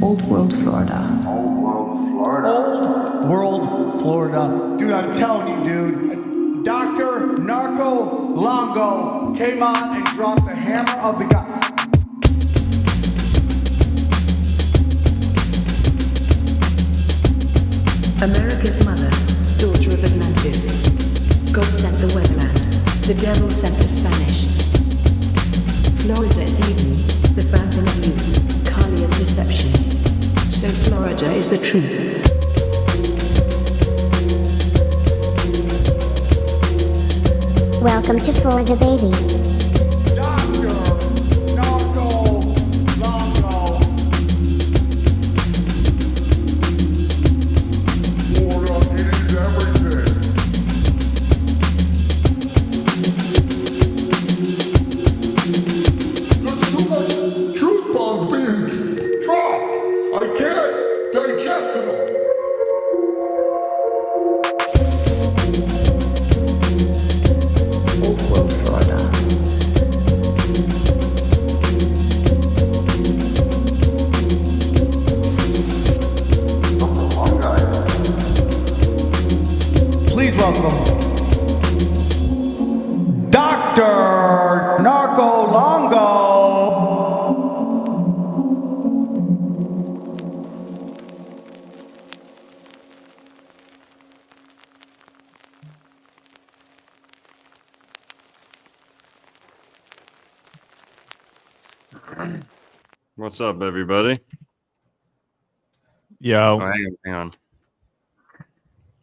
Old World, Florida. Old World, Florida. Old World, Florida. Dude, I'm telling you, dude. Dr. Narco Longo came on and dropped the hammer of the god. America's mother, daughter of Atlantis. God sent the Weatherland. The devil sent the Spanish. Florida is Eden, the fountain of youth. Kali is deception. So Florida is the truth. Welcome to Florida, baby. Dr. Narco Longo. Florida is everything. There's too much truth bombs being dropped. I can't digest it all. Old World, Florida. Please welcome Dr. Narco Longo. What's up, everybody? Yo. Oh, hang on.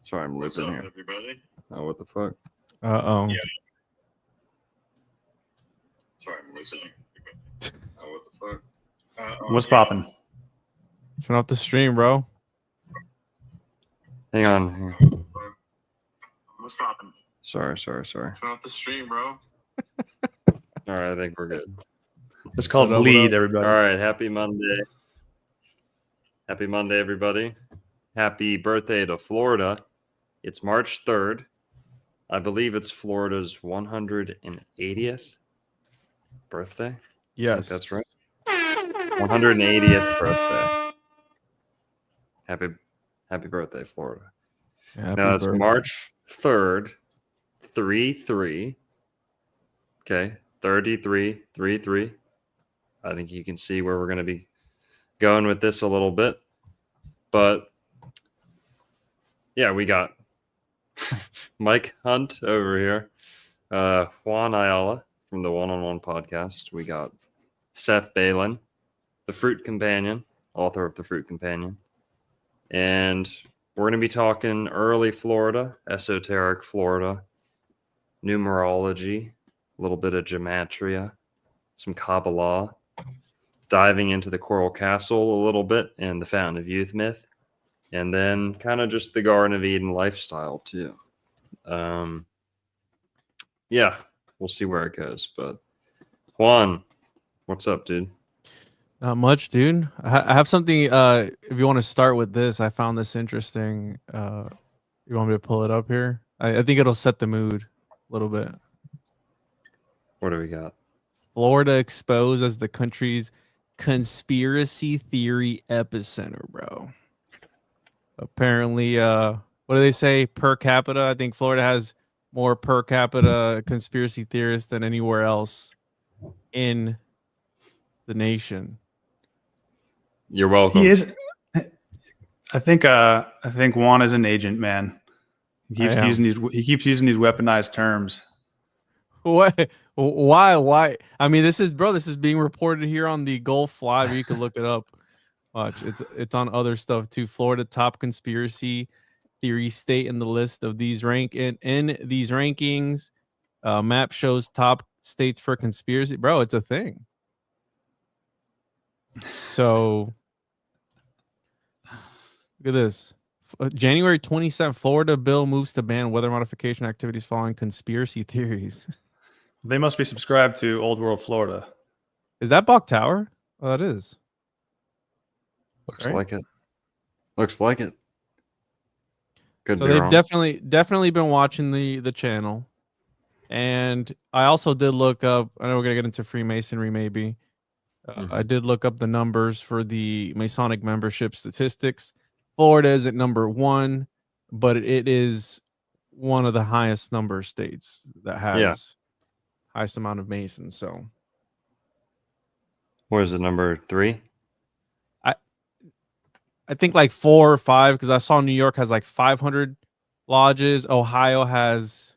Sorry, I'm losing here. Everybody? Oh, what the fuck? Uh-oh. Yeah. Sorry, I'm losing here. Oh, what the fuck? What's popping? Turn off the stream, bro. Hang on. What's popping? Sorry. Turn off the stream, bro. All right, I think we're good. It's called What up, Bleed, what up? everybody. All right, happy Monday. Happy Monday, everybody. Happy birthday to Florida. It's March 3rd. I believe it's Florida's 180th birthday. I think Yes. that's right. 180th birthday. Happy birthday, Florida. Happy Now it's birthday. March 3rd, 3-3. Okay, 33-3-3. I think you can see where we're going to be going with this a little bit. But yeah, we got Mike Hunt over here, Juan Ayala from the One-on-One podcast. We got Seth Balin, the Fruit Companion, author of the Fruit Companion. And we're going to be talking early Florida, esoteric Florida, numerology, a little bit of gematria, some Kabbalah, diving into the Coral Castle a little bit and the Fountain of Youth myth, and then kind of just the Garden of Eden lifestyle too. Yeah, we'll see where it goes. But Juan, what's up, dude? Not much, dude. I have something. If you want to start with this, I found this interesting. You want me to pull it up here? I think it'll set the mood a little bit. What do we got? Florida exposed as the country's conspiracy theory epicenter, bro. Apparently, what do they say per capita? I think Florida has more per capita conspiracy theorists than anywhere else in the nation. You're welcome. He is. I think Juan is an agent, man. He keeps using these weaponized terms. What? Why? I mean, this is being reported here on the Gulf Live. You can look it up. Watch, it's on other stuff too. Florida top conspiracy theory state in the list of these in these rankings. Map shows top states for conspiracy. Bro, it's a thing. So look at this. January 27th, Florida bill moves to ban weather modification activities following conspiracy theories. They must be subscribed to Old World Florida. Is that Bok Tower? Oh, that is. Looks Right? like it. Looks like it. Could So be they've wrong. definitely been watching the channel. And I also did look up, I know we're going to get into Freemasonry maybe. I did look up the numbers for the Masonic membership statistics. Florida is at number 1, but it is one of the highest number states that has highest amount of Masons. So, What is it, number 3? I think like 4 or 5, because I saw New York has like 500 lodges. Ohio has,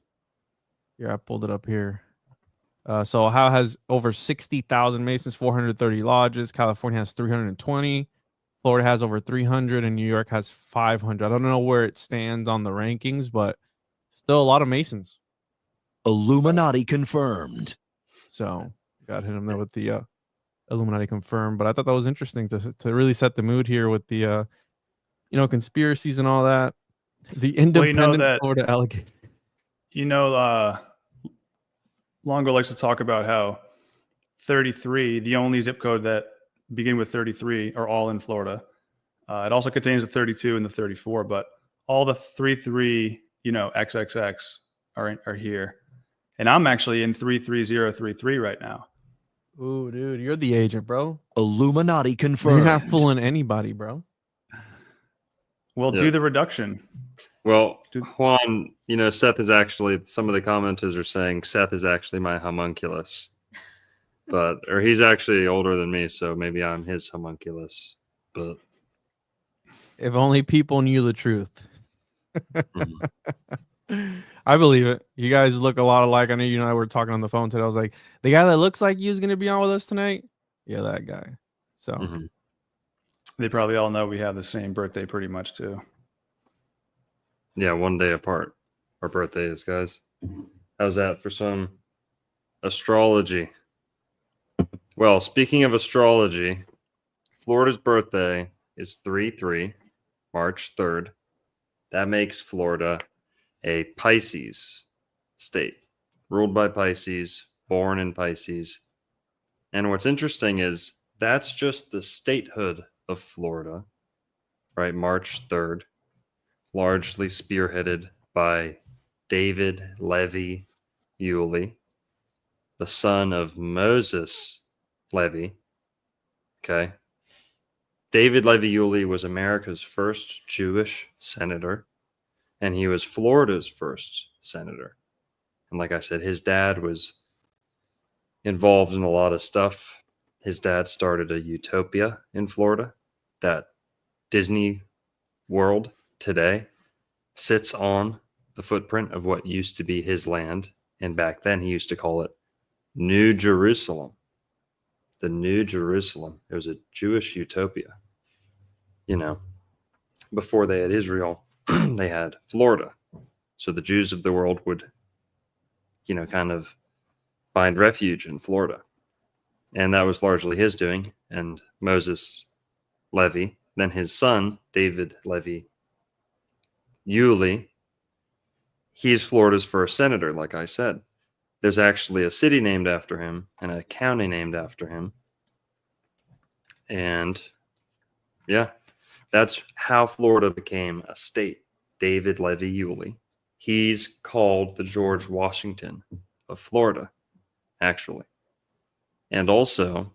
here, I pulled it up here. So Ohio has over 60,000 Masons, 430 lodges. California has 320. Florida has over 300, and New York has 500. I don't know where it stands on the rankings, but still a lot of Masons. Illuminati confirmed. So got hit him there with the Illuminati confirmed. But I thought that was interesting to really set the mood here with the conspiracies and all that. The independent Florida alligator. Longo likes to talk about how 33, the only zip code that begin with 33, are all in Florida. It also contains the 32 and the 34, but all the 33, XXX are here. And I'm actually in 33033 right now. Ooh, dude, you're the agent, bro. Illuminati confirmed. You're not fooling anybody, bro. Well, do the reduction. Well, Juan, Seth is actually, some of the commenters are saying Seth is actually my homunculus. Or he's actually older than me, so maybe I'm his homunculus. But if only people knew the truth. I believe it. You guys look a lot alike. I know you and I were talking on the phone today. I was like, the guy that looks like you is going to be on with us tonight? Yeah, that guy. So they probably all know we have the same birthday pretty much too. Yeah, 1 day apart. Our birthdays, guys. How's that for some astrology? Well, speaking of astrology, Florida's birthday is 3/3, March 3rd. That makes Florida a Pisces state, ruled by Pisces, born in Pisces. And what's interesting is that's just the statehood of Florida, right? March 3rd, largely spearheaded by David Levy Yulee, the son of Moses Levy. Okay. David Levy Yulee was America's first Jewish senator, and he was Florida's first senator. And like I said, his dad was involved in a lot of stuff. His dad started a utopia in Florida. That Disney World today sits on the footprint of what used to be his land. And back then he used to call it New Jerusalem. The New Jerusalem. It was a Jewish utopia. Before they had Israel, they had Florida. So the Jews of the world would, kind of find refuge in Florida. And that was largely his doing. And Moses Levy, then his son, David Levy Yulee, he's Florida's first senator, like I said. There's actually a city named after him and a county named after him. And yeah, that's how Florida became a state. David Levy Yulee. He's called the George Washington of Florida, actually. And also,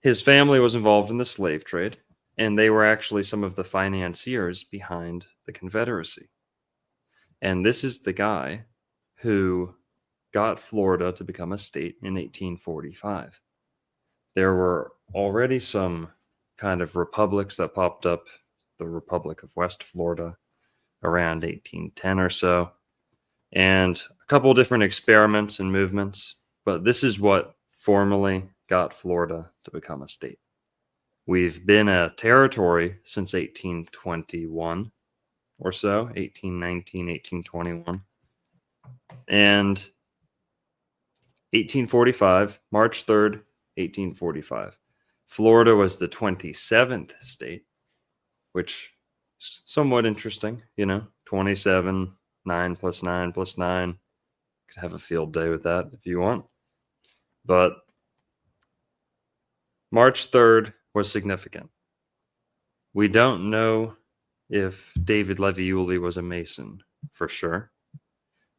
his family was involved in the slave trade, and they were actually some of the financiers behind the Confederacy. And this is the guy who got Florida to become a state in 1845. There were already some kind of republics that popped up, the Republic of West Florida, around 1810 or so, and a couple different experiments and movements, but this is what formally got Florida to become a state. We've been a territory since 1821 or so, 1819, 1821. And 1845, March 3rd, 1845. Florida was the 27th state, which is somewhat interesting, 27, 9 plus 9 plus 9. Could have a field day with that if you want. But March 3rd was significant. We don't know if David Levy Yulee was a Mason for sure.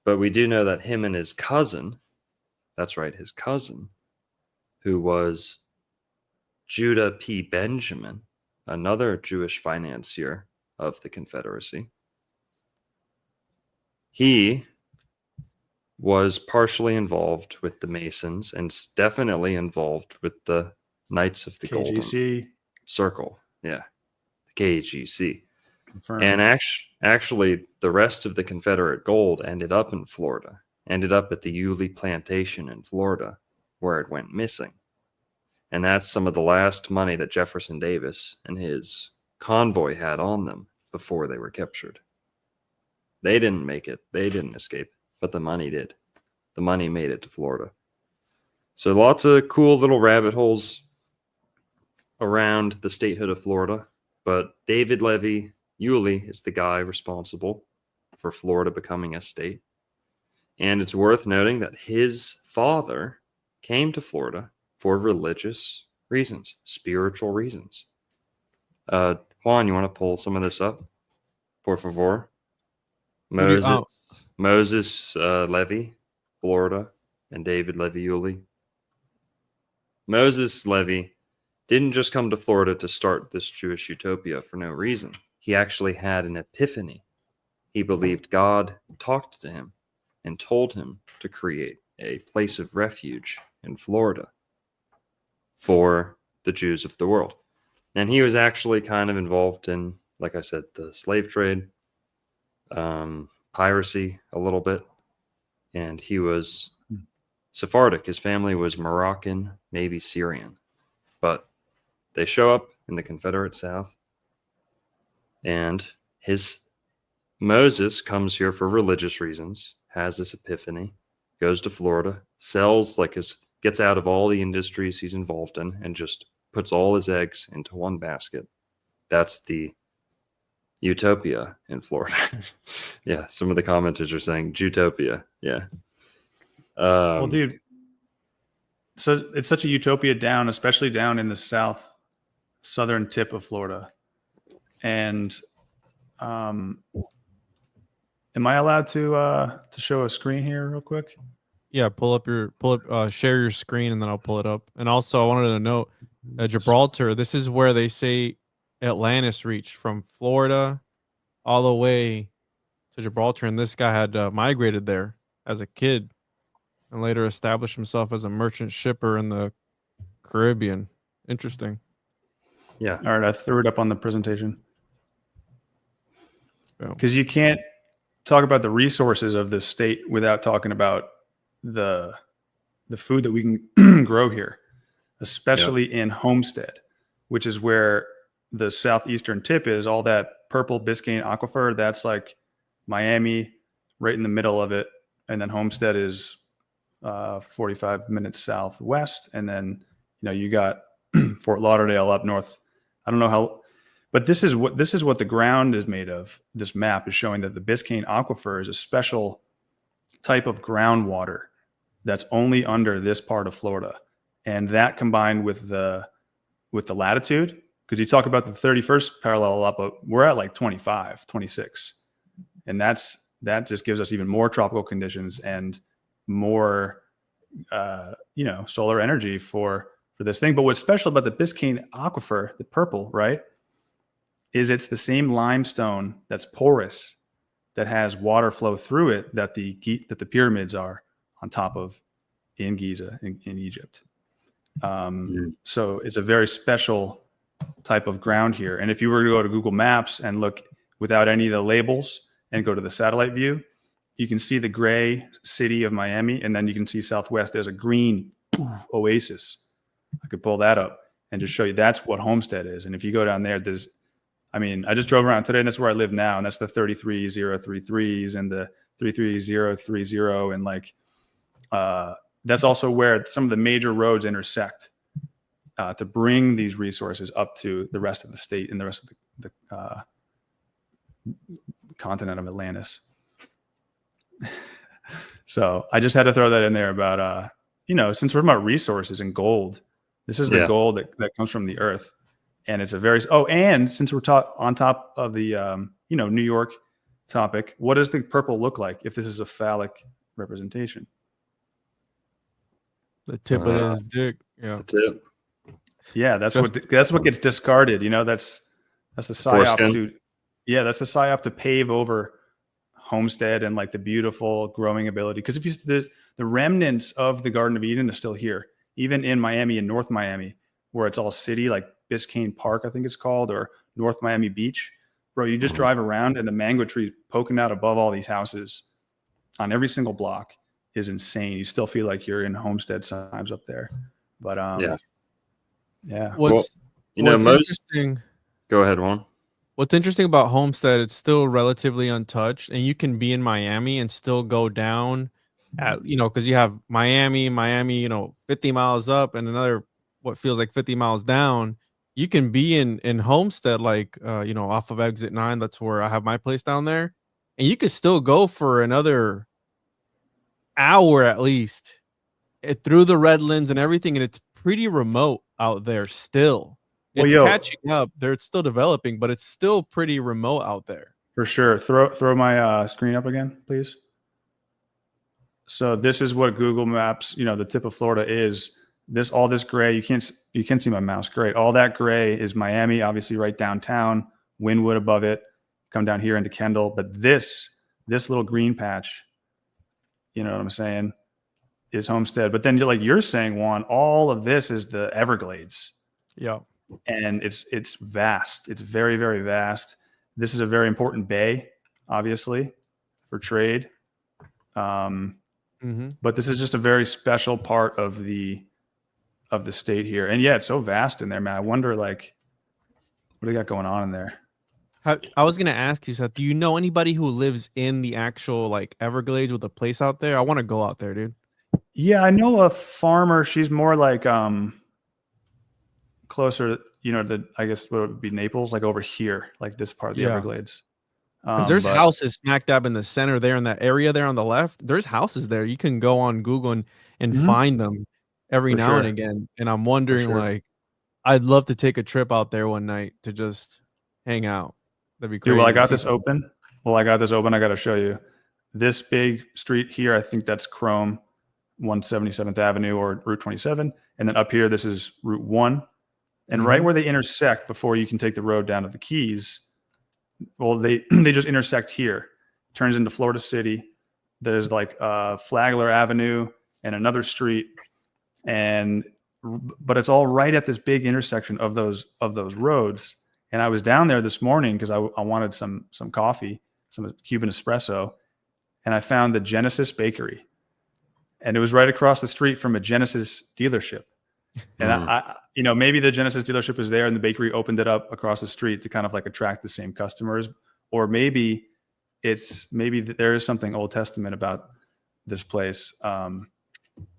But we do know that him and his cousin, that's right, his cousin, who was Judah P. Benjamin, another Jewish financier of the Confederacy, he was partially involved with the Masons and definitely involved with the Knights of the Golden KGC. Circle. Yeah, the KGC. Confirmed. And actually, the rest of the Confederate gold ended up in Florida, ended up at the Yulee plantation in Florida, where it went missing. And that's some of the last money that Jefferson Davis and his convoy had on them before they were captured. They didn't make it. They didn't escape, but the money did. The money made it to Florida. So lots of cool little rabbit holes around the statehood of Florida. But David Levy Yulee is the guy responsible for Florida becoming a state. And it's worth noting that his father came to Florida for religious reasons, spiritual reasons. Juan, you want to pull some of this up? Por favor. Moses Levy, Florida, and David Levy Yulee. Moses Levy didn't just come to Florida to start this Jewish utopia for no reason. He actually had an epiphany. He believed God talked to him and told him to create a place of refuge in Florida for the Jews of the world. And he was actually kind of involved in, like I said, the slave trade, piracy a little bit. And he was Sephardic. His family was Moroccan, maybe Syrian. But they show up in the Confederate South. And Moses comes here for religious reasons, has this epiphany, goes to Florida, gets out of all the industries he's involved in, and just puts all his eggs into one basket. That's the utopia in Florida. Yeah, some of the commenters are saying Jutopia. Yeah. Well, dude, so it's such a utopia down, especially down in the southern tip of Florida. And am I allowed to show a screen here real quick? Yeah, share your screen and then I'll pull it up. And also, I wanted to note Gibraltar. This is where they say Atlantis reached from Florida all the way to Gibraltar, and this guy had migrated there as a kid and later established himself as a merchant shipper in the Caribbean. Interesting. Yeah. All right, I threw it up on the presentation. Because you can't talk about the resources of this state without talking about the food that we can grow here, especially in Homestead, which is where the southeastern tip is. All that purple Biscayne aquifer, that's like Miami, right in the middle of it. And then Homestead is 45 minutes southwest. And then, you got Fort Lauderdale up north. I don't know how, but this is what the ground is made of. This map is showing that the Biscayne aquifer is a special type of groundwater that's only under this part of Florida. And that combined with the latitude, because you talk about the 31st parallel up, we're at like 25, 26. And that just gives us even more tropical conditions and more, solar energy for this thing. But what's special about the Biscayne aquifer, the purple, right, is it's the same limestone that's porous, that has water flow through it, that the pyramids are on top of in Giza in Egypt. So it's a very special type of ground here. And if you were to go to Google Maps and look without any of the labels and go to the satellite view, you can see the gray city of Miami, and then you can see southwest. There's a green oasis. I could pull that up and just show you that's what Homestead is. And if you go down there, I just drove around today, and that's where I live now. And that's the 33033s and the 33030. And that's also where some of the major roads intersect to bring these resources up to the rest of the state and the rest of the continent of Atlantis. So I just had to throw that in there about, since we're about resources and gold, this is the gold that comes from the earth. And it's and since we're on top of the, New York topic. What does the purple look like if this is a phallic representation? The tip of his dick. Yeah. That's it. Yeah, that's what gets discarded. You know, that's the psyop Foreskin. that's the psyop to pave over homestead and like the beautiful growing ability. Because if there's the remnants of the Garden of Eden are still here, even in Miami and North Miami, where it's all city, like Biscayne Park, I think it's called, or North Miami Beach. Bro, you just drive around and the mango tree poking out above all these houses on every single block is insane. You still feel like you're in Homestead sometimes up there. But yeah. What's most interesting? Go ahead, Juan. What's interesting about Homestead? It's still relatively untouched, and you can be in Miami and still go down at because you have Miami, 50 miles up, and another what feels like 50 miles down. You can be in Homestead, like off of Exit 9. That's where I have my place down there, and you could still go for another hour at least through the Redlands and everything, and it's pretty remote out there still. It's catching up. It's still developing, but it's still pretty remote out there. For sure. Throw my screen up again, please. So this is what Google Maps, the tip of Florida is. All this gray, you can't see my mouse. Great. All that gray is Miami, obviously right downtown, Wynwood above it, come down here into Kendall. But this little green patch, you know what I'm saying, is Homestead. But then like you're saying, Juan, all of this is the Everglades. Yeah. And it's vast. It's very, very vast. This is a very important bay, obviously, for trade. But this is just a very special part of the state here. And yeah, it's so vast in there, man. I wonder, like, what do they got going on in there? I was gonna ask you, Seth, do you know anybody who lives in the actual like Everglades with a place out there? I want to go out there, dude. Yeah, I know a farmer. She's more like closer, to I guess what would be Naples, like over here, like this part of the Everglades. Because there's houses smack dab in the center there in that area there on the left. There's houses there. You can go on Google and find them every now and again. And I'm wondering, like, I'd love to take a trip out there one night to just hang out. That'd be crazy. Dude, I got this open. I got to show you this big street here. I think that's Chrome 177th Avenue or Route 27. And then up here, this is Route 1. And right where they intersect before you can take the road down to the Keys, well, they just intersect here. Turns into Florida City. There's like Flagler Avenue and another street, but it's all right at this big intersection of those roads. And I was down there this morning because I wanted some coffee, some Cuban espresso, and I found the Genesis Bakery, and it was right across the street from a Genesis dealership. And I maybe the Genesis dealership is there and the bakery opened it up across the street to kind of like attract the same customers, or maybe there is something Old Testament about this place. And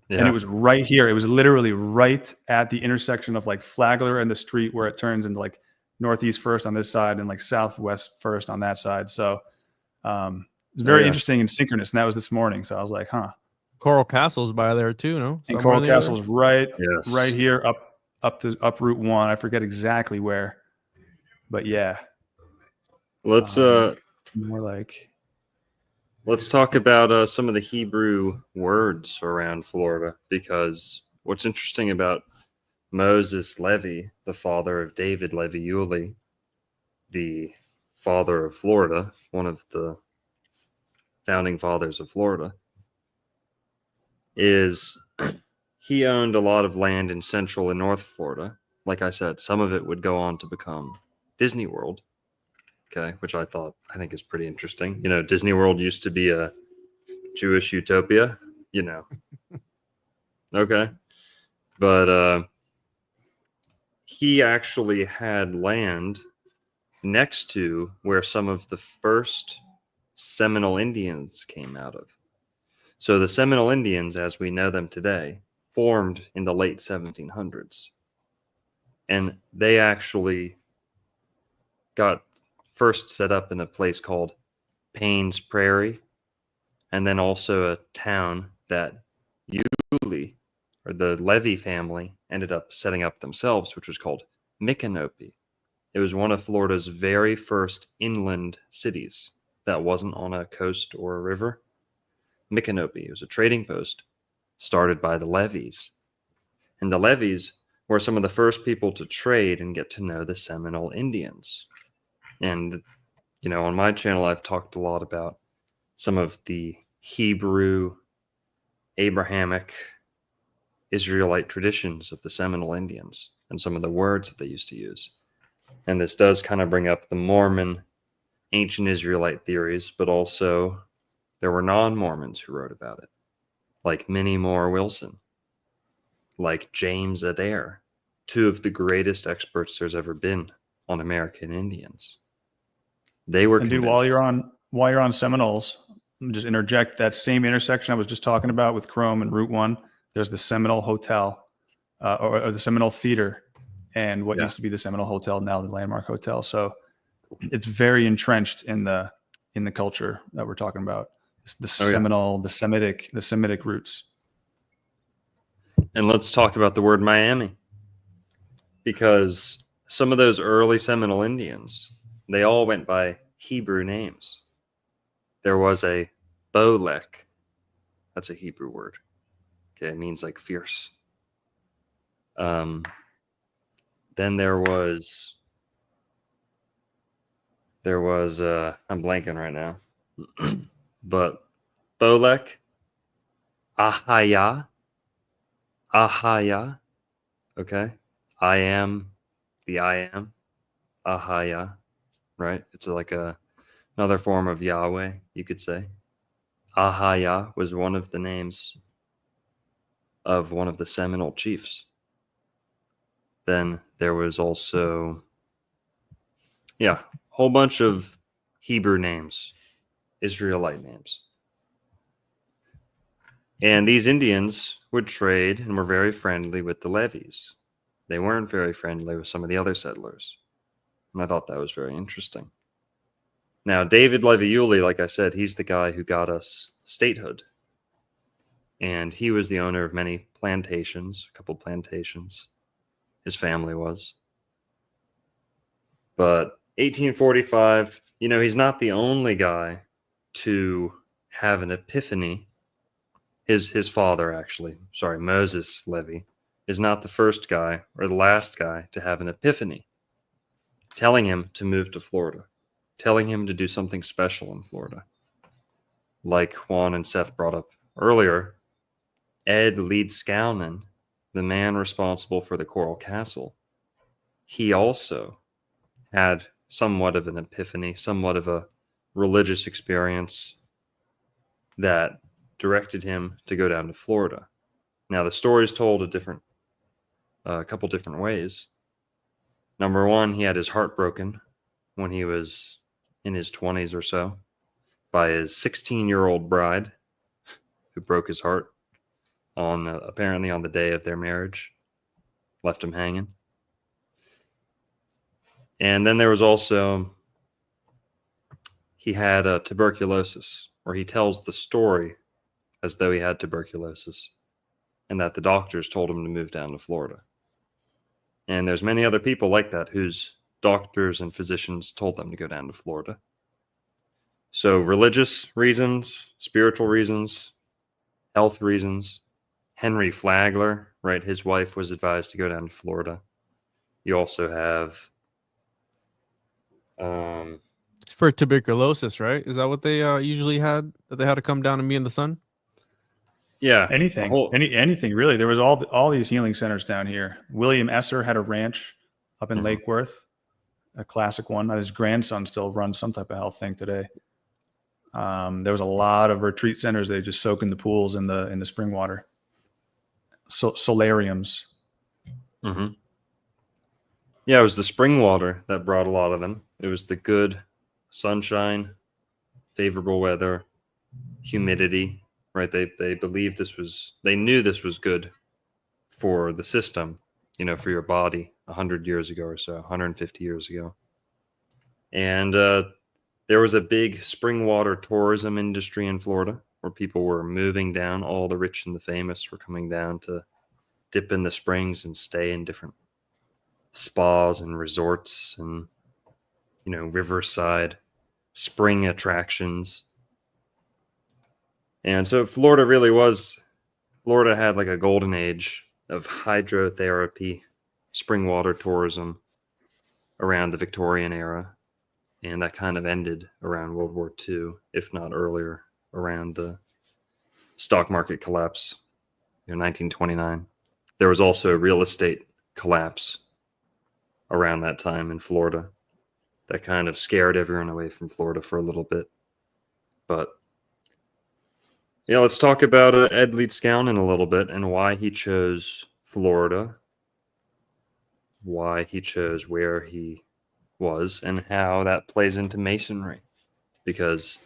it was right here. It was literally right at the intersection of like Flagler and the street where it turns into like Northeast First on this side and like Southwest First on that side. So it's very interesting and synchronous. And that was this morning. So I was like, Coral Castle's by there too, no? And Coral Castle's right here up Route 1. I forget exactly where, but yeah. Let's talk about some of the Hebrew words around Florida, because what's interesting about Moses Levy, the father of David Levy Yulee, the father of Florida, one of the founding fathers of Florida, is he owned a lot of land in Central and North Florida. Like I said, some of it would go on to become Disney World, which I think is pretty interesting. Disney World used to be a Jewish utopia, Okay. But he actually had land next to where some of the first Seminole Indians came out of. So the Seminole Indians, as we know them today, formed in the late 1700s. And they actually got first set up in a place called Payne's Prairie, and then also a town that Yulee, or the Levy family, ended up setting up themselves, which was called Micanopy. It was one of Florida's very first inland cities that wasn't on a coast or a river. Micanopy, it was a trading post started by the Levies. And the Levies were some of the first people to trade and get to know the Seminole Indians. And, you know, on my channel, I've talked a lot about some of the Hebrew, Abrahamic, Israelite traditions of the Seminole Indians and some of the words that they used to use. And this does kind of bring up the Mormon, ancient Israelite theories, but also there were non-Mormons who wrote about it, like Minnie Moore Wilson, like James Adair, two of the greatest experts there's ever been on American Indians. They were And dude, while you're on Seminoles, let me just interject that same intersection I was just talking about with Chrome and Route 1. There's the Seminole Hotel, or the Seminole Theater, and what used to be the Seminole Hotel, now the Landmark Hotel. So it's very entrenched in the culture that we're talking about. It's the Seminole, the Semitic roots. And let's talk about the word Miami, because some of those early Seminole Indians, they all went by Hebrew names. There was a Bolek. That's a Hebrew word. Okay, it means like fierce. Then there was I'm blanking right now, but Bolek, Ahaya, okay, I am, Ahaya, right? It's like another form of Yahweh, you could say. Ahaya was one of the names of one of the Seminole chiefs. Then there was also, a whole bunch of Hebrew names, Israelite names. And these Indians would trade and were very friendly with the Levies. They weren't very friendly with some of the other settlers. And I thought that was very interesting. Now, David Levy Yulee, like I said, he's the guy who got us statehood. And he was the owner of many plantations, a couple plantations. His family was. But 1845, he's not the only guy to have an epiphany. His father, actually, Moses Levy, is not the first guy or the last guy to have an epiphany, telling him to move to Florida, telling him to do something special in Florida. Like Juan and Seth brought up earlier, Ed Leedskalnin, the man responsible for the Coral Castle, he also had somewhat of an epiphany, somewhat of a religious experience that directed him to go down to Florida. Now, the story is told a couple different ways. Number one, he had his heart broken when he was in his 20s or so by his 16-year-old bride, who broke his heart apparently on the day of their marriage, left him hanging. And then there was also, he had tuberculosis, or he tells the story as though he had tuberculosis, and that the doctors told him to move down to Florida. And there's many other people like that whose doctors and physicians told them to go down to Florida. So religious reasons, spiritual reasons, health reasons. Henry Flagler, right? His wife was advised to go down to Florida. You also have For tuberculosis, right? Is that what they usually had? That they had to come down and be in the sun? Yeah. Anything really. There was all these healing centers down here. William Esser had a ranch up in Lake Worth, a classic one. His grandson still runs some type of health thing today. There was a lot of retreat centers. They just soak in the pools in the spring water. Solariums. Mm-hmm. Yeah, it was the spring water that brought a lot of them. It was the good sunshine, favorable weather, humidity, right? They believed they knew this was good for the system, for your body 100 years ago or so, 150 years ago. And there was a big spring water tourism industry in Florida where people were moving down. All the rich and the famous were coming down to dip in the springs and stay in different spas and resorts and, riverside spring attractions. And so Florida had like a golden age of hydrotherapy, spring water tourism around the Victorian era. And that kind of ended around World War II, if not earlier, around the stock market collapse, 1929. There was also a real estate collapse around that time in Florida that kind of scared everyone away from Florida for a little bit. But yeah, let's talk about Ed Leedskalnin a little bit and why he chose Florida, why he chose where he was, and how that plays into Masonry. Because,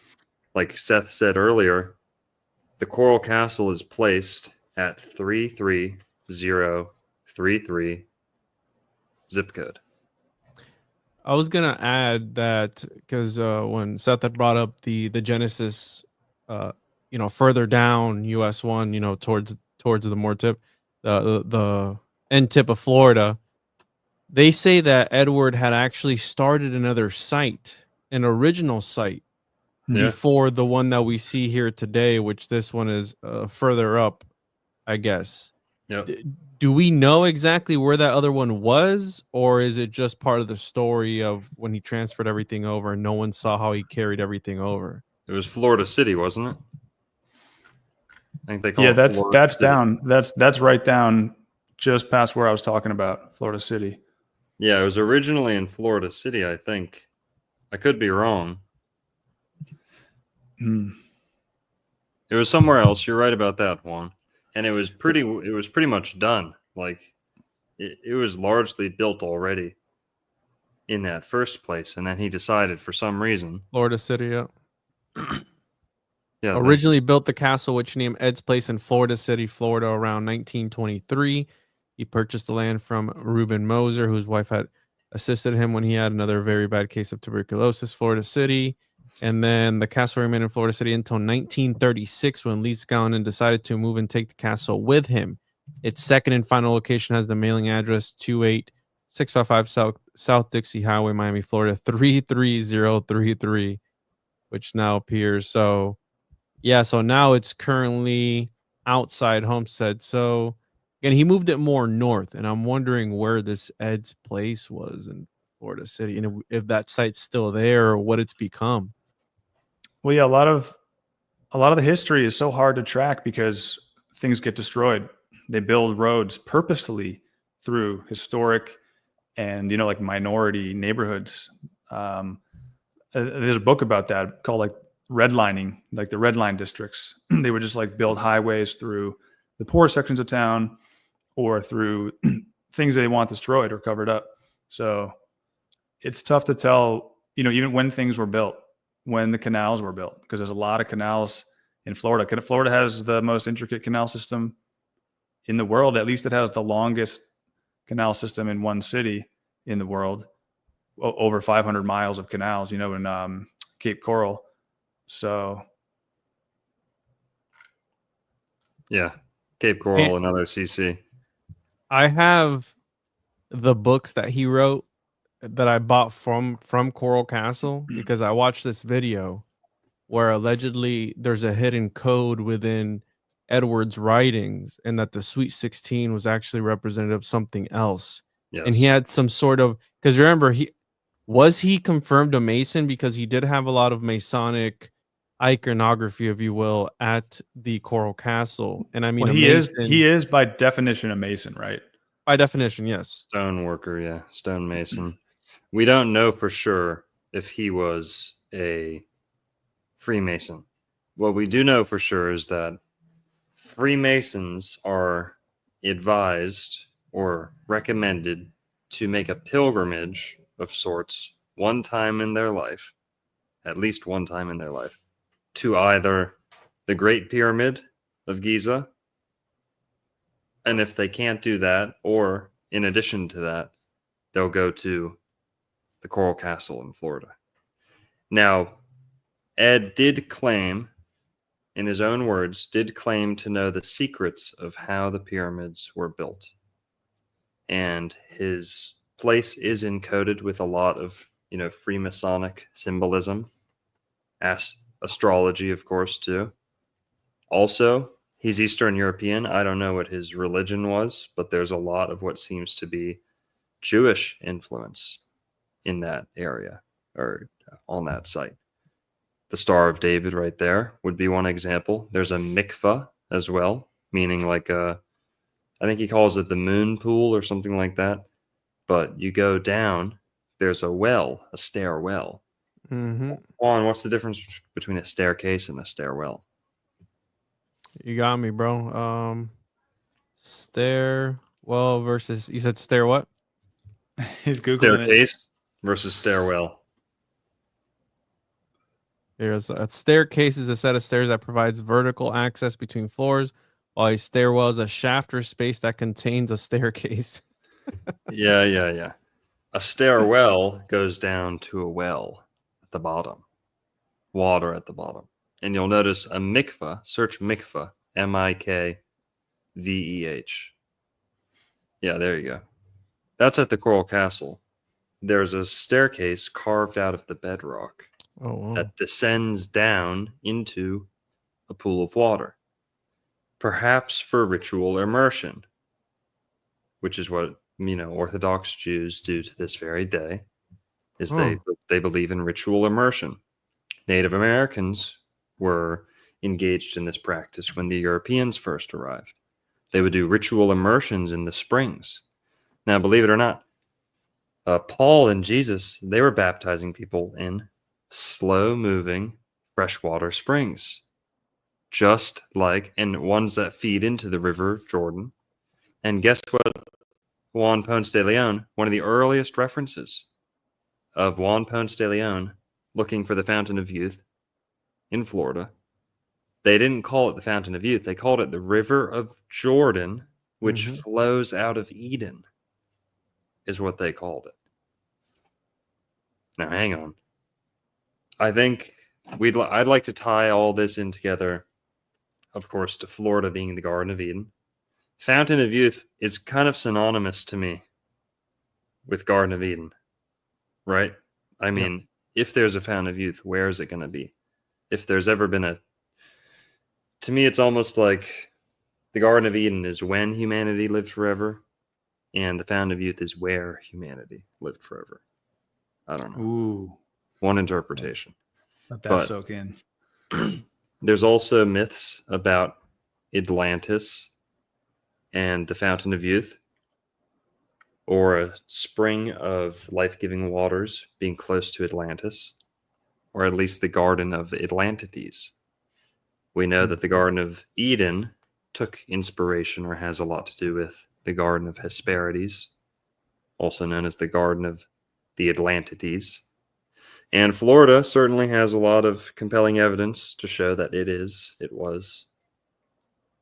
like Seth said earlier, the Coral Castle is placed at 33033 zip code. I was gonna add that because when Seth had brought up the Genesis, further down US 1, towards the more tip, the end tip of Florida, they say that Edward had actually started another site, an original site, Yeah. before the one that we see here today, which this one is further up, I guess. Yep. Do we know exactly where that other one was, or is it just part of the story of when he transferred everything over and no one saw how he carried everything over? It was Florida City, wasn't it? I think they call Yeah, it that's Florida City. down. That's right down just past where I was talking about, Florida City. Yeah, it was originally in Florida City, I think. I could be wrong. It was somewhere else. You're right about that one. And it was pretty much done. Like it was largely built already in that first place, and then he decided for some reason. Florida City, yeah. Yeah, Originally built the castle, which named Ed's Place in Florida City, Florida, around 1923. He purchased the land from Reuben Moser, whose wife had assisted him when he had another very bad case of tuberculosis, Florida City. And then the castle remained in Florida City until 1936, when Leedskalnin decided to move and take the castle with him. Its second and final location has the mailing address 28655 South Dixie Highway, Miami, Florida, 33033, which now appears. So, yeah, so now it's currently outside Homestead. So, again, he moved it more north, and I'm wondering where this Ed's Place was in Florida City, and if that site's still there or what it's become. Well, yeah, a lot of the history is so hard to track because things get destroyed. They build roads purposefully through historic and like minority neighborhoods. There's a book about that called like redlining, like the red line districts. They would just like build highways through the poor sections of town or through things they want destroyed or covered up. So it's tough to tell, even when things were built, when the canals were built, because there's a lot of canals in Florida. Florida has the most intricate canal system in the world. At least it has the longest canal system in one city in the world, over 500 miles of canals, in Cape Coral. So, yeah, Cape Coral, another CC. I have the books that he wrote that I bought from Coral Castle because I watched this video where allegedly there's a hidden code within Edward's writings, and that the Sweet 16 was actually representative of something else. Yes. And he had some sort of, because remember, he confirmed a Mason because he did have a lot of Masonic iconography, if you will, at the Coral Castle. And I mean, he is by definition a Mason, right? By definition, yes. Stone worker, yeah, stone mason. We don't know for sure if he was a Freemason. What we do know for sure is that Freemasons are advised or recommended to make a pilgrimage of sorts one time in their life, at least one time in their life, to either the Great Pyramid of Giza, and if they can't do that, or in addition to that, they'll go to the Coral Castle in Florida. Now, Ed did claim, in his own words, to know the secrets of how the pyramids were built. And his place is encoded with a lot of, Freemasonic symbolism astrology, of course, too. Also, he's Eastern European. I don't know what his religion was, but there's a lot of what seems to be Jewish influence in that area or on that site. The Star of David right there would be one example. There's a mikvah as well, meaning like I think he calls it the moon pool or something like that. But you go down, there's a well, a stairwell. Mm-hmm. Juan, what's the difference between a staircase and a stairwell? You got me, bro. Stairwell versus, you said stair what? He's Googling it. Staircase versus stairwell. Here's a staircase is a set of stairs that provides vertical access between floors, while a stairwell is a shaft or space that contains a staircase. Yeah. A stairwell goes down to a well at the bottom, water at the bottom. And you'll notice a mikvah, search mikvah, Mikveh. Yeah, there you go. That's at the Coral Castle. There's a staircase carved out of the bedrock that descends down into a pool of water, perhaps for ritual immersion, which is what Orthodox Jews do to this very day. Is they believe in ritual immersion. Native Americans were engaged in this practice when the Europeans first arrived. They would do ritual immersions in the springs. Now, believe it or not, Paul and Jesus, they were baptizing people in slow-moving freshwater springs, just like, and ones that feed into the river Jordan. And guess what? Juan Ponce de Leon, one of the earliest references of Juan Ponce de Leon looking for the Fountain of Youth in Florida. They didn't call it the Fountain of Youth. They called it the River of Jordan, which flows out of Eden, is what they called it. Now, hang on. I think I'd like to tie all this in together, of course, to Florida being the Garden of Eden. Fountain of Youth is kind of synonymous to me with Garden of Eden, right? I mean, if there's a Fountain of Youth, where is it going to be? If there's ever been to me, it's almost like the Garden of Eden is when humanity lived forever, and the Fountain of Youth is where humanity lived forever. I don't know. Ooh. One interpretation. Let that soak in. There's also myths about Atlantis and the Fountain of Youth, or a spring of life-giving waters being close to Atlantis, or at least the Garden of Atlantides. We know that the Garden of Eden took inspiration or has a lot to do with the Garden of Hesperides, also known as the Garden of the Atlantides. And Florida certainly has a lot of compelling evidence to show that it was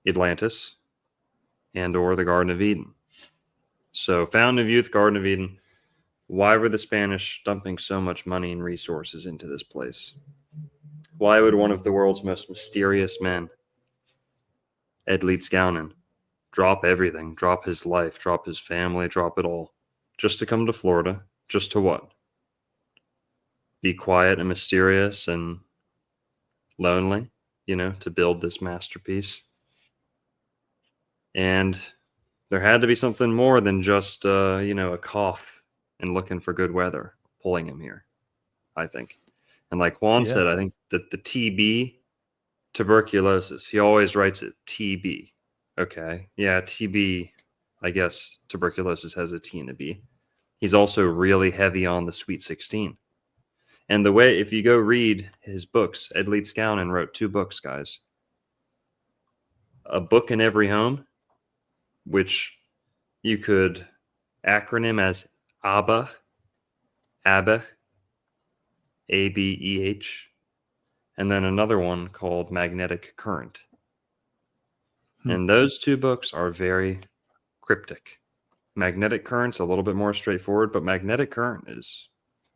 Atlantis and or the Garden of Eden. So Fountain of Youth, Garden of Eden, why were the Spanish dumping so much money and resources into this place? Why would one of the world's most mysterious men, Ed Leedskalnin, drop everything, drop his life, drop his family, drop it all, just to come to Florida? Just to what? Be quiet and mysterious and lonely, to build this masterpiece. And there had to be something more than just, a cough and looking for good weather pulling him here, I think. And like Juan said, I think that the TB, tuberculosis, he always writes it TB. Okay. Yeah, TB, I guess tuberculosis has a T and a B. He's also really heavy on the Sweet 16. And the way, if you go read his books, Ed Leedskalnin wrote 2 books, guys. A Book in Every Home, which you could acronym as ABBA, ABEH, and then another one called Magnetic Current. And those 2 books are very cryptic. Magnetic Current's a little bit more straightforward, but Magnetic Current is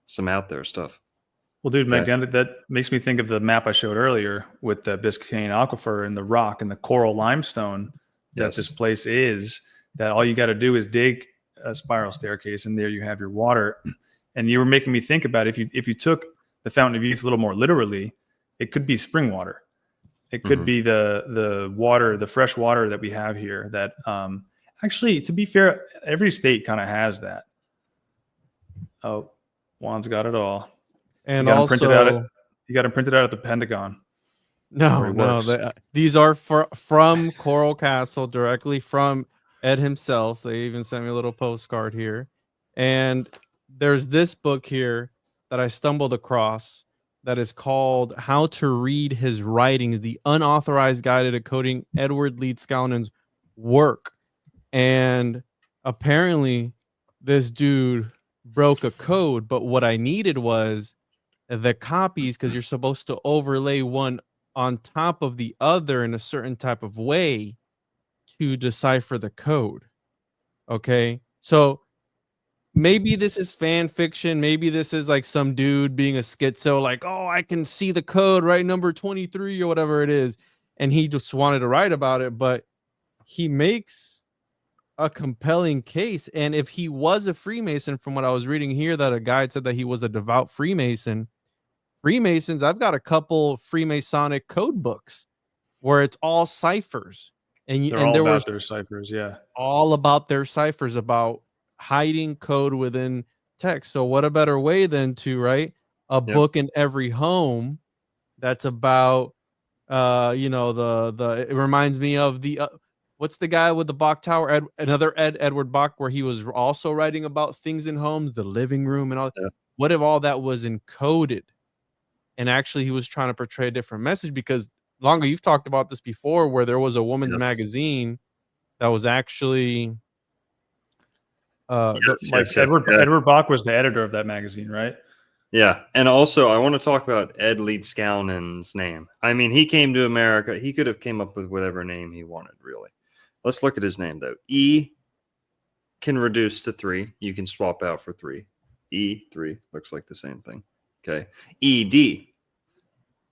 some out there stuff. Well, dude, magnetic, that makes me think of the map I showed earlier with the Biscayne Aquifer and the rock and the coral limestone that this place is, that all you got to do is dig a spiral staircase, and there you have your water. And you were making me think about if you took the Fountain of Youth a little more literally, It could be spring water. It could be the water, the fresh water that we have here. That actually, to be fair, every state kind of has that. Oh, Juan's got it all. And you got also, you got them printed out at the Pentagon. no, these are from Coral Castle, directly from Ed himself. They even sent me a little postcard here. And there's this book here that I stumbled across that is called How to Read His Writings, the Unauthorized Guide to Decoding Edward Leedskalnin's Work. And apparently this dude broke a code, but what I needed was the copies, because you're supposed to overlay one on top of the other in a certain type of way to decipher the code. Okay, so maybe this is fan fiction. Maybe this is like some dude being a schizo, like, oh, I can see the code, right? Number 23 or whatever it is. And he just wanted to write about it, but he makes a compelling case. And if he was a Freemason, from what I was reading here, that a guide said that he was a devout Freemason. Freemasons, I've got a couple Freemasonic code books where it's all ciphers. And They're all about their ciphers, yeah. All about their ciphers, about hiding code within text. So what a better way than to write a book in every home that's about it reminds me of the what's the guy with the Bach Tower, Edward Bach, where he was also writing about things in homes, the living room and all. What if all that was encoded and actually he was trying to portray a different message? Because Longo, you've talked about this before, where there was a woman's magazine that was actually Edward Bach was the editor of that magazine, right? Yeah. And also I want to talk about Ed Leedskalnin's name. I mean, he came to America. He could have came up with whatever name he wanted, really. Let's look at his name, though. E can reduce to 3. You can swap out for 3. E3 looks like the same thing. Okay. ED.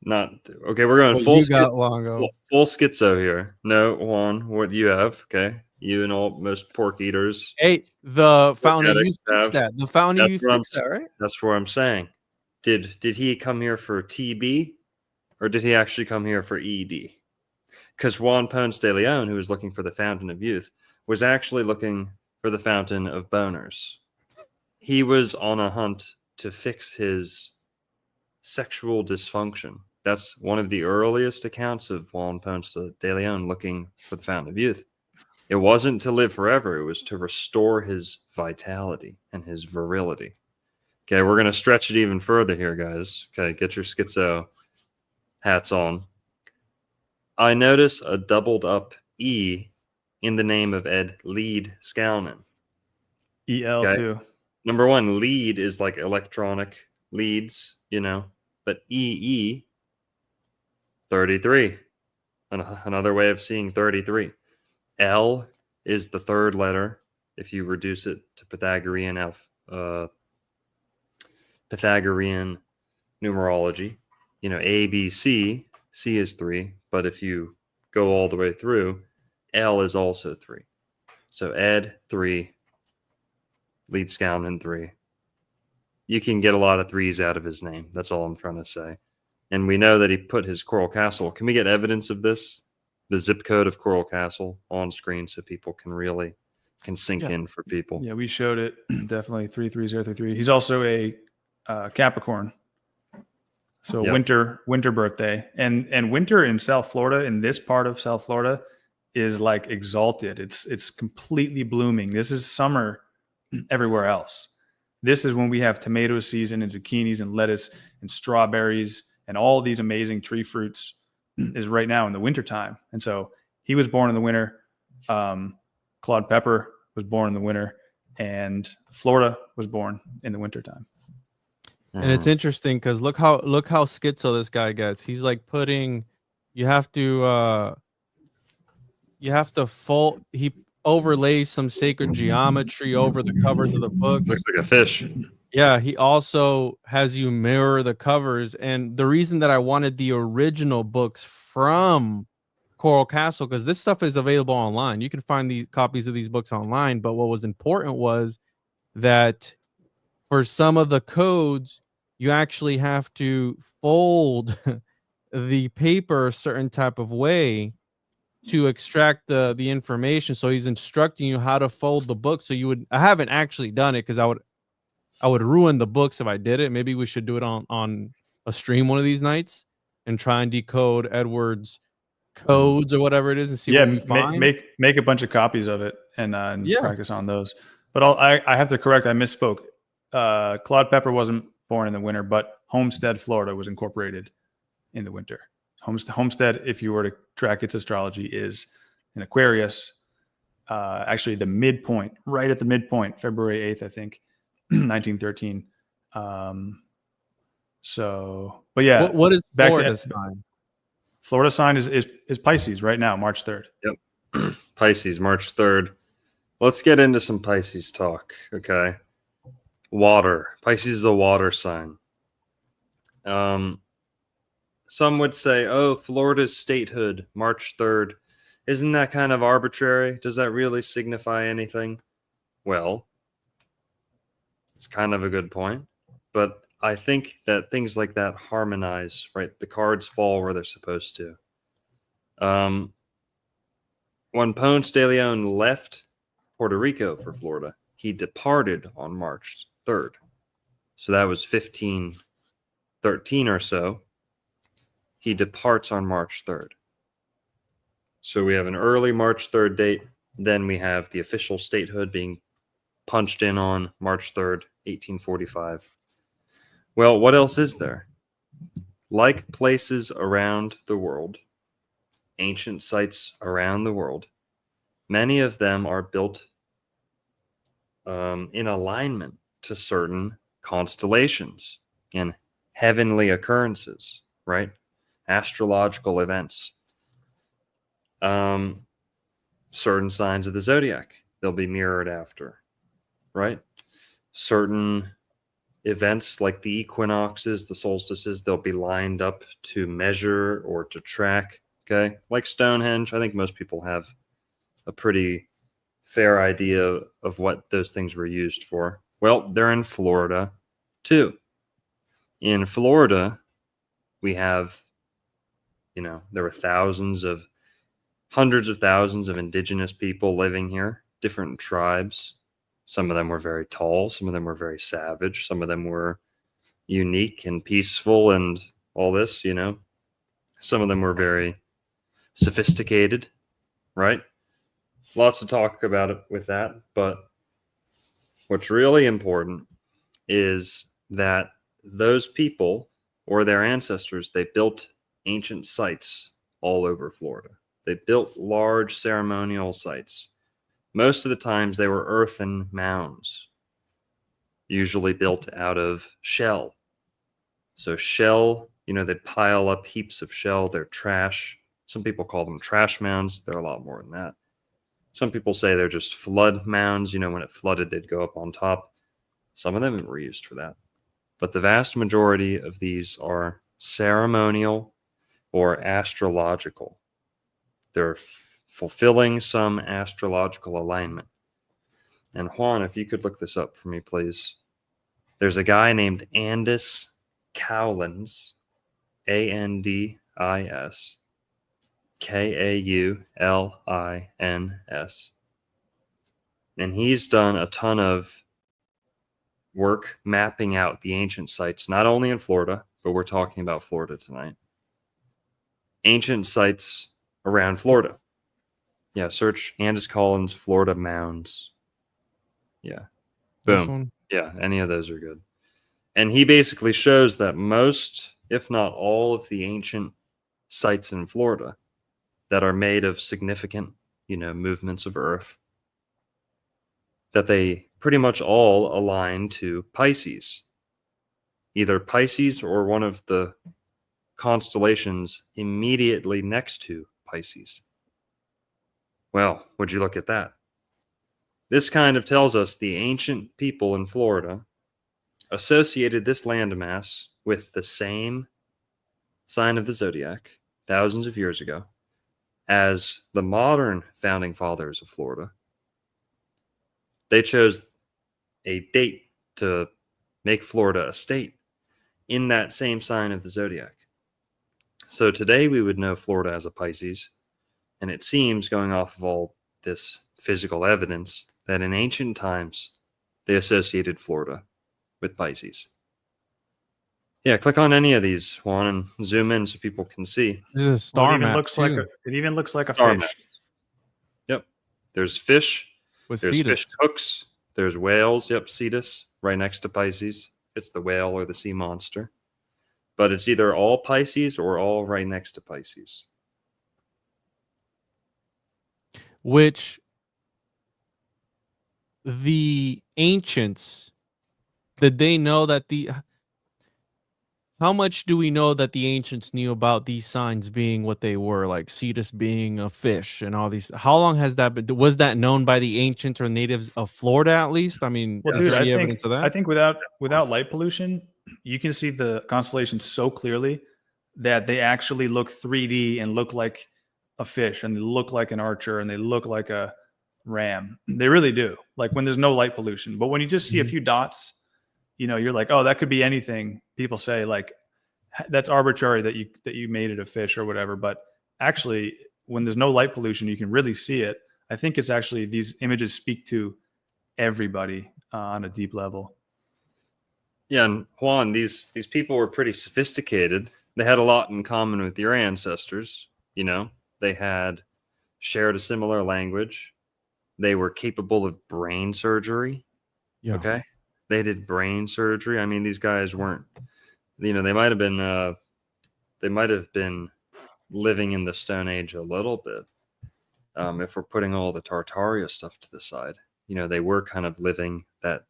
Not okay. We're going full schizo here. No, Juan, what you have? Okay, you and all most pork eaters. Hey, the fountain you fixed that. The fountain you fixed that, right? That's what I'm saying. Did he come here for TB, or did he actually come here for ED? Because Juan Ponce de Leon, who was looking for the fountain of youth, was actually looking for the fountain of boners. He was on a hunt to fix his sexual dysfunction. That's one of the earliest accounts of Juan Ponce de Leon looking for the fountain of youth. It wasn't to live forever. It was to restore his vitality and his virility. Okay, we're going to stretch it even further here, guys. Okay, get your schizo hats on. I notice a doubled up E in the name of Ed Leedskalnin. EL okay? too. Number one, lead is like electronic leads, but EE, 33. Another way of seeing 33. L is the third letter if you reduce it to Pythagorean numerology. A, B, C is 3, but if you go all the way through, L is also 3. So Ed 3, Leedskalnin 3. You can get a lot of 3s out of his name. That's all I'm trying to say. And we know that he put his Coral Castle. Can we get evidence of this? The zip code of Coral Castle on screen so people can sink in for people. Yeah, we showed it. Definitely 33033. He's also a Capricorn. So winter birthday. And winter in South Florida, in this part of South Florida, is like exalted. It's completely blooming. This is summer everywhere else. This is when we have tomato season and zucchinis and lettuce and strawberries and all these amazing tree fruits is right now in the wintertime. And so he was born in the winter. Claude Pepper was born in the winter, and Florida was born in the wintertime. And it's interesting because look how schizo this guy gets. He's like you have to fold. He overlays some sacred geometry over the covers of the book. Looks like a fish. Yeah, he also has you mirror the covers. And the reason that I wanted the original books from Coral Castle, because this stuff is available online. You can find these copies of these books online. But what was important was that for some of the codes, you actually have to fold the paper a certain type of way to extract the information. So he's instructing you how to fold the book. So you would, I haven't actually done it because I would ruin the books if I did it. Maybe we should do it on a stream one of these nights and try and decode Edward's codes or whatever it is and see Yeah, what we find. make a bunch of copies of it and Yeah. practice on those. But I have to correct. I misspoke. Claude Pepper wasn't born in the winter, but Homestead, Florida, was incorporated in the winter. Homestead, if you were to track its astrology, is in Aquarius. Actually, the midpoint, right at the midpoint, February 8th, I think, 1913. But yeah, What is back to Florida's sign? Florida sign is Pisces right now, March 3rd. Yep. Pisces, March 3rd. Let's get into some Pisces talk. Okay. Water. Pisces is a water sign. Some would say, oh, Florida's statehood, March 3rd. Isn't that kind of arbitrary? Does that really signify anything? Well, it's kind of a good point. But I think that things like that harmonize, right? The cards fall where they're supposed to. When Ponce de Leon left Puerto Rico for Florida, he departed on March 3rd. So that was 1513 or so. He departs on March 3rd. So we have an early March 3rd date. Then we have the official statehood being punched in on March 3rd, 1845. Well, what else is there? Like places around the world, ancient sites around the world, many of them are built in alignment to certain constellations and heavenly occurrences, right? Astrological events. Certain signs of the zodiac, they'll be mirrored after, right? Certain events like the equinoxes, the solstices, they'll be lined up to measure or to track, okay? Like Stonehenge, I think most people have a pretty fair idea of what those things were used for. Well, they're in Florida too. In Florida, we have, there were hundreds of thousands of indigenous people living here, different tribes. Some of them were very tall. Some of them were very savage. Some of them were unique and peaceful and all this, Some of them were very sophisticated, right? Lots to talk about it with that. But what's really important is that those people or their ancestors, they built ancient sites all over Florida. They built large ceremonial sites. Most of the times they were earthen mounds, usually built out of shell. So shell, they pile up heaps of shell. They're trash. Some people call them trash mounds. They're a lot more than that. Some people say they're just flood mounds. When it flooded, they'd go up on top. Some of them were used for that. But the vast majority of these are ceremonial or astrological. They're fulfilling some astrological alignment. And Juan, if you could look this up for me, please. There's a guy named Andis Cowlins, Andis Kaulins, and he's done a ton of work mapping out the ancient sites, not only in Florida, but we're talking about Florida tonight. Ancient sites around Florida. Yeah, search Andis Cowlins Florida mounds. Yeah. Boom. Yeah, any of those are good. And he basically shows that most, if not all, of the ancient sites in Florida that are made of significant, movements of Earth, that they pretty much all align to Pisces. Either Pisces or one of the constellations immediately next to Pisces. Well, would you look at that? This kind of tells us the ancient people in Florida associated this landmass with the same sign of the zodiac thousands of years ago as the modern founding fathers of Florida. They chose a date to make Florida a state in that same sign of the zodiac. So today we would know Florida as a Pisces, and it seems, going off of all this physical evidence, that in ancient times they associated Florida with Pisces. Yeah, click on any of these, Juan, and zoom in so people can see. This is a Well, star it even map looks like too, it even looks like a Star fish. map. Yep. There's fish. with There's Cetus. fish hooks. There's whales. Yep, Cetus, right next to Pisces. It's the whale or the sea monster. But it's either all Pisces or all right next to Pisces. Which the ancients, did they know that how much do we know that the ancients knew about these signs being what they were, like Cetus being a fish and all these? How long has that been? Was that known by the ancients or natives of Florida at least? I mean, Well, is dude, there I any think evidence of that? without light pollution, you can see the constellations so clearly that they actually look 3D and look like a fish, and they look like an archer, and they look like a ram. They really do. Like when there's no light pollution. But when you just see a few dots, you're like, oh, that could be anything. People say like that's arbitrary that you made it a fish or whatever. But actually, when there's no light pollution, you can really see it. I think it's actually these images speak to everybody on a deep level. Yeah, and Juan, these people were pretty sophisticated. They had a lot in common with your ancestors. They had shared a similar language. They were capable of brain surgery. Yeah. Okay, they did brain surgery. I mean, these guys weren't. They might have been. They might have been living in the Stone Age a little bit. If we're putting all the Tartaria stuff to the side, they were kind of living that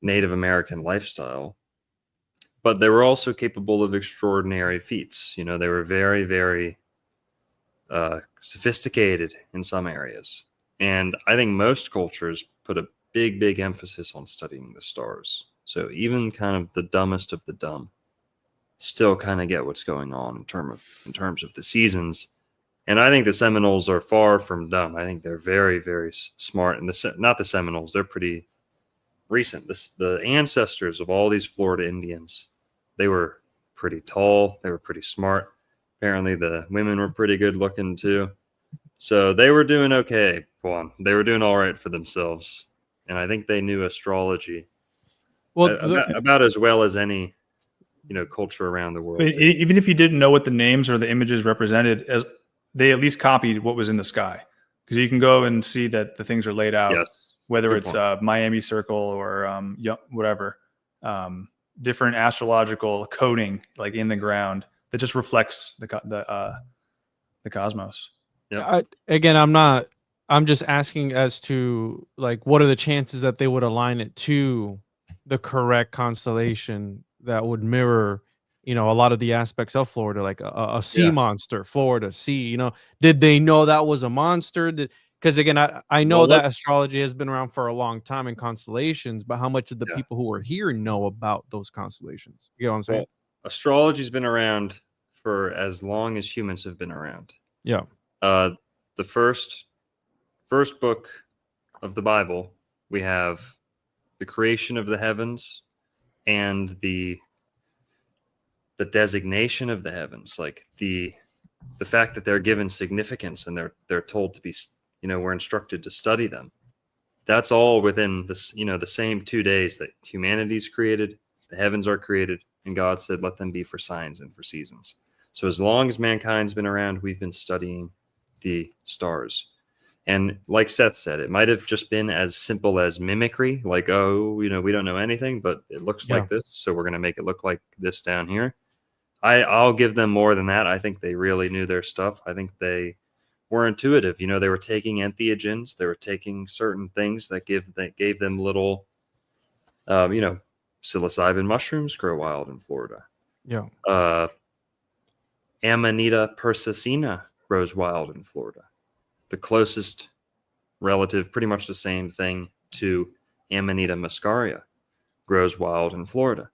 Native American lifestyle, but they were also capable of extraordinary feats. They were very, very sophisticated in some areas. And I think most cultures put a big, big emphasis on studying the stars. So even kind of the dumbest of the dumb still kind of get what's going on in terms of the seasons. And I think the Seminoles are far from dumb. I think they're very, very smart. And not the Seminoles, they're pretty recent. The ancestors of all these Florida Indians, they were pretty tall. They were pretty smart. Apparently the women were pretty good looking too. So they were doing okay, Juan. They were doing all right for themselves. And I think they knew astrology Well, about as well as any, culture around the world. Even if you didn't know what the names or the images represented, as they at least copied what was in the sky, because you can go and see that the things are laid out. Yes. Whether Good it's point. Miami Circle or whatever, different astrological coding like in the ground that just reflects the cosmos. Yep. Again, I'm just asking as to like what are the chances that they would align it to the correct constellation that would mirror, a lot of the aspects of Florida, like a sea monster, Florida sea. Did they know that was a monster? Because again, I know Well, that astrology has been around for a long time in constellations, but how much did the people who are here know about those constellations? You know what I'm saying? Well, astrology's been around for as long as humans have been around. Yeah. The first book of the Bible, we have the creation of the heavens and the designation of the heavens, like the fact that they're given significance and they're told to be, we're instructed to study them. That's all within this, the same 2 days that humanity's created, the heavens are created, and God said, let them be for signs and for seasons. So as long as mankind's been around, we've been studying the stars. And like Seth said, it might have just been as simple as mimicry, like, oh, we don't know anything, but it looks like this, so we're going to make it look like this down here. I'll give them more than that. I think they really knew their stuff. I think they were intuitive. They were taking entheogens. They were taking certain things that gave them little, psilocybin mushrooms grow wild in Florida. Yeah. Amanita persicina grows wild in Florida. The closest relative, pretty much the same thing to Amanita muscaria, grows wild in Florida.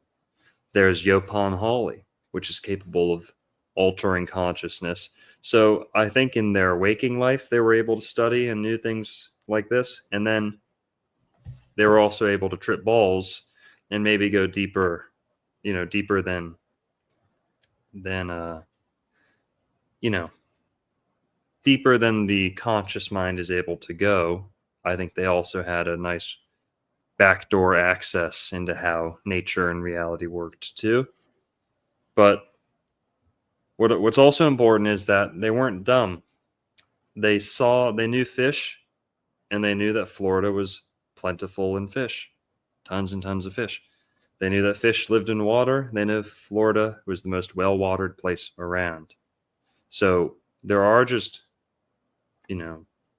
There's Yopon holly, which is capable of altering consciousness. So I think in their waking life, they were able to study and knew things like this. And then they were also able to trip balls and maybe go deeper, deeper than than deeper than the conscious mind is able to go. I think they also had a nice backdoor access into how nature and reality worked too. But what's also important is that they weren't dumb. They knew fish, and they knew that Florida was plentiful in fish, tons and tons of fish. They knew that fish lived in water. They knew Florida was the most well-watered place around. So there are just,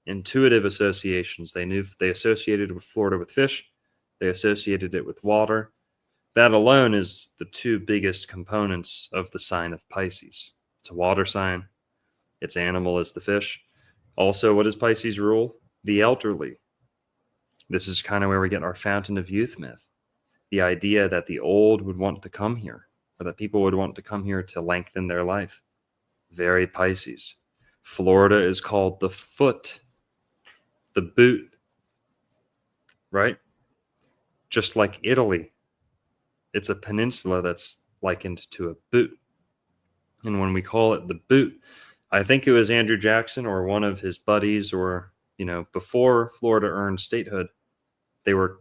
intuitive associations. They associated with Florida with fish. They associated it with water. That alone is the two biggest components of the sign of Pisces. It's a water sign. Its animal is the fish. Also, what does Pisces rule? The elderly. This is kind of where we get our fountain of youth myth. The idea that the old would want to come here, or that people would want to come here to lengthen their life. Very Pisces. Florida is called the foot, the boot, right? Just like Italy. It's a peninsula that's likened to a boot. And when we call it the boot, I think it was Andrew Jackson or one of his buddies, or, before Florida earned statehood, they were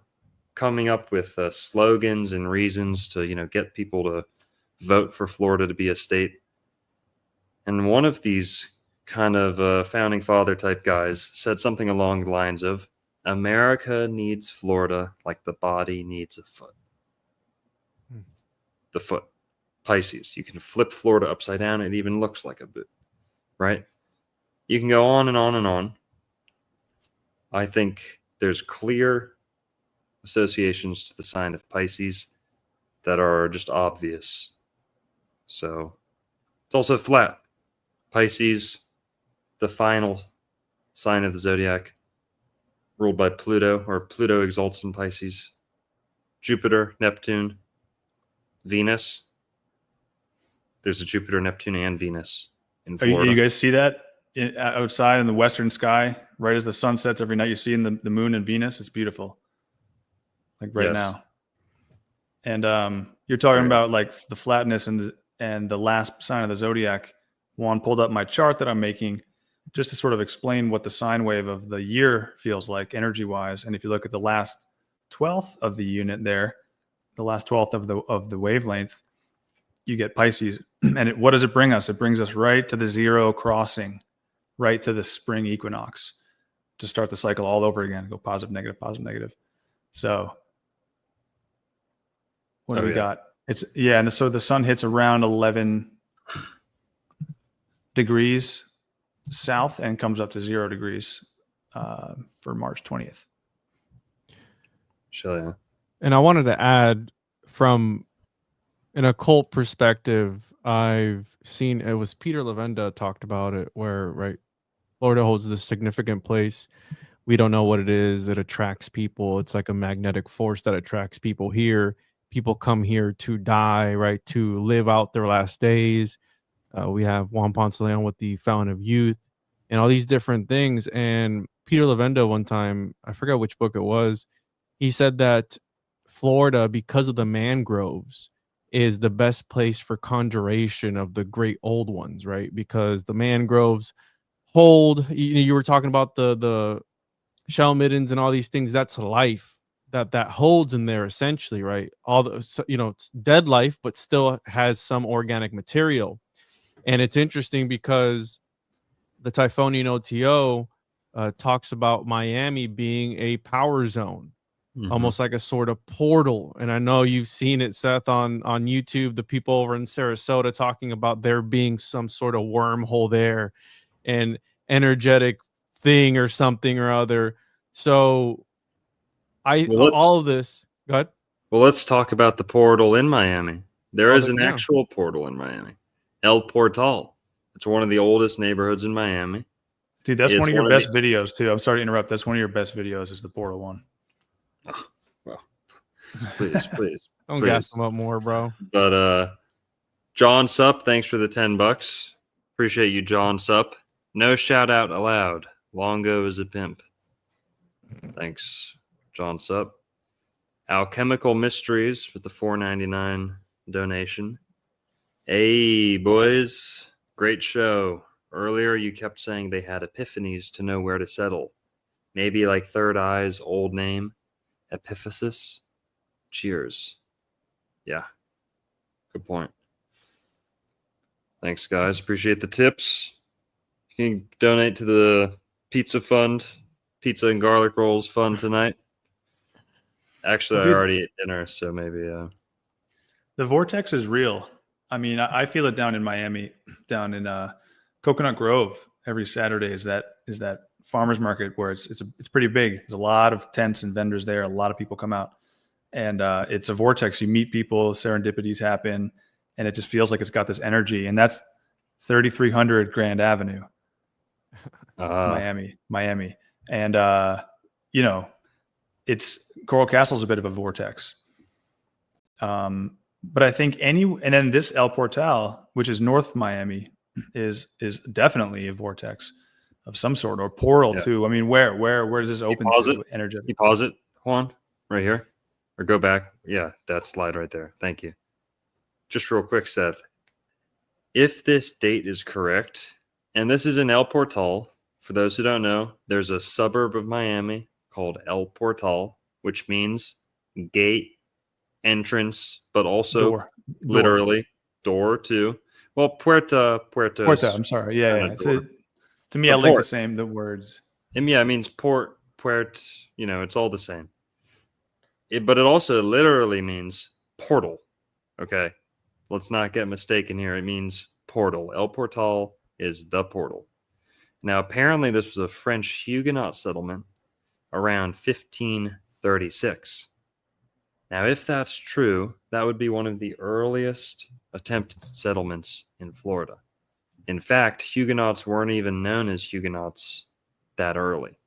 coming up with slogans and reasons to, get people to vote for Florida to be a state. And one of these kind of founding father type guys said something along the lines of, America needs Florida like the body needs a foot. The foot. Pisces. You can flip Florida upside down. It even looks like a boot, right? You can go on and on and on. I think there's clear associations to the sign of Pisces that are just obvious. So it's also flat. Pisces, the final sign of the zodiac, ruled by Pluto, or Pluto exalts in Pisces. Jupiter, Neptune, Venus. There's a Jupiter, Neptune, and Venus in Florida. You guys see that outside in the western sky, right as the sun sets every night? You see in the moon and Venus. It's beautiful, like right now. And you're talking about like the flatness and the last sign of the zodiac. Juan pulled up my chart that I'm making just to sort of explain what the sine wave of the year feels like energy-wise. And if you look at the last 12th of the unit there, the last 12th of the wavelength, you get Pisces. And what does it bring us? It brings us right to the zero crossing, right to the spring equinox, to start the cycle all over again. Go positive, negative, positive, negative. So what do we got? So the sun hits around 11 degrees south and comes up to 0 degrees for March 20th. Sure, yeah. And I wanted to add, from an occult perspective, I've seen, it was Peter Levenda talked about it, where, right, Florida holds this significant place. We don't know what it is. It attracts people. It's like a magnetic force that attracts people here. People come here to die, right, to live out their last days. We have Juan Ponce de Leon with the Fountain of Youth and all these different things. And Peter Levenda, one time, I forgot which book it was, he said that Florida, because of the mangroves, is the best place for conjuration of the great old ones, right? Because the mangroves hold, you were talking about the shell middens and all these things. That's life that holds in there, essentially, right? All the, it's dead life, but still has some organic material. And it's interesting because the Typhonian OTO talks about Miami being a power zone, almost like a sort of portal. And I know you've seen it, Seth, on YouTube, the people over in Sarasota talking about there being some sort of wormhole there, and energetic thing or something or other. So all of this, go ahead. Well, let's talk about the portal in Miami. There is an actual portal in Miami, El Portal. It's one of the oldest neighborhoods in Miami. Dude, that's one of your best videos too. I'm sorry to interrupt. That's one of your best videos, is the portal one. Oh, well, please. Don't gas them up more, bro. But John Sup, thanks for the $10. Appreciate you, John Sup. No shout out allowed. Longo is a pimp. Thanks, John Sup. Alchemical Mysteries with the $4.99 donation. Hey, boys. Great show. Earlier, you kept saying they had epiphanies to know where to settle. Maybe like Third Eye's old name, Epiphysis. Cheers. Yeah, good point. Thanks, guys. Appreciate the tips. You can donate to the pizza fund, pizza and garlic rolls fund tonight. Actually, Well, I dude, already ate dinner, so maybe. the vortex is real. I mean, I feel it down in Miami, down in Coconut Grove. Every Saturday is that farmers market where it's pretty big. There's a lot of tents and vendors there. A lot of people come out, and it's a vortex. You meet people, serendipities happen, and it just feels like it's got this energy. And that's 3300 Grand Avenue, Miami, and you know, it's Coral Castle's a bit of a vortex. But I think and then this El Portal, which is North Miami, is definitely a vortex of some sort, or portal too. I mean, where does this open to energetic? You pause it, Juan, right here, or go back. Yeah, that slide right there. Thank you. Just real quick, Seth. If this date is correct, and this is in El Portal, for those who don't know, there's a suburb of Miami called El Portal, which means gate, entrance, but also Door. literally door too. Well, Puerta. I'm sorry. Yeah. To me, So I link port. the words. And yeah, it means port, it's all the same. But it also literally means portal. Okay. Let's not get mistaken here. It means portal. El Portal is the portal. Now, apparently, this was a French Huguenot settlement around 1536. Now, if that's true, that would be one of the earliest attempted settlements in Florida. In fact, Huguenots weren't even known as Huguenots that early.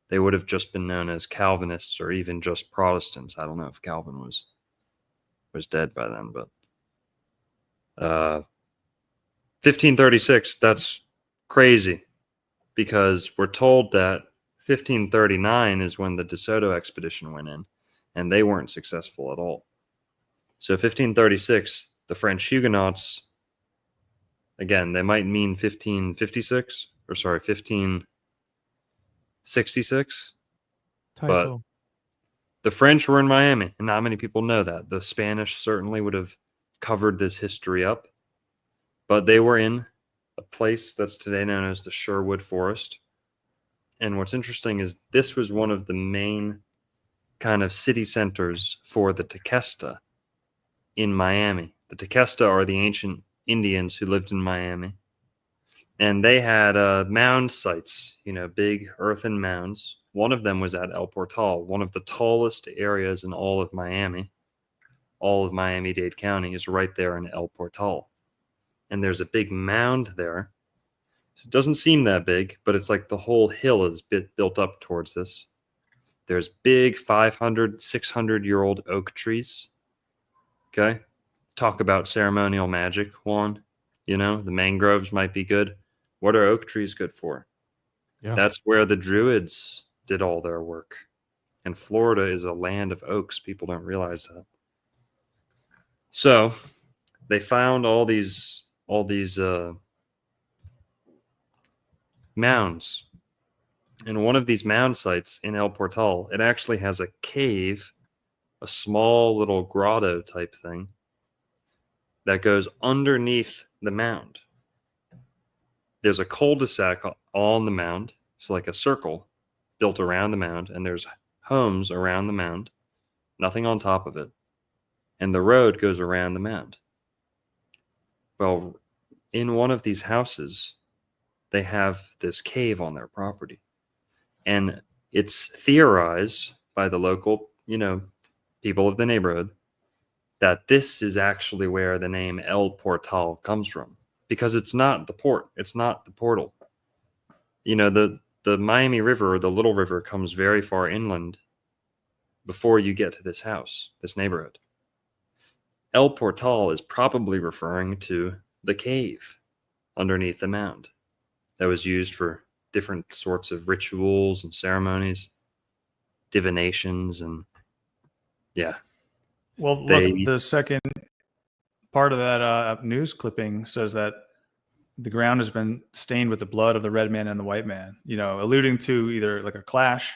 They would have just been known as Calvinists or even just Protestants. I don't know if Calvin was dead by then, but 1536, that's crazy because we're told that 1539 is when the DeSoto expedition went in, and they weren't successful at all. So 1536, the French Huguenots, again, they might mean 1556, or sorry, 1566, but the French were in Miami, and not many people know that. The Spanish certainly would have covered this history up, but they were in a place that's today known as the Sherwood Forest. And what's interesting is this was one of the main kind of city centers for the Tequesta in Miami. The Tequesta are the ancient Indians who lived in Miami. And they had mound sites, big earthen mounds. One of them was at El Portal, one of the tallest areas in all of Miami. All of Miami-Dade County is right there in El Portal. And there's a big mound there. So it doesn't seem that big, but it's like the whole hill is built up towards this. There's big 500, 600-year-old oak trees. Okay? Talk about ceremonial magic, Juan. The mangroves might be good. What are oak trees good for? Yeah. That's where the Druids did all their work. And Florida is a land of oaks. People don't realize that. So they found all these mounds. And one of these mound sites in El Portal, it actually has a cave, a small little grotto type thing that goes underneath the mound. There's a cul-de-sac on the mound, so like a circle built around the mound, and there's homes around the mound, nothing on top of it, and the road goes around the mound. Well, in one of these houses, they have this cave on their property, and it's theorized by the local, people of the neighborhood that this is actually where the name El Portal comes from, because it's not the port, it's not the portal. The Miami River, or the Little River, comes very far inland before you get to this house, this neighborhood. El Portal is probably referring to the cave underneath the mound that was used for different sorts of rituals and ceremonies, divinations, and yeah. Well, look, the second part of that news clipping says that the ground has been stained with the blood of the red man and the white man, alluding to either like a clash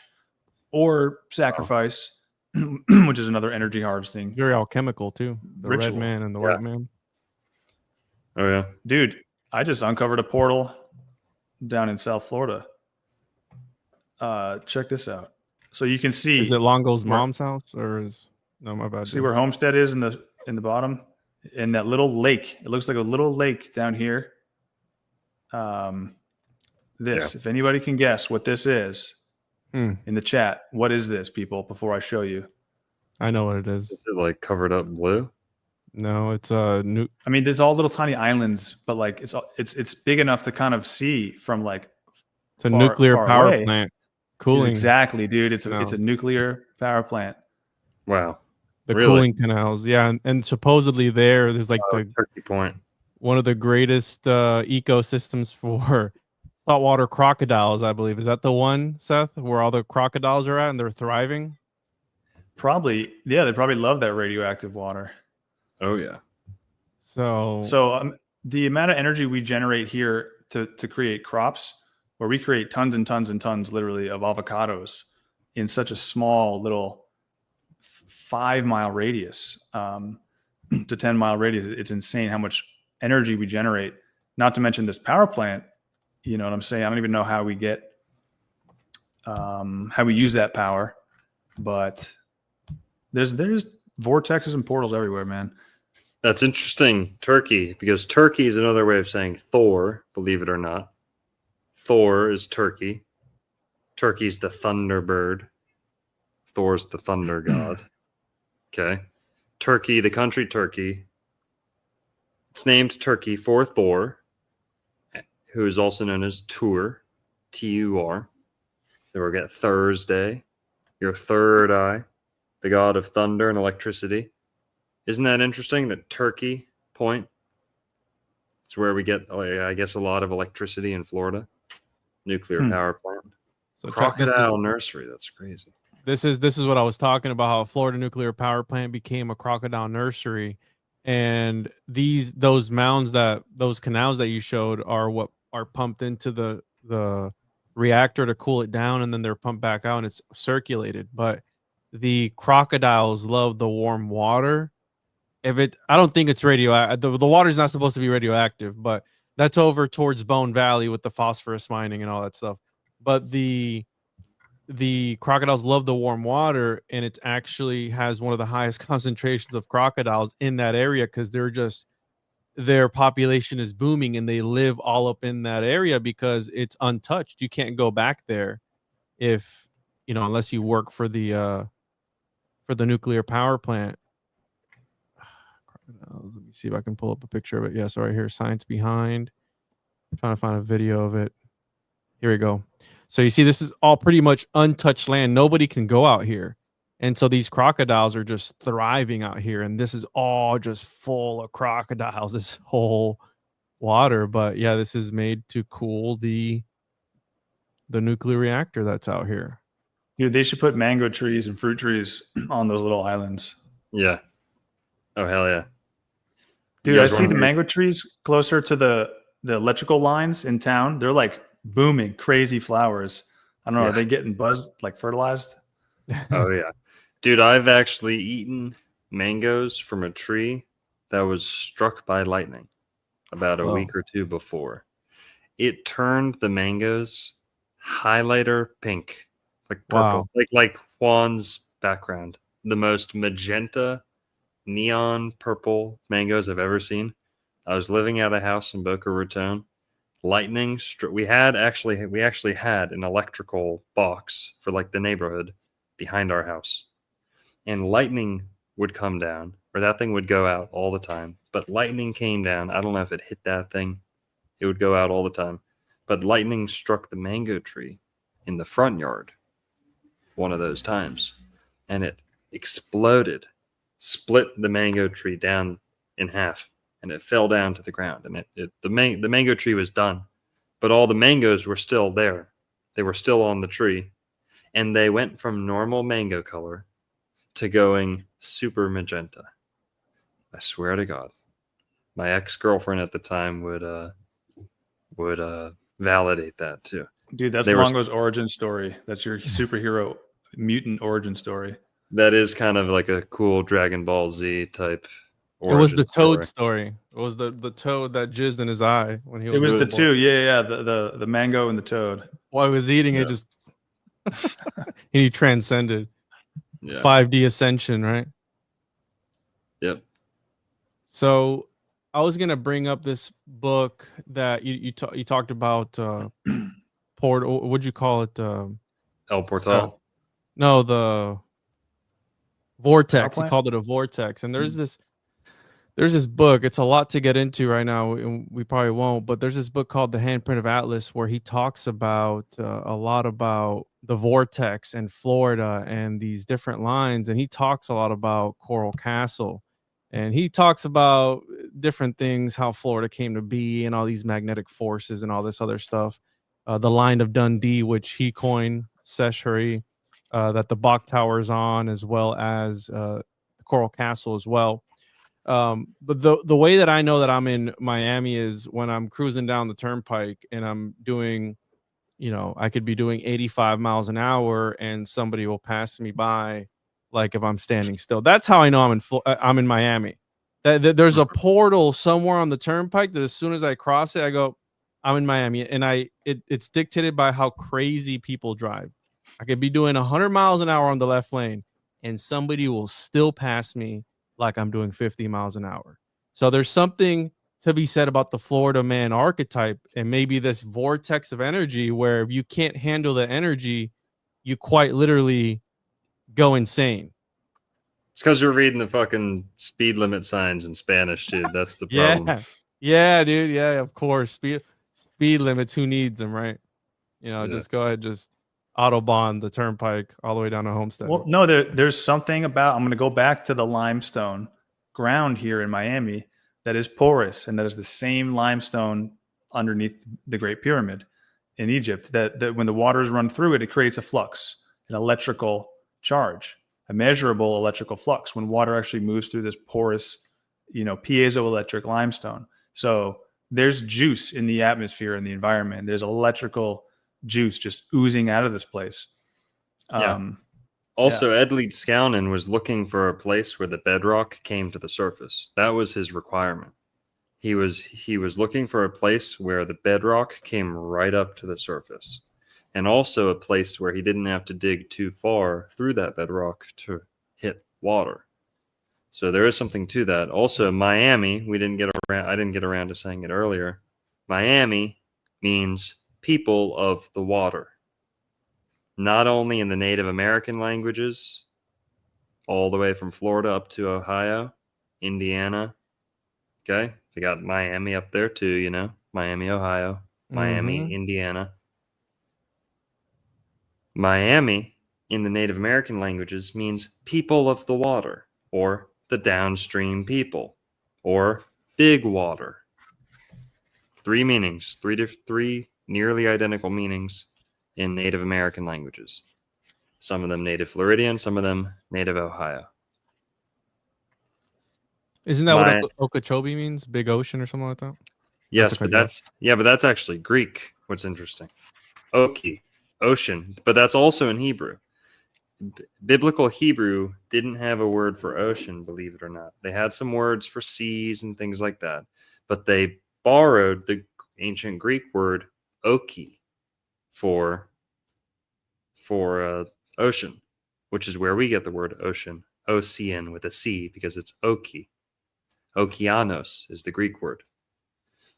or sacrifice, which is another energy harvesting Very alchemical too. The red ritual. man and the white man. Oh yeah. Dude, I just uncovered a portal down in South Florida. Check this out. So you can see. Is it Longo's mom's house or is no my bad? See where Homestead is in the bottom, in that little lake. It looks like a little lake down here. If anybody can guess what this is in the chat, what is this, people? Before I show you, I know what it is. Is it like covered up blue? No, it's a new. I mean, there's all little tiny islands, but like it's big enough to kind of see from like. It's a nuclear power away. plant. Cooling. Exactly, dude. It's a nuclear power plant. Wow. The Really? cooling canals, yeah, and supposedly there's like the Turkey Point. one of the greatest ecosystems for saltwater crocodiles, I believe. Is that the one, Seth, where all the crocodiles are at and they're thriving? Probably, yeah. They probably love that radioactive water. Oh yeah. So the amount of energy we generate here to create crops, where we create tons and tons and tons, literally, of avocados in such a small little 5-mile radius to 10-mile radius. It's insane how much energy we generate. Not to mention this power plant. You know what I'm saying? I don't even know how we get, how we use that power, but there's vortexes and portals everywhere, man. That's interesting. Turkey, because turkey is another way of saying Thor, believe it or not. Thor is turkey. Turkey's the thunderbird. Thor's the thunder god. Okay. Turkey, the country Turkey. It's named Turkey for Thor, who is also known as Tur, T-U-R. So we'll get Thursday, your third eye, the god of thunder and electricity. Isn't that interesting that Turkey Point, it's where we get, I guess, a lot of electricity in Florida. Nuclear power plant. So Crocodile nursery. That's crazy. This is what I was talking about, how Florida nuclear power plant became a crocodile nursery. And those canals that you showed are what are pumped into the reactor to cool it down, and then they're pumped back out and it's circulated. But the crocodiles love the warm water. I don't think it's radioactive. The water is not supposed to be radioactive, but that's over towards Bone Valley with the phosphorus mining and all that stuff. But the crocodiles love the warm water, and it actually has one of the highest concentrations of crocodiles in that area because their population is booming and they live all up in that area because it's untouched. You can't go back there unless you work for the nuclear power plant. Let me see if I can pull up a picture of it. Yeah, so right here, science behind. I'm trying to find a video of it. Here we go. So you see, this is all pretty much untouched land. Nobody can go out here. And so these crocodiles are just thriving out here. And this is all just full of crocodiles, this whole water. But yeah, this is made to cool the nuclear reactor that's out here. Dude, they should put mango trees and fruit trees on those little islands. Yeah. Oh, hell yeah. Dude, I see the mango trees closer to the electrical lines in town. They're like booming, crazy flowers. I don't know. Are they getting buzzed, like fertilized? Oh, yeah. Dude, I've actually eaten mangoes from a tree that was struck by lightning about a week or two before. It turned the mangoes highlighter pink, like purple, like Juan's background. The most magenta, neon purple mangoes I've ever seen. I was living at a house in Boca Raton. Lightning we actually had an electrical box for like the neighborhood behind our house, and lightning would come down, or that thing would go out all the time. But lightning came down. I don't know if it hit that thing. It would go out all the time. But lightning struck the mango tree in the front yard one of those times, and it exploded, split the mango tree down in half, and it fell down to the ground. And the mango tree was done, but all the mangoes were still there. They were still on the tree, and they went from normal mango color to going super magenta. I swear to God. my ex-girlfriend at the time would validate that too. Dude, that's They were- Longo's origin story. That's your superhero mutant origin story. That is kind of like a cool Dragon Ball Z type. It was the origin toad story. It was the toad that jizzed in his eye when he was. It was a the little two, boy. yeah, the mango and the toad. While he was eating Yeah. it, just he transcended Yeah. 5D ascension, right? Yep. So I was gonna bring up this book that you talked about. Portal. What'd you call it? El Portal. No, the vortex. He plant? called it a vortex. And there's this book. It's a lot to get into right now, and we probably won't. But there's this book called The Handprint of Atlas, where he talks about a lot about the vortex and Florida and these different lines. And he talks a lot about Coral Castle, and he talks about different things, how Florida came to be, and all these magnetic forces and all this other stuff. The line of Dundee, which he coined, Seshuri, that the Bok Tower is on, as well as the Coral Castle as well. But the way that I know that I'm in Miami is when I'm cruising down the turnpike and I'm doing, I could be doing 85 miles an hour and somebody will pass me by, like if I'm standing still. That's how I know I'm in Miami. There's a portal somewhere on the turnpike that as soon as I cross it, I go, I'm in Miami, and it's dictated by how crazy people drive. I could be doing 100 miles an hour on the left lane, and somebody will still pass me like I'm doing 50 miles an hour. So there's something to be said about the Florida man archetype, and maybe this vortex of energy where if you can't handle the energy, you quite literally go insane. It's because you're reading the fucking speed limit signs in Spanish, dude. That's the problem. Yeah, dude. Yeah, of course. Speed limits. Who needs them, right? Yeah. Just go ahead, just Autobahn the turnpike all the way down to Homestead. Well, no, there's something about, I'm going to go back to the limestone ground here in Miami that is porous, and that is the same limestone underneath the Great Pyramid in Egypt, that when the waters run through it, it creates a flux, an electrical charge, a measurable electrical flux when water actually moves through this porous, piezoelectric limestone. So there's juice in the atmosphere and the environment. There's electrical juice just oozing out of this place. Also, Ed Leedskalnin was looking for a place where the bedrock came to the surface. That was his requirement. He was looking for a place where the bedrock came right up to the surface, and also a place where he didn't have to dig too far through that bedrock to hit water. So there is something to that. Also, Miami, I didn't get around to saying it earlier. Miami means people of the water. Not only in the Native American languages, all the way from Florida up to Ohio, Indiana. Okay? They got Miami up there too, Miami, Ohio, Miami, Indiana. Miami in the Native American languages means people of the water, or the downstream people, or big water. Three meanings, three nearly identical meanings in Native American languages. Some of them Native Floridian, some of them Native Ohio. Isn't that what Okeechobee means? Big ocean or something like that? Yes, but that's actually Greek. What's interesting. Oki, ocean, but that's also in Hebrew. Biblical Hebrew didn't have a word for ocean, believe it or not. They had some words for seas and things like that, but they borrowed the ancient Greek word oki for ocean, which is where we get the word ocean, ocean with a C, because it's oki. Okeanos is the Greek word.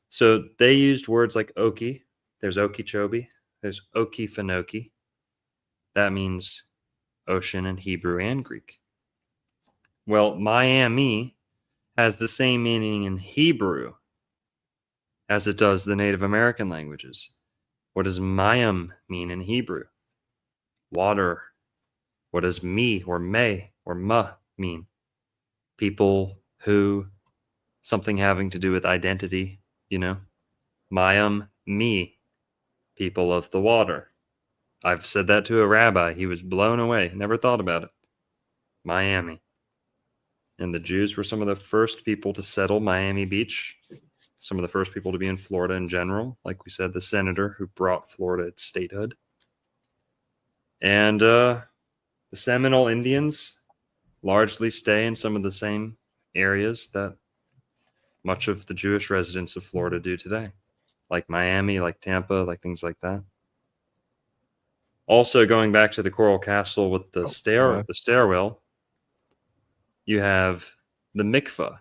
So they used words like oki. There's Okeechobee. There's Okefenokee. That means ocean in Hebrew and Greek. Well, Miami has the same meaning in Hebrew as it does the Native American languages. What does Mayim mean in Hebrew? Water. What does me or me or ma mean? People who, something having to do with identity, Mayim, me, people of the water. I've said that to a rabbi. He was blown away. Never thought about it. Miami. And the Jews were some of the first people to settle Miami Beach, some of the first people to be in Florida in general. Like we said, the senator who brought Florida its statehood. And the Seminole Indians largely stay in some of the same areas that much of the Jewish residents of Florida do today, like Miami, like Tampa, like things like that. Also, going back to the Coral Castle with the stairwell, you have the mikveh.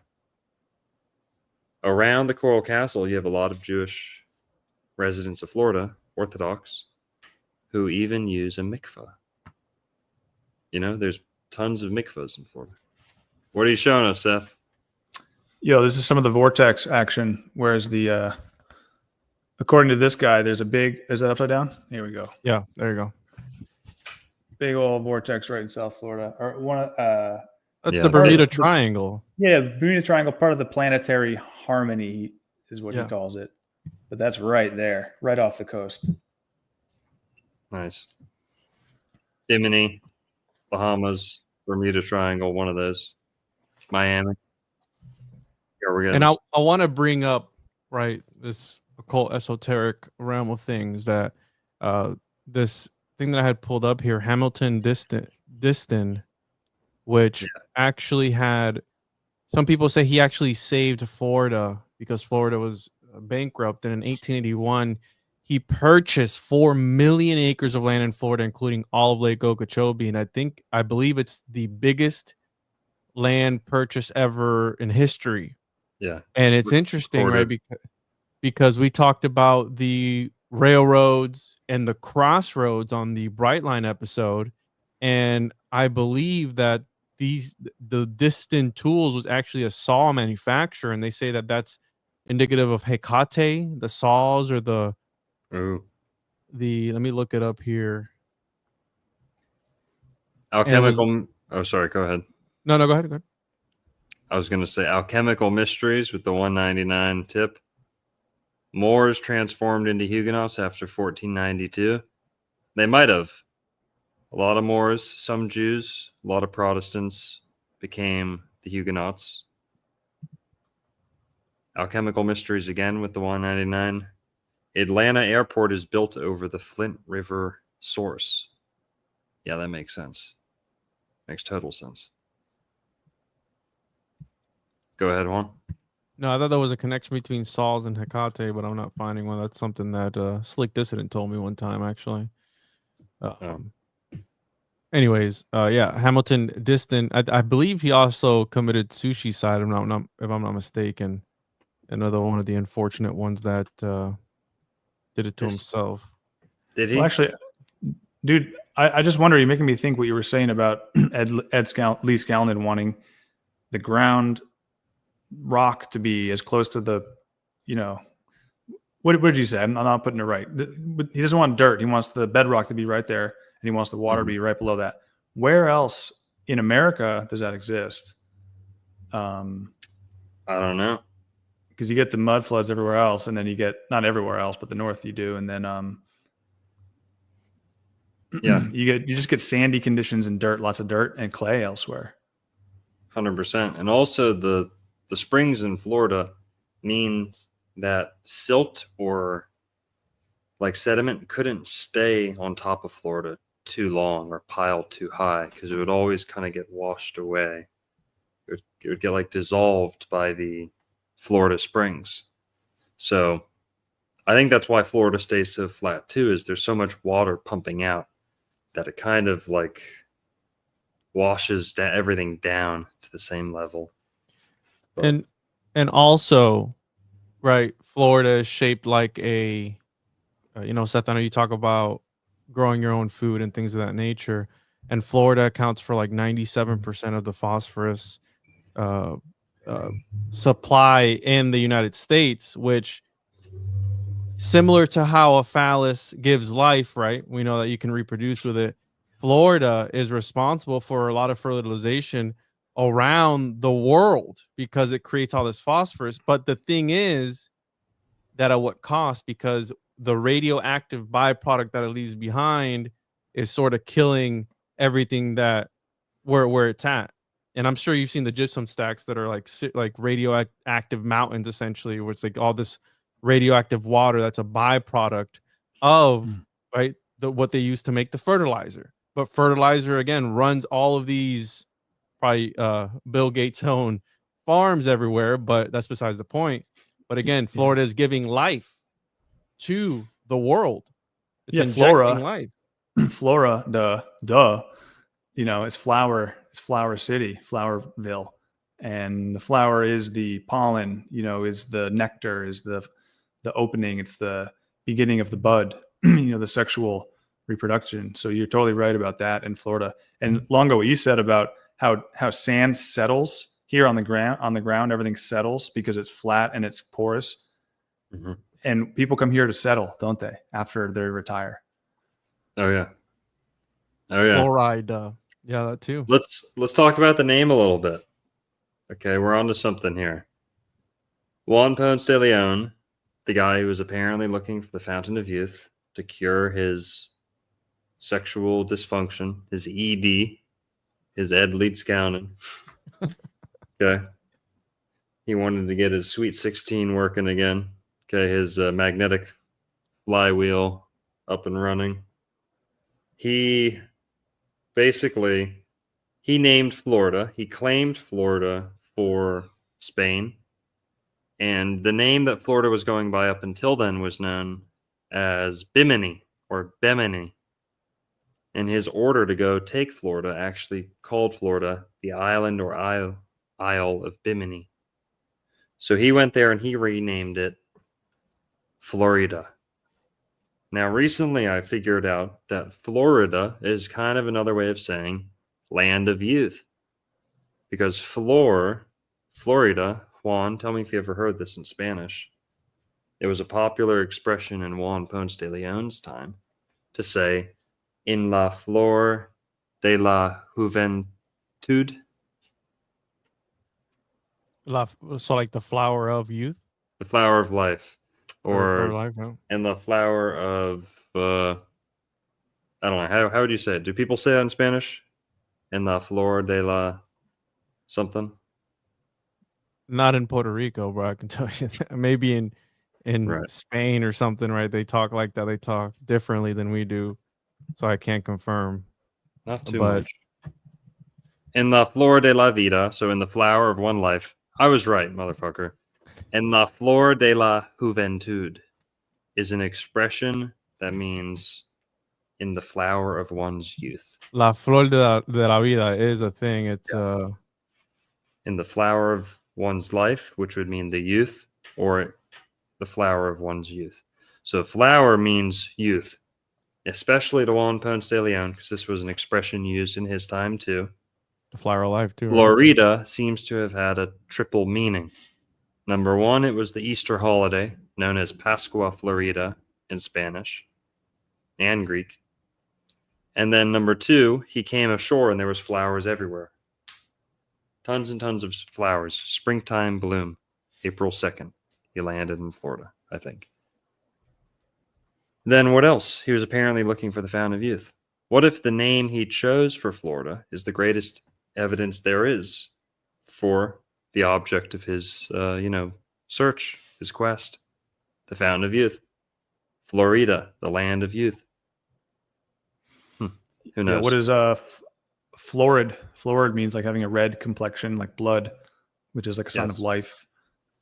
Around the Coral Castle, you have a lot of Jewish residents of Florida, Orthodox, who even use a mikveh. You know, there's tons of mikvahs in Florida. What are you showing us, Seth? Yo, this is some of the vortex action. Whereas the, according to this guy, there's a big, is that upside down? Here we go. Yeah, there you go. Big old vortex right in South Florida. Or one, That's Yeah. the Bermuda Triangle. yeah, Bermuda Triangle, part of the planetary harmony is what Yeah. he calls it. But that's right there, right off the coast. Nice. Bimini, Bahamas, Bermuda Triangle, one of those. Miami. Here we go. And I want to bring up, right, this occult esoteric realm of things that this thing that I had pulled up here, Hamilton Diston, which actually had, some people say he actually saved Florida because Florida was bankrupt. And in 1881, he purchased 4 million acres of land in Florida, including all of Lake Okeechobee. And I believe it's the biggest land purchase ever in history. Yeah. And it's interesting, right? Recorded. Because we talked about the railroads and the crossroads on the Brightline episode. And I believe that the distant tools was actually a saw manufacturer. And they say that that's indicative of Hecate, the saws, or the, Ooh. let me look it up here. Alchemical. Oh, sorry. Go ahead. No, go ahead. I was going to say Alchemical Mysteries with the 199 tip. Moors transformed into Huguenots after 1492. They might have. A lot of Moors, some Jews, a lot of Protestants became the Huguenots. Alchemical Mysteries again with the 199. Atlanta Airport is built over the Flint River source. Yeah, that makes sense. Makes total sense. Go ahead, Juan. No, I thought there was a connection between saws and Hecate, but I'm not finding one. That's something that Slick Dissident told me one time, actually. Anyways, Hamilton Distant. I believe he also committed suicide. If I'm not mistaken. Another one of the unfortunate ones that did it to himself. Did he? Well, actually, dude, I just wonder. You're making me think what you were saying about Leedskalnin wanting the ground rock to be as close to the, what did you say? I'm not putting it right. He doesn't want dirt. He wants the bedrock to be right there, and he wants the water to be right below that. Where else in America does that exist? I don't know. Because you get the mud floods everywhere else, and then you get, not everywhere else, but the north you do, and then you just get sandy conditions and dirt, lots of dirt and clay elsewhere. 100%. And also the springs in Florida means that silt or like sediment couldn't stay on top of Florida too long or piled too high, because it would always kind of get washed away. It would get like dissolved by the Florida springs. So I think that's why Florida stays so flat too, is there's so much water pumping out that it kind of like washes everything down to the same level. But, And also, right, Florida is shaped like a, Seth, I know you talk about growing your own food and things of that nature, and Florida accounts for like 97% of the phosphorus supply in the United States, which, similar to how a phallus gives life, right? We know that you can reproduce with it. Florida is responsible for a lot of fertilization around the world because it creates all this phosphorus. But the thing is that at what cost? Because the radioactive byproduct that it leaves behind is sort of killing everything that where it's at. And I'm sure you've seen the gypsum stacks that are like radioactive mountains, essentially, where it's like all this radioactive water that's a byproduct of right what they use to make the fertilizer. But fertilizer again runs all of these probably Bill Gates' own farms everywhere, but that's besides the point. But again, Florida is giving life to the world. It's injecting life. Flora, it's flower city, Flowerville. And the flower is the pollen, is the nectar, is the opening, it's the beginning of the bud, the sexual reproduction. So you're totally right about that in Florida. And Longo, what you said about how sand settles here on the ground, everything settles because it's flat and it's porous. Mm-hmm. And people come here to settle, don't they, after they retire? Oh yeah. Fluoride. Yeah, that too. Let's talk about the name a little bit. Okay, we're on to something here. Juan Ponce de Leon, the guy who was apparently looking for the fountain of youth to cure his sexual dysfunction, his ED, his Ed Leedskalnin. Okay. He wanted to get his Sweet 16 working again. Okay, his magnetic flywheel up and running. He named Florida. He claimed Florida for Spain. And the name that Florida was going by up until then was known as Bimini or Bemini. And his order to go take Florida actually called Florida the island or Isle of Bimini. So he went there and he renamed it Florida. Now, recently I figured out that Florida is kind of another way of saying land of youth. Because Florida, Juan, tell me if you ever heard this in Spanish. It was a popular expression in Juan Ponce de Leon's time to say, in la flor de la juventud. So like the flower of youth? The flower of life. Or life, no? in the flower of, I don't know, how would you say it? Do people say that in Spanish? In la flor de la something? Not in Puerto Rico, bro. I can tell you that. Maybe in Right. Spain or something, right? They talk like that. They talk differently than we do. So I can't confirm. Not too much. In la flor de la vida, so in the flower of one life. I was right, motherfucker. En la flor de la juventud is an expression that means in the flower of one's youth. La flor de la vida is a thing. It's in the flower of one's life, which would mean the youth, or the flower of one's youth. So flower means youth, especially to Juan Ponce de Leon, because this was an expression used in his time too. the flower of life too. Right? Florida seems to have had a triple meaning. Number one, it was the Easter holiday, known as Pascua Florida in Spanish and Greek. And then number two, he came ashore and there was flowers everywhere. Tons and tons of flowers. Springtime bloom. April 2nd. He landed in Florida, I think. Then what else? He was apparently looking for the fountain of youth. What if the name he chose for Florida is the greatest evidence there is for the object of his, search, his quest, the fountain of youth, Florida, the land of youth. Who knows? Yeah, what is florid? Florid means like having a red complexion, like blood, which is like a sign of life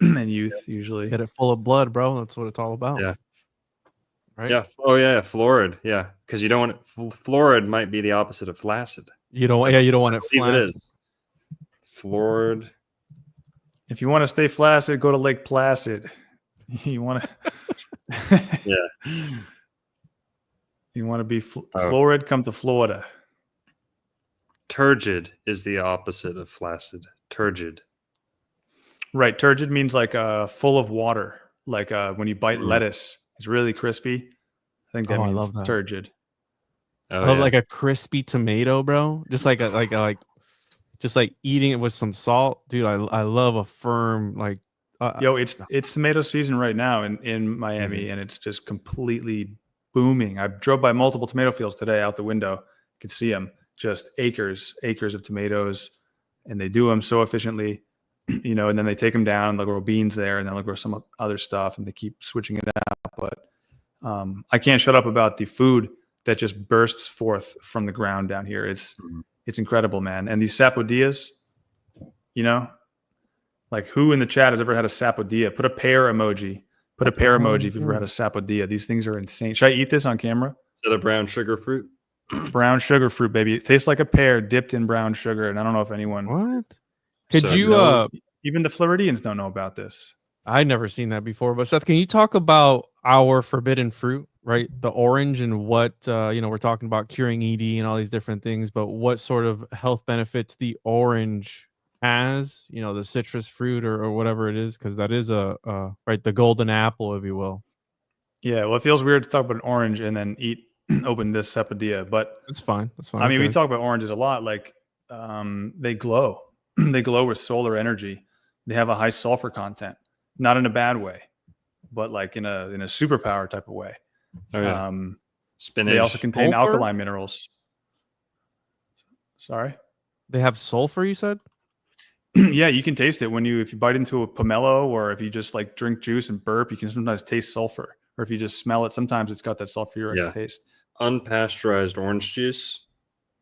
and youth usually. Get it full of blood, bro. That's what it's all about. Yeah. Right. Yeah. Oh yeah, florid. Yeah, because you don't want florid might be the opposite of flaccid. You don't want. Yeah, you don't want it flaccid. It is. Florid. If you want to stay flaccid, go to Lake Placid. You want to. Yeah. You want to be florid? Come to Florida. Turgid is the opposite of flaccid. Turgid. Right. Turgid means like full of water. Like when you bite lettuce, it's really crispy. I think that means love that. turgid. Oh, I love like a crispy tomato, bro. Just like just like eating it with some salt, dude. I love a firm like. Yo, it's tomato season right now in Miami, and it's just completely booming. I drove by multiple tomato fields today out the window. Could see them, just acres of tomatoes. and they do them so efficiently, you know, and then they take them down, they'll grow beans there, and then they'll grow some other stuff, and they keep switching it out. But I can't shut up about the food that just bursts forth from the ground down here. It's incredible, man. And these sapodillas, you know, like who in the chat has ever had a sapodilla? Put a pear emoji. Put a pear emoji if you've ever had a sapodilla. These things are insane. Should I eat this on camera? Is it a brown sugar fruit? Brown sugar fruit, baby. It tastes like a pear dipped in brown sugar. And I don't know if anyone. What? Could So you? Even the Floridians don't know about this. I'd never seen that before. But Seth, can you talk about our forbidden fruit, right? The orange, and what we're talking about curing ED and all these different things, but what sort of health benefits the orange has, the citrus fruit or whatever it is, because that is the golden apple, if you will. Yeah, well, it feels weird to talk about an orange and then open this sapodilla, but it's fine. That's fine. I mean, we talk about oranges a lot. Like they glow. They glow with solar energy. They have a high sulfur content, not in a bad way, but like in a superpower type of way. Oh, yeah. Spinach. They also contain Sulfur? alkaline minerals. Sorry? They have sulfur, you said? Yeah, you can taste it if you bite into a pomelo, or if you just like drink juice and burp, you can sometimes taste sulfur. Or if you just smell it, sometimes it's got that sulfuric taste. Unpasteurized orange juice,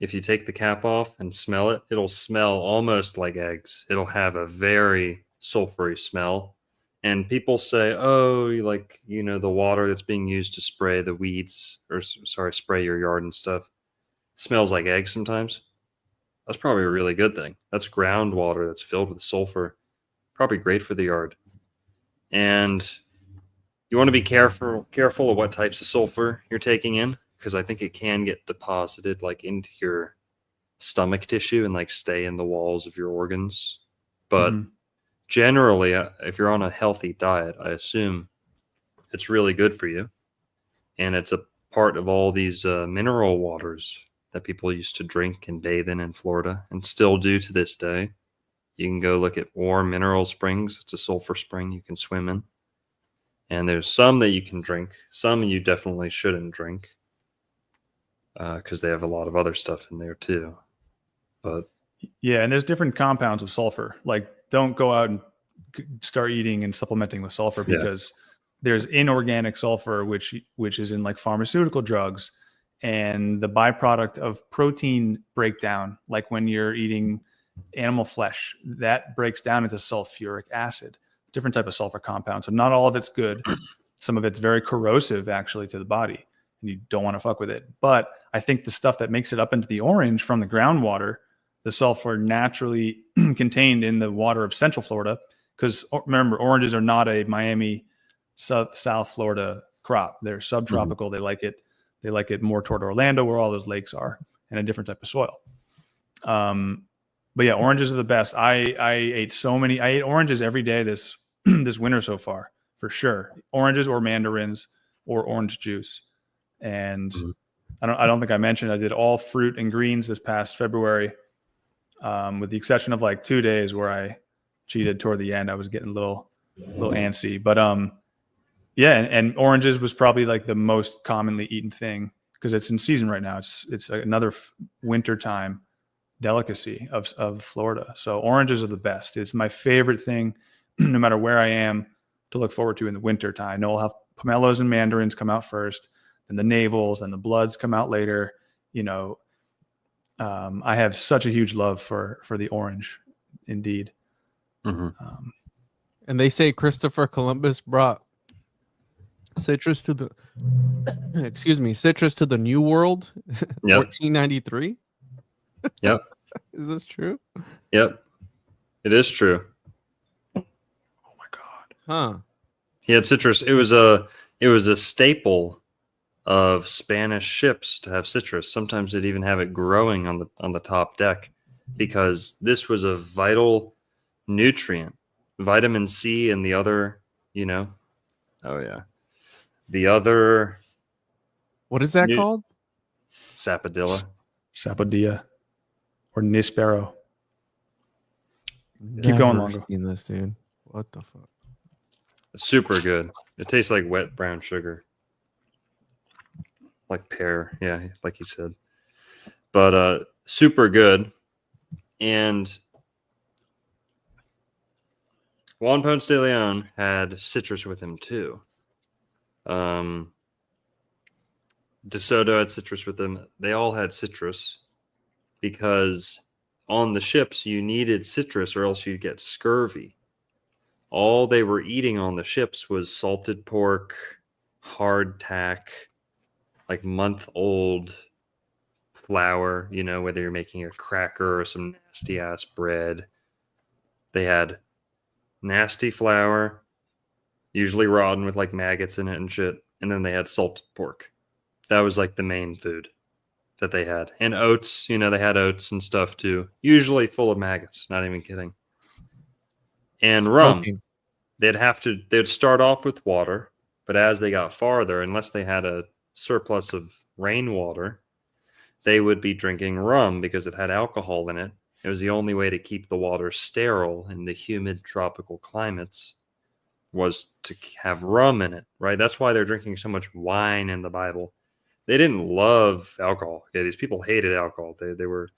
if you take the cap off and smell it, it'll smell almost like eggs. It'll have a very sulfury smell. And people say, oh, the water that's being used to spray the weeds, spray your yard and stuff, smells like eggs sometimes. That's probably a really good thing. That's groundwater that's filled with sulfur. Probably great for the yard. And you want to be careful of what types of sulfur you're taking in, because I think it can get deposited into your stomach tissue and stay in the walls of your organs. But generally, if you're on a healthy diet, I assume it's really good for you. And it's a part of all these mineral waters that people used to drink and bathe in Florida, and still do to this day. You can go look at warm mineral springs. It's a sulfur spring you can swim in. And there's some that you can drink. Some you definitely shouldn't drink, because they have a lot of other stuff in there too. But yeah, and there's different compounds of sulfur. Like, don't go out and start eating and supplementing with sulfur, because there's inorganic sulfur, which is in pharmaceutical drugs, and the byproduct of protein breakdown, like when you're eating animal flesh, that breaks down into sulfuric acid, different type of sulfur compound. So not all of it's good. Some of it's very corrosive actually to the body, and you don't want to fuck with it. But I think the stuff that makes it up into the orange from the groundwater, the sulfur naturally contained in the water of Central Florida, because remember, oranges are not a Miami, South Florida crop. They're subtropical. They like it. They like it more toward Orlando, where all those lakes are, and a different type of soil. But yeah, oranges are the best. I ate oranges every day this winter so far, for sure. Oranges or mandarins or orange juice. And I don't think I mentioned I did all fruit and greens this past February, with the exception of 2 days where I cheated toward the end. I was getting a little antsy, but yeah, and oranges was probably the most commonly eaten thing, because it's in season right now. It's another wintertime delicacy of Florida. So oranges are the best. It's my favorite thing, no matter where I am, to look forward to in the wintertime. I know I'll have pomelos and mandarins come out first, then the navels, then the bloods come out later. I have such a huge love for the orange, indeed. And they say Christopher Columbus brought citrus to the New World. 1493. Yep. Is this true? Yep, it is true. Oh my God. Huh. He had citrus. It was a staple of Spanish ships to have citrus. Sometimes they'd even have it growing on the top deck, because this was a vital nutrient. Vitamin C and the other, the other. What is that called? Sapodilla or Nispero. Keep Never going, Longo. seen this, dude. What the fuck? It's super good. It tastes like wet brown sugar, like pear. Yeah, like you said, but super good. And Juan Ponce de Leon had citrus with him too. De Soto had citrus with them. They all had citrus because on the ships you needed citrus or else you'd get scurvy. All they were eating on the ships was salted pork, hardtack, like month-old flour, you know, whether you're making a cracker or some nasty ass bread. They had nasty flour, usually rotten with like maggots in it and shit, and then they had salted pork. That was like the main food that they had. And oats, you know, they had oats and stuff too, usually full of maggots, not even kidding. And rum, Protein. they'd start off with water, but as they got farther, unless they had a surplus of rainwater, they would be drinking rum because it had alcohol in it. It was the only way to keep the water sterile in the humid tropical climates was to have rum in it, right? That's why they're drinking so much wine in the Bible. They didn't love alcohol. Okay, these people hated alcohol. They were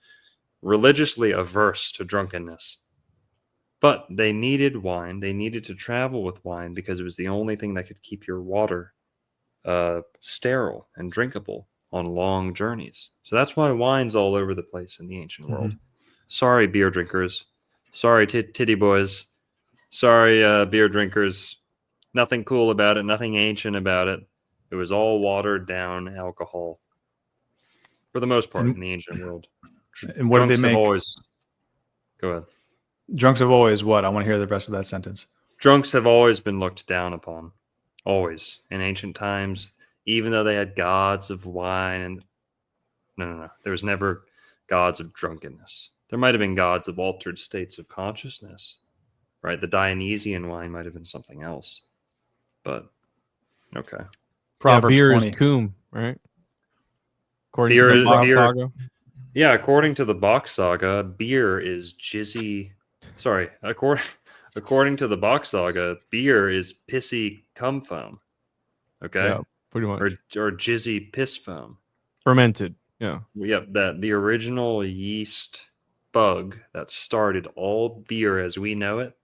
religiously averse to drunkenness. But they needed wine. They needed to travel with wine because it was the only thing that could keep your water sterile and drinkable on long journeys. So that's why wine's all over the place in the ancient world. Sorry, beer drinkers. Sorry, titty boys. Sorry, beer drinkers. Nothing cool about it. Nothing ancient about it. It was all watered down alcohol for the most part in the ancient world. And what did they Drunks have make? always... Go ahead. Drunks have always what? I want to hear the rest of that sentence. Drunks have always been looked down upon. Always. In ancient times, even though they had gods of wine and... No. There was never gods of drunkenness. There might have been gods of altered states of consciousness, right? The Dionysian wine might have been something else. But, okay. Proverbs beer 20. is coom, right? According Beer to the is- Bach beer- Saga. Yeah, according to the Bach Saga, beer is jizzy... Sorry, according to the Bach Saga, beer is pissy cum foam. Okay? Yeah, pretty much. Or jizzy piss foam. Fermented. Yeah. Yep, that the original yeast bug that started all beer as we know it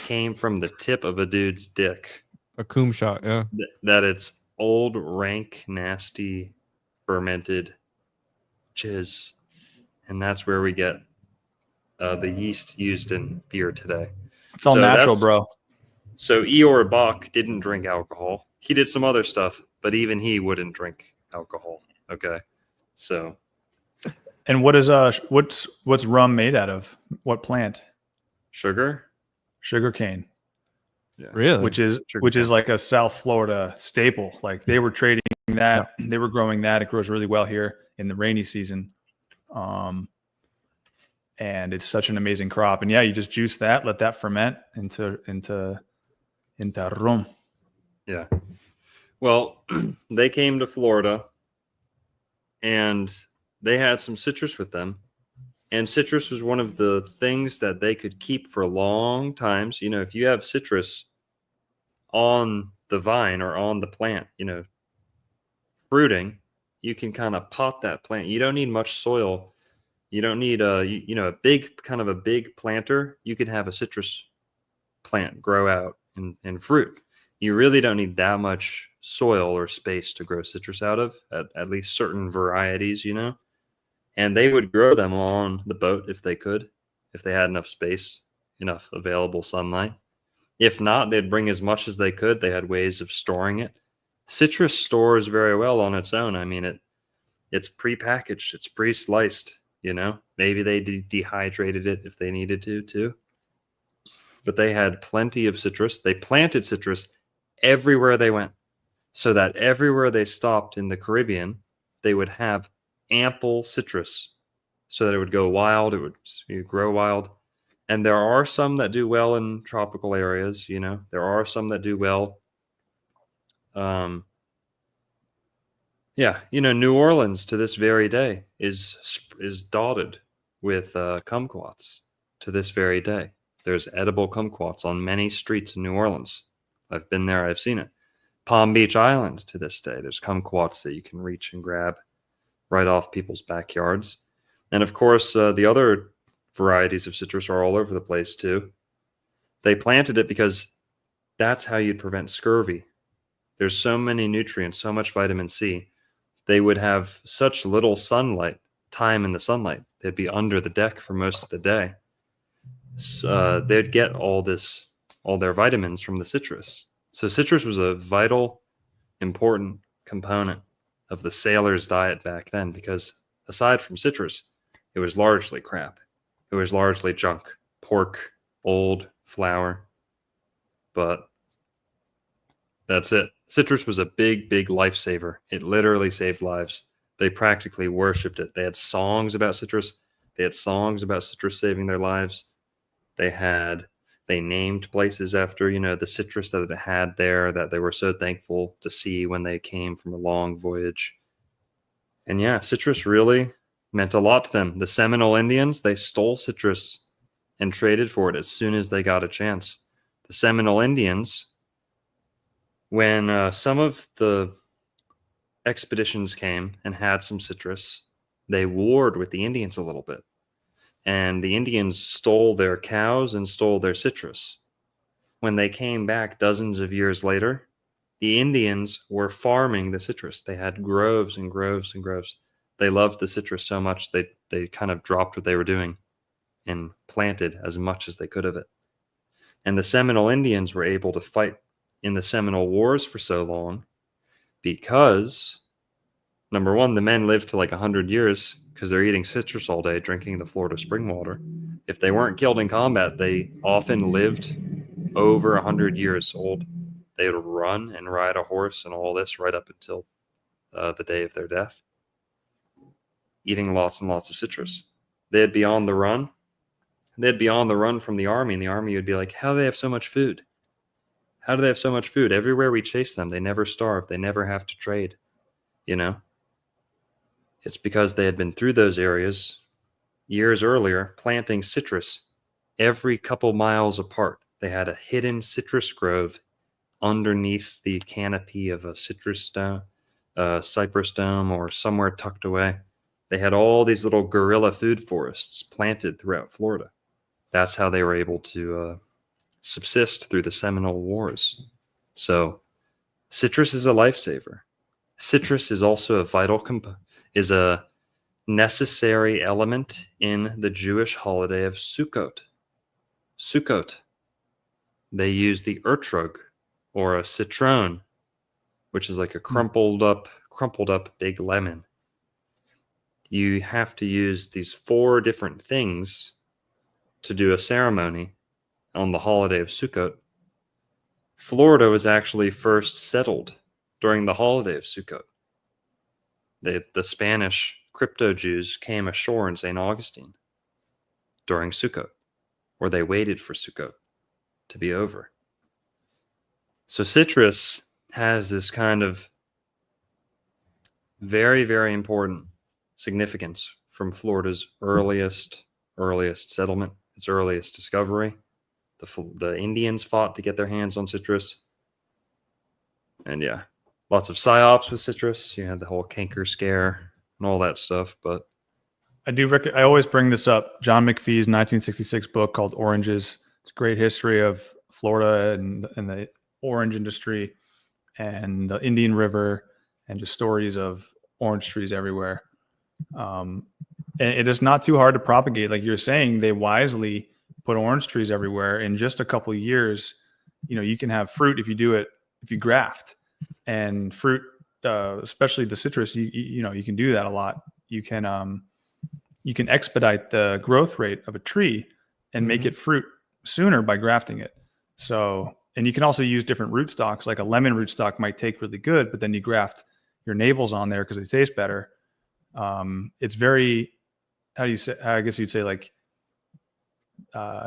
came from the tip of a dude's dick. A coom shot. Yeah. That it's old, rank, nasty, fermented jizz. And that's where we get the yeast used in beer today. It's all So natural, that's- bro. So Eeyore Bach didn't drink alcohol. He did some other stuff, but even he wouldn't drink alcohol. Okay. So And what is what's rum made out of? What plant? sugar? Sugar cane, Yeah. Really? which is Sugarcane. like a South Florida staple. Like they were trading that, they were growing that. It grows really well here in the rainy season. And it's such an amazing crop. And yeah, you just juice that, let that ferment into rum. Yeah. Well, they came to Florida and they had some citrus with them. And citrus was one of the things that they could keep for long times. You know, if you have citrus on the vine or on the plant, you know, fruiting, you can kind of pot that plant. You don't need much soil. You don't need a big planter. You can have a citrus plant grow out and fruit. You really don't need that much soil or space to grow citrus out of, at least certain varieties, you know. And they would grow them on the boat if they could, if they had enough space, enough available sunlight. If not, they'd bring as much as they could. They had ways of storing it. Citrus stores very well on its own. I mean, it's pre-packaged, it's pre-sliced, you know. Maybe they dehydrated it if they needed to too. But they had plenty of citrus. They planted citrus everywhere they went, so that everywhere they stopped in the Caribbean, they would have ample citrus so that it would go wild, it would grow wild. And there are some that do well in tropical areas, you know. There are some that do well. Yeah, you know, New Orleans to this very day is dotted with kumquats to this very day. There's edible kumquats on many streets in New Orleans. I've been there, I've seen it. Palm Beach Island to this day, there's kumquats that you can reach and grab right off people's backyards. And of course, the other varieties of citrus are all over the place too. They planted it because that's how you'd prevent scurvy. There's so many nutrients, so much vitamin C. They would have such little sunlight, time in the sunlight. They'd be under the deck for most of the day. They'd get all their vitamins from the citrus. So citrus was a vital, important component of the sailor's diet back then, because aside from citrus, it was largely crap. It was largely junk, pork, old, flour. But that's it. Citrus was a big, big lifesaver. It literally saved lives. They practically worshipped it. They had songs about citrus. They had songs about citrus saving their lives. They named places after, the citrus that it had there, that they were so thankful to see when they came from a long voyage. And yeah, citrus really meant a lot to them. The Seminole Indians, they stole citrus and traded for it as soon as they got a chance. The Seminole Indians, when some of the expeditions came and had some citrus, they warred with the Indians a little bit. And the Indians stole their cows and stole their citrus. When they came back dozens of years later, the Indians were farming the citrus. They had groves and groves and groves. They loved the citrus so much they kind of dropped what they were doing and planted as much as they could of it. And the Seminole Indians were able to fight in the Seminole Wars for so long because, number one, the men lived to like 100 years because they're eating citrus all day, drinking the Florida spring water. If they weren't killed in combat, they often lived over 100 years old. They would run and ride a horse and all this right up until the day of their death, eating lots and lots of citrus. They'd be on the run. They'd be on the run from the army, and the army would be like, how do they have so much food? How do they have so much food? Everywhere we chase them, they never starve. They never have to trade, It's because they had been through those areas years earlier, planting citrus every couple miles apart. They had a hidden citrus grove underneath the canopy of a cypress dome, or somewhere tucked away. They had all these little guerrilla food forests planted throughout Florida. That's how they were able to subsist through the Seminole Wars. So citrus is a lifesaver. Citrus is also a is a necessary element in the Jewish holiday of Sukkot. Sukkot. They use the ertrug, or a citron, which is like a crumpled up big lemon. You have to use these 4 different things to do a ceremony on the holiday of Sukkot. Florida was actually first settled during the holiday of Sukkot. The Spanish crypto-Jews came ashore in St. Augustine during Sukkot, where they waited for Sukkot to be over. So citrus has this kind of very, very important significance from Florida's earliest settlement, its earliest discovery. The Indians fought to get their hands on citrus. And yeah, lots of psyops with citrus. You had the whole canker scare and all that stuff. But I always bring this up. John McPhee's 1966 book called Oranges. It's a great history of Florida and the orange industry and the Indian River, and just stories of orange trees everywhere. And it is not too hard to propagate. Like you're saying, they wisely put orange trees everywhere. In just a couple of years, you can have fruit if you graft. And fruit, especially the citrus, you can do that a lot. You can expedite the growth rate of a tree and make it fruit sooner by grafting it. So, and you can also use different rootstocks. Like a lemon rootstock might take really good, but then you graft your navels on there because they taste better. It's very, I guess you'd say, like,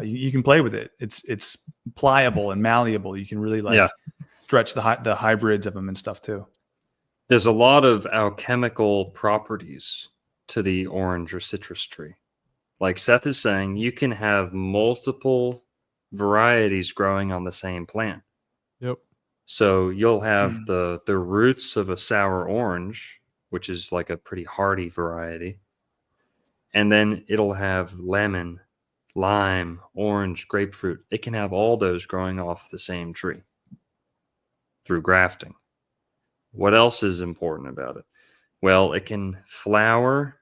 you can play with it. It's pliable and malleable. You can really stretch the hybrids of them and stuff too. There's a lot of alchemical properties to the orange or citrus tree. Like Seth is saying, you can have multiple varieties growing on the same plant. Yep. So you'll have the roots of a sour orange, which is like a pretty hardy variety. And then it'll have lemon lime, orange, grapefruit. It can have all those growing off the same tree through grafting. What else is important about it? Well, it can flower,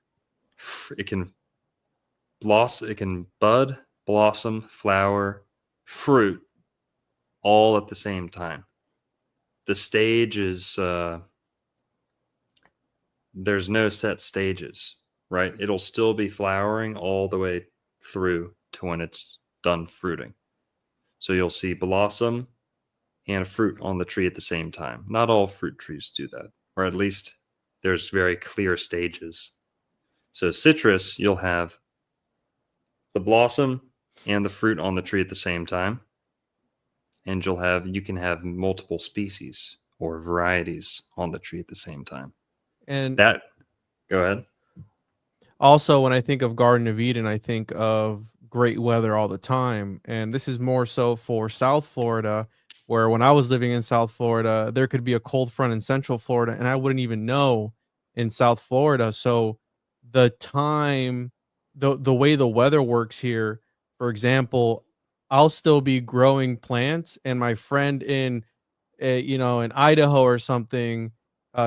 it can blossom, it can bud, blossom, flower, fruit, all at the same time. The stage is, there's no set stages, right? It'll still be flowering all the way through to when it's done fruiting. So you'll see blossom and fruit on the tree at the same time. Not all fruit trees do that, or at least there's very clear stages. So citrus, you'll have the blossom and the fruit on the tree at the same time. And you can have multiple species or varieties on the tree at the same time. And go ahead. also, when I think of Garden of Eden, I think of great weather all the time. And this is more so for South Florida, where when I was living in South Florida, there could be a cold front in Central Florida, and I wouldn't even know in South Florida. So the time, the way the weather works here, for example, I'll still be growing plants, and my friend in in Idaho or something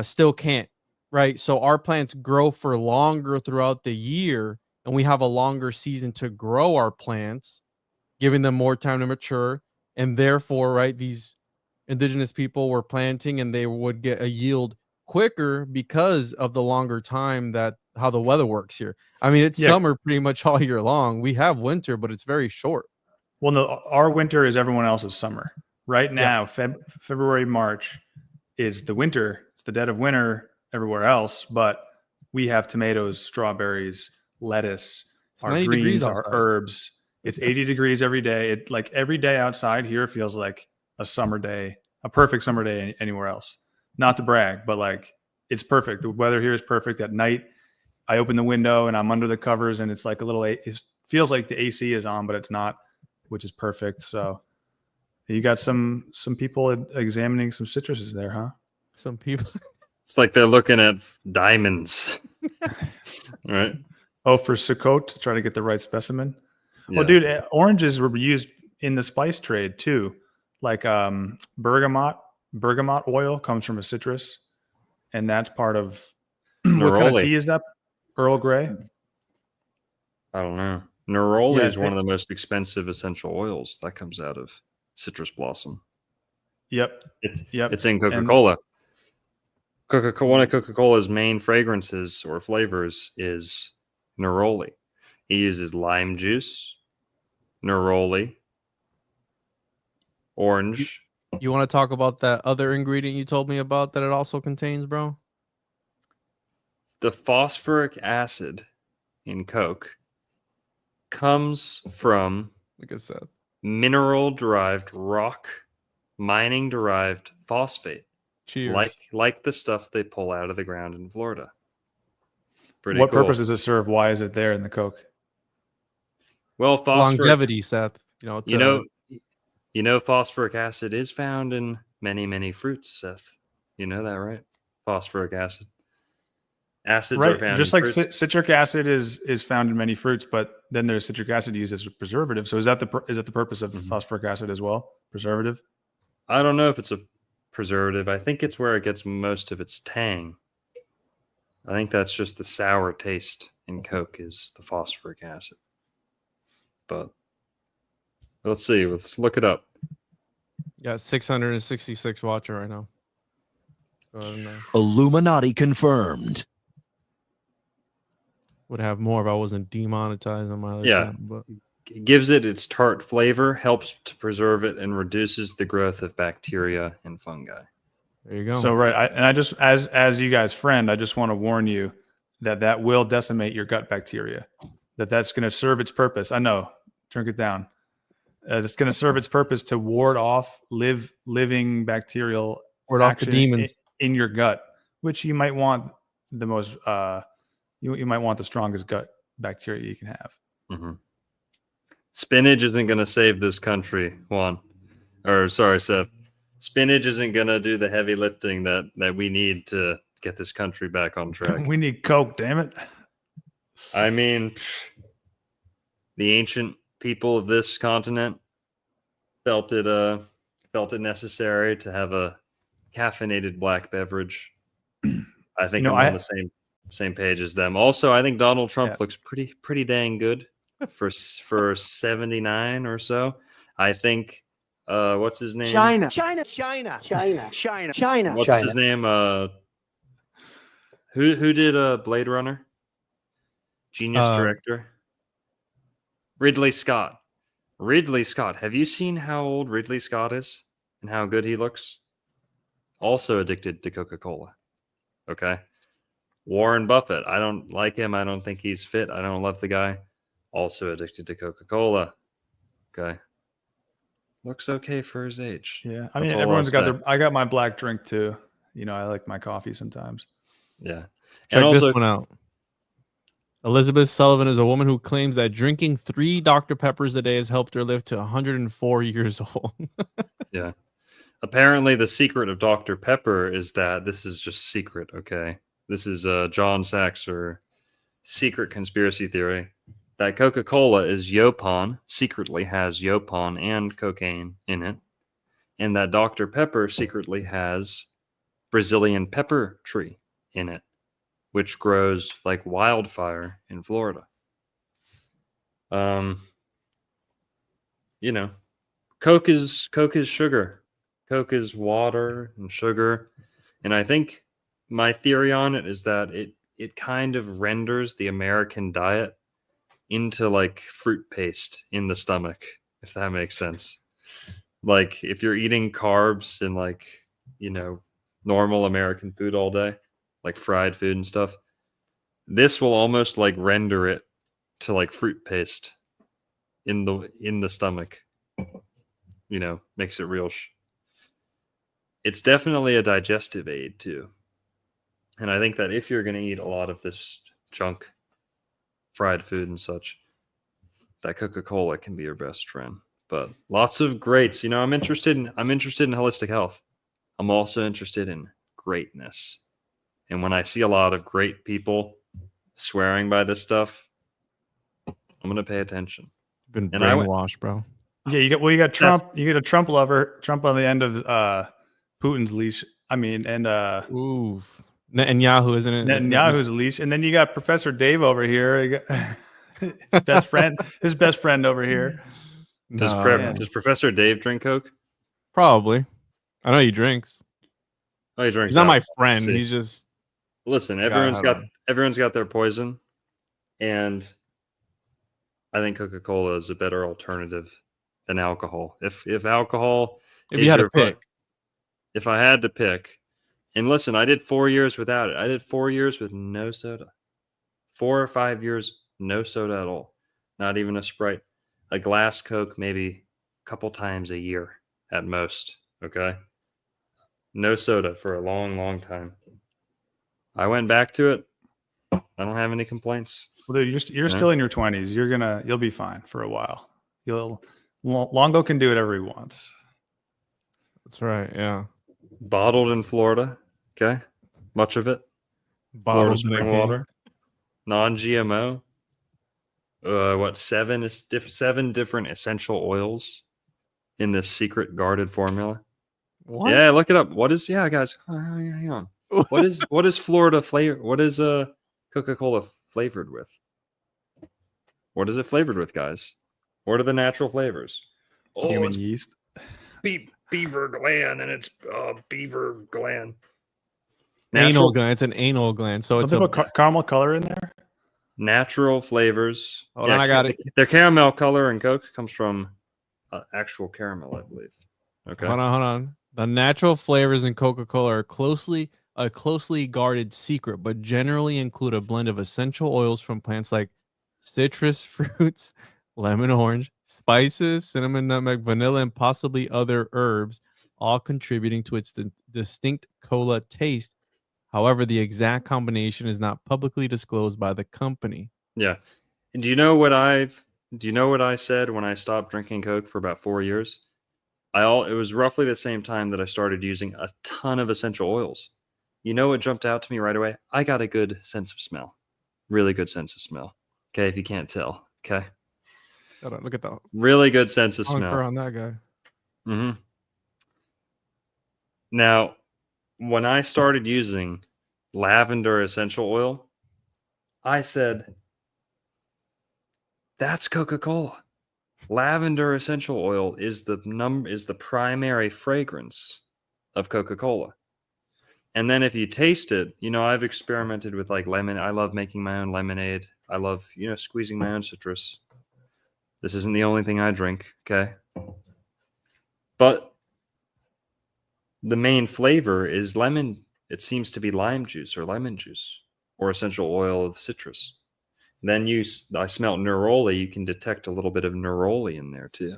still can't, right? So our plants grow for longer throughout the year, and we have a longer season to grow our plants, giving them more time to mature. And therefore, right, these indigenous people were planting and they would get a yield quicker because of the longer time that how the weather works here. I mean, it's summer pretty much all year long. We have winter, but it's very short. Well, no, our winter is everyone else's summer. Right now, February, March is the winter. It's the dead of winter everywhere else, but we have tomatoes, strawberries, lettuce, It's our 90 greens, degrees our outside. herbs. It's 80 degrees every day. It like every day outside here feels like a summer day, a perfect summer day anywhere else. Not to brag, but like it's perfect. The weather here is perfect. At night, I open the window and I'm under the covers, and it's like it feels like the AC is on, but it's not, which is perfect. So you got some people examining some citruses there, huh? Some people. It's like they're looking at diamonds, right? Oh, for Sukkot, to try to get the right specimen. Yeah. Well, dude, oranges were used in the spice trade too. Like bergamot oil comes from a citrus, and that's part of what kind of Neroli. tea is that? Earl Grey? I don't know. Neroli Yeah, is one of the most expensive essential oils that comes out of citrus blossom. Yep. It's in Coca-Cola. One of Coca-Cola's main fragrances or flavors is neroli. He uses lime juice, neroli, orange. You want to talk about that other ingredient you told me about that it also contains, bro? The phosphoric acid in Coke comes from, Like I said, mineral-derived rock, mining-derived phosphate. cheers. Like the stuff they pull out of the ground in Florida. Pretty What cool. purpose does it serve? Why is it there in the Coke? Well, Longevity, Seth. Phosphoric acid is found in many, many fruits, Seth. You know that, right? Phosphoric acid. Acids are found just in like fruits. citric acid is found in many fruits, but then there's citric acid used as a preservative. So is that the purpose of phosphoric acid as well? Preservative? I don't know if it's a preservative. I think it's where it gets most of its tang. I think that's just the sour taste in Coke is the phosphoric acid. But let's see. Let's look it up. Got 666 watching right now. Go ahead and, Illuminati confirmed. would have more if I wasn't demonetized on my other channel, but It gives it its tart flavor, helps to preserve it, and reduces the growth of bacteria and fungi. there you go. So I just as you guys friend, I just want to warn you that will decimate your gut bacteria. That's going to serve its purpose. I know. Drink it down. It's going to serve its purpose to ward off living bacterial Ward off the action demons. in your gut, which you might want the most. You might want the strongest gut bacteria you can have. Mm-hmm. Spinach isn't going to save this country, Juan. Or sorry, Seth. Spinach isn't going to do the heavy lifting that we need to get this country back on track. We need Coke, damn it. I mean, the ancient people of this continent felt it necessary to have a caffeinated black beverage. I think I'm on the same page as them. Also, I think Donald Trump looks pretty dang good for 79 or so. I think what's his name? China. What's his name? Who did Blade Runner? Genius director. Ridley Scott. Ridley Scott. Have you seen how old Ridley Scott is and how good he looks? Also addicted to Coca-Cola. Okay. Warren Buffett. I don't like him. I don't think he's fit. I don't love the guy. Also addicted to Coca-Cola. Okay. Looks okay for his age. Yeah. I mean, everyone's got their. I got my black drink too. You know, I like my coffee sometimes. Yeah. Check this one out. Elizabeth Sullivan is a woman who claims that drinking 3 Dr. Peppers a day has helped her live to 104 years old. Yeah. Apparently, the secret of Dr. Pepper is that this is just secret, okay? This is John Sachs or secret conspiracy theory that Coca-Cola is Yopon, secretly has Yopon and cocaine in it, and that Dr. Pepper secretly has Brazilian pepper tree in it, which grows like wildfire in Florida. You know, Coke is sugar. Coke is water and sugar. And I think my theory on it is that it kind of renders the American diet into like fruit paste in the stomach, if that makes sense. Like if you're eating carbs and like, you know, normal American food all day, like fried food and stuff, this will almost like render it to like fruit paste in the stomach. You know, makes it real. It's definitely a digestive aid too. And I think that if you're going to eat a lot of this junk, fried food and such, that Coca-Cola can be your best friend. But lots of greats. You know, I'm interested in holistic health. I'm also interested in greatness. And when I see a lot of great people swearing by this stuff, I'm going to pay attention. Been brainwashed, bro. Yeah, you got Trump. You get a Trump lover. Trump on the end of Putin's leash. I mean, and ooh, Netanyahu, isn't it? Netanyahu's leash, and then you got Professor Dave over here. You got his best friend over here. Does Professor Dave drink Coke? Probably. I know he drinks. Oh, he drinks. He's not my friend. He's just. Listen, everyone's got their poison, and I think Coca-Cola is a better alternative than alcohol. If alcohol, if you had to pick, if I had to pick, and listen, I did 4 years without it. I did 4 years with no soda. 4 or 5 years, no soda at all. Not even a Sprite. A glass Coke, maybe a couple times a year at most. Okay. No soda for a long, long time. I went back to it. I don't have any complaints. Well, dude, you're still in your 20s. You'll be fine for a while. Longo can do whatever he wants. That's right. Yeah. Bottled in Florida. Okay. Much of it. Bottled spring water. Non-GMO. 7 different essential oils in this secret guarded formula. What? Yeah, look it up. Guys, hang on. What is Florida flavor? What is Coca-Cola flavored with? What is it flavored with, guys? What are the natural flavors? Human yeast. Beaver gland, and it's beaver gland. Anal gland. It's an anal gland. So it's a caramel color in there. Natural flavors. Hold on, I got it. Their caramel color in Coke comes from actual caramel, I believe. Okay. Hold on. The natural flavors in Coca-Cola are a closely guarded secret, but generally include a blend of essential oils from plants like citrus fruits, lemon, orange, spices, cinnamon, nutmeg, vanilla, and possibly other herbs, all contributing to its distinct cola taste. However, the exact combination is not publicly disclosed by the company. Yeah. And do you know what I said when I stopped drinking Coke for about 4 years? It was roughly the same time that I started using a ton of essential oils. You know what jumped out to me right away? I got a good sense of smell. Really good sense of smell. Okay, if you can't tell. Okay. Hold on, look at the Really good sense of honker smell. on that guy. Hmm. Now, when I started using lavender essential oil, I said, that's Coca-Cola. Lavender essential oil is the primary fragrance of Coca-Cola. And then if you taste it, I've experimented with like lemon. I love making my own lemonade. I love, squeezing my own citrus. This isn't the only thing I drink, okay? But the main flavor is lemon. It seems to be lime juice or lemon juice or essential oil of citrus. Then I smelt neroli. You can detect a little bit of neroli in there too.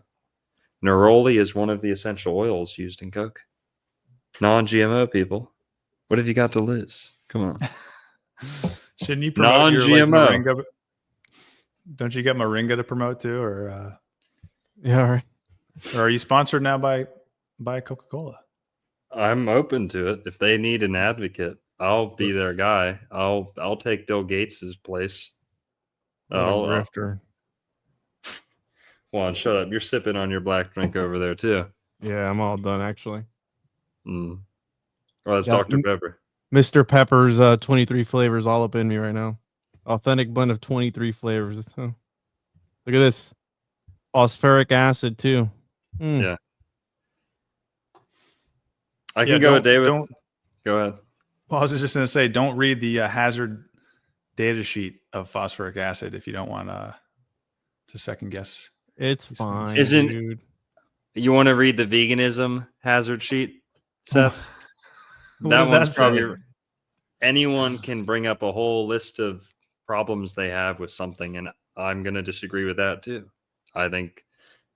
Neroli is one of the essential oils used in Coke. Non-GMO people. What have you got to lose? Come on. Shouldn't you promote your like Non-GMO. moringa? Don't you get moringa to promote too, or Yeah, all right. or are you sponsored now by Coca-Cola? I'm open to it. If they need an advocate, I'll be their guy. I'll take Bill Gates's place. What a grifter. Come on, shut up. You're sipping on your black drink over there too. Yeah, I'm all done actually. Well, that's Got Dr. Pepper. Mr. Pepper's 23 flavors all up in me right now. Authentic blend of 23 flavors. Look at this. Phosphoric acid too. Yeah. I can go with David. Go ahead. Well, I was just going to say, don't read the hazard data sheet of phosphoric acid if you don't want to second guess. It's fine, Isn't dude. You want to read the veganism hazard sheet, Seth? What that does one's that probably say? anyone can bring up a whole list of problems they have with something, and I'm going to disagree with that too. I think,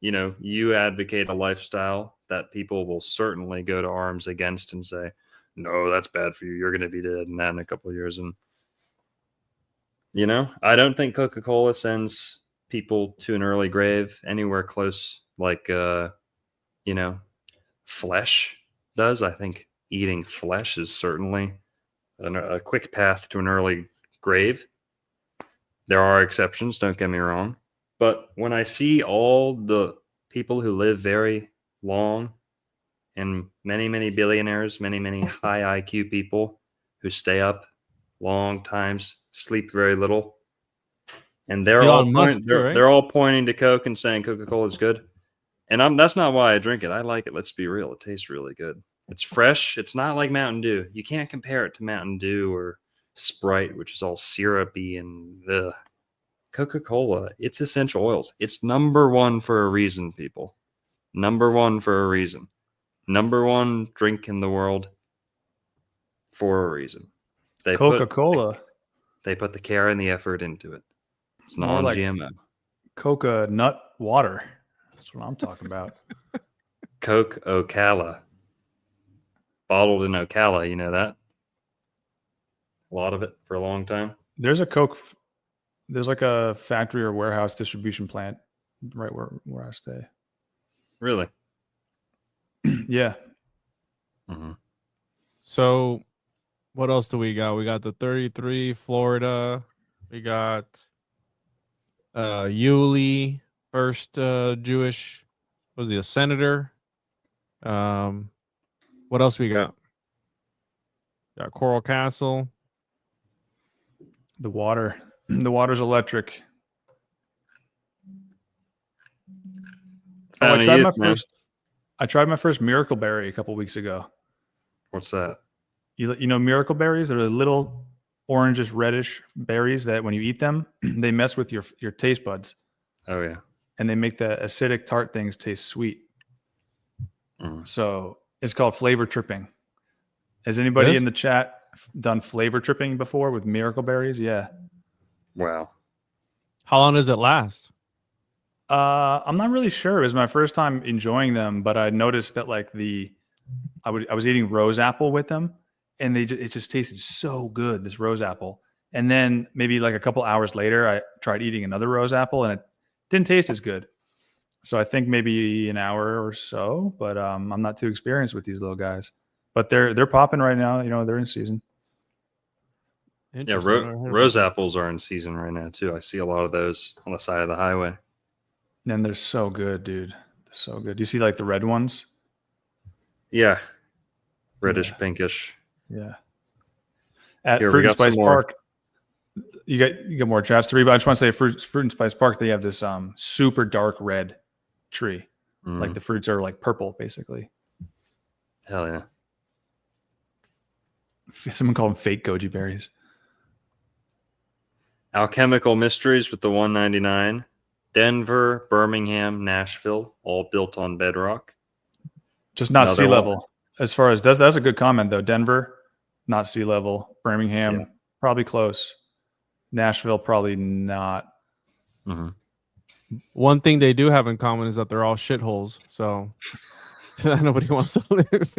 you advocate a lifestyle that people will certainly go to arms against and say, no, that's bad for you. You're going to be dead in that in a couple of years. And, I don't think Coca-Cola sends people to an early grave anywhere close like, flesh does. I think eating flesh is certainly a quick path to an early grave. There are exceptions, don't get me wrong. But when I see all the people who live very long and many, many billionaires, many, many high IQ people who stay up long times, sleep very little, and they're all pointing to Coke and saying Coca-Cola is good. And that's not why I drink it. I like it. Let's be real. It tastes really good. It's fresh. It's not like Mountain Dew. You can't compare it to Mountain Dew or Sprite, which is all syrupy and ugh. Coca-Cola, it's essential oils. It's number one for a reason, people. Number one for a reason. Number one drink in the world for a reason. Coca-Cola. They put the care and the effort into it. It's More like non-GMO. Coca nut water. That's what I'm talking about. Coke Ocala. Bottled in Ocala, you know that? A lot of it for a long time. There's like a factory or warehouse distribution plant right where I stay. Really? Yeah. Mm-hmm. So what else do we got? We got the 33 Florida. We got Yulee, first Jewish, was he a senator? What else we got? Got Coral Castle. The water's electric. Oh, I tried my first Miracle Berry a couple weeks ago. What's that? You know Miracle Berries? They're little orangish, reddish berries that when you eat them, they mess with your taste buds. Oh, yeah. And they make the acidic tart things taste sweet. Mm. So it's called flavor tripping. Has anybody in the chat done flavor tripping before with Miracle Berries? Yeah. Wow. How long does it last? I'm not really sure. It was my first time enjoying them, but I noticed that I was eating rose apple with them, and it just tasted so good, this rose apple. And then maybe like a couple hours later, I tried eating another rose apple, and it didn't taste as good. So I think maybe an hour or so, but I'm not too experienced with these little guys. But they're popping right now. They're in season. Yeah, rose apples are in season right now too. I see a lot of those on the side of the highway. And they're so good, dude. They're so good. Do you see like the red ones? Yeah. Reddish, Yeah. pinkish. Yeah. At Here, we Fruit and got some Spice more. Park, you get more chats to read, but I just want to say Fruit and Spice Park, they have this super dark red tree. Like the fruits are like purple, basically. Hell yeah. Someone called them fake goji berries. Alchemical Mysteries with the 199. Denver, Birmingham, Nashville, all built on bedrock. Just not Another sea one. level. As far as that's a good comment though. Denver, not sea level. Birmingham, Yeah. probably close. Nashville, probably not. Mm-hmm. One thing they do have in common is that they're all shitholes. So nobody wants to live.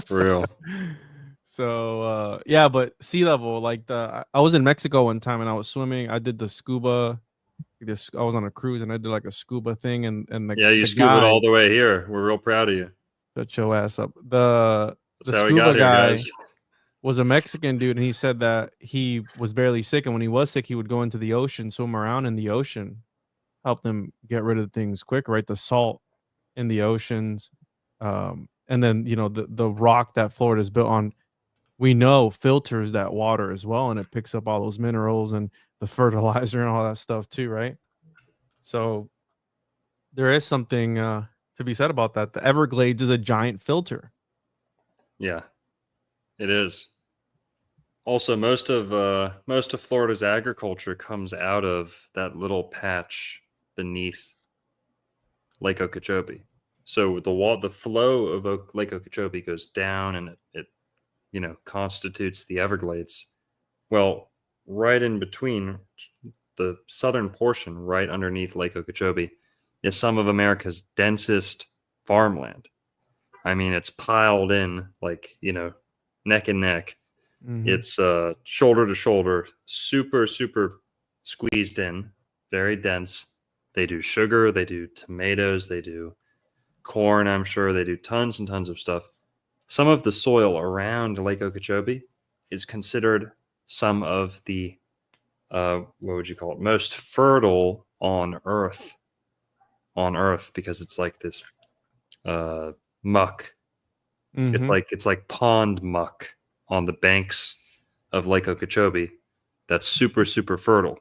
For real. So yeah, but sea level, like I was in Mexico one time and I was swimming. I did the scuba. I was on a cruise and I did like a scuba thing and Yeah, you the scuba guy, all the way here. We're real proud of you. shut your ass up. The That's how we scuba got here, guy guys. was a Mexican dude, and he said that he was barely sick, and when he was sick, he would go into the ocean, swim around in the ocean, help them get rid of things quick, right? The salt in the oceans, and then the rock that Florida is built on, we know filters that water as well, and it picks up all those minerals and the fertilizer and all that stuff too, right? So there is something to be said about that. The Everglades is a giant filter. Yeah, it is. Also, most of Florida's agriculture comes out of that little patch beneath Lake Okeechobee. So the flow of Lake Okeechobee goes down, and it constitutes the Everglades. Well, right in between the southern portion, right underneath Lake Okeechobee, is some of America's densest farmland. I mean, it's piled in like, neck and neck. Mhm. It's shoulder to shoulder, super, super squeezed in, very dense. They do sugar, they do tomatoes, they do corn, I'm sure. They do tons and tons of stuff. Some of the soil around Lake Okeechobee is considered some of the, what would you call it, most fertile on Earth. Because it's like this muck. Mhm. It's like pond muck on the banks of Lake Okeechobee that's super, super fertile.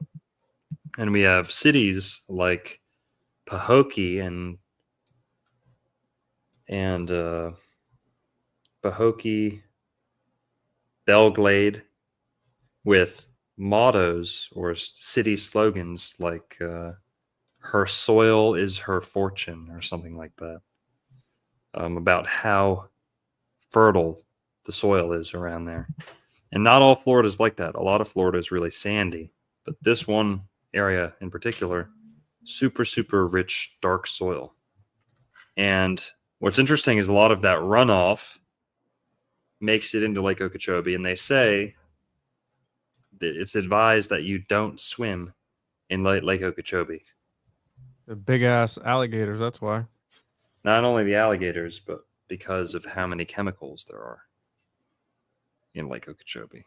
And we have cities like Pahokee and Pahokee, Belglade, with mottos or city slogans like "Her soil is her fortune" or something like that, about how fertile the soil is around there. And not all Florida is like that. A lot of Florida is really sandy, but this one area in particular, super, super rich, dark soil. And what's interesting is a lot of that runoff makes it into Lake Okeechobee, and they say that it's advised that you don't swim in Lake Okeechobee. The big ass alligators, that's why. Not only the alligators, but because of how many chemicals there are in Lake Okeechobee.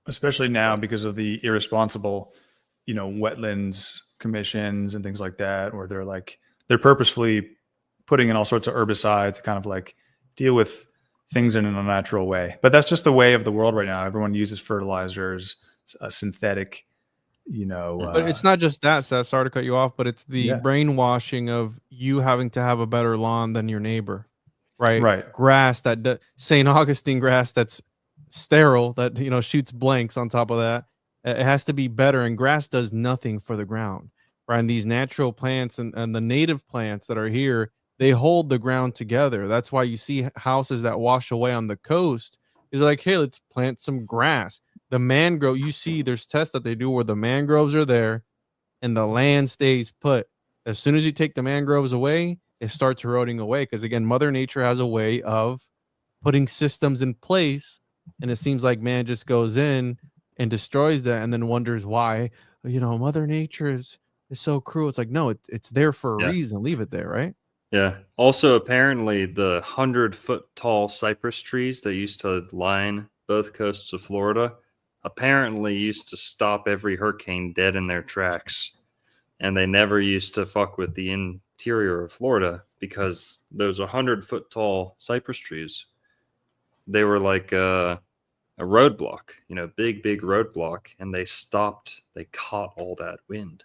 Especially now because of the irresponsible, wetlands commissions and things like that, where they're purposefully putting in all sorts of herbicides to kind of like deal with things in an unnatural way. But that's just the way of the world right now. Everyone uses fertilizers, synthetic, But it's not just that, Seth. Sorry to cut you off, but it's the brainwashing of you having to have a better lawn than your neighbor, right? Right. Grass St. Augustine grass that's sterile, that shoots blanks on top of that. It has to be better, and grass does nothing for the ground, right? And these natural plants and the native plants that are here, they hold the ground together. That's why you see houses that wash away on the coast. Is like, hey, let's plant some grass. The mangrove, you see there's tests that they do where the mangroves are there and the land stays put. As soon as you take the mangroves away, it starts eroding away, because again, Mother Nature has a way of putting systems in place, and it seems like man just goes in and destroys that and then wonders why Mother Nature is so cruel. It's like, no, it's there for a reason. Leave it there, right? Yeah. Also, apparently the 100-foot tall cypress trees that used to line both coasts of Florida apparently used to stop every hurricane dead in their tracks. and they never used to fuck with the interior of Florida because those 100-foot tall cypress trees, they were like a roadblock, big roadblock, and they caught all that wind.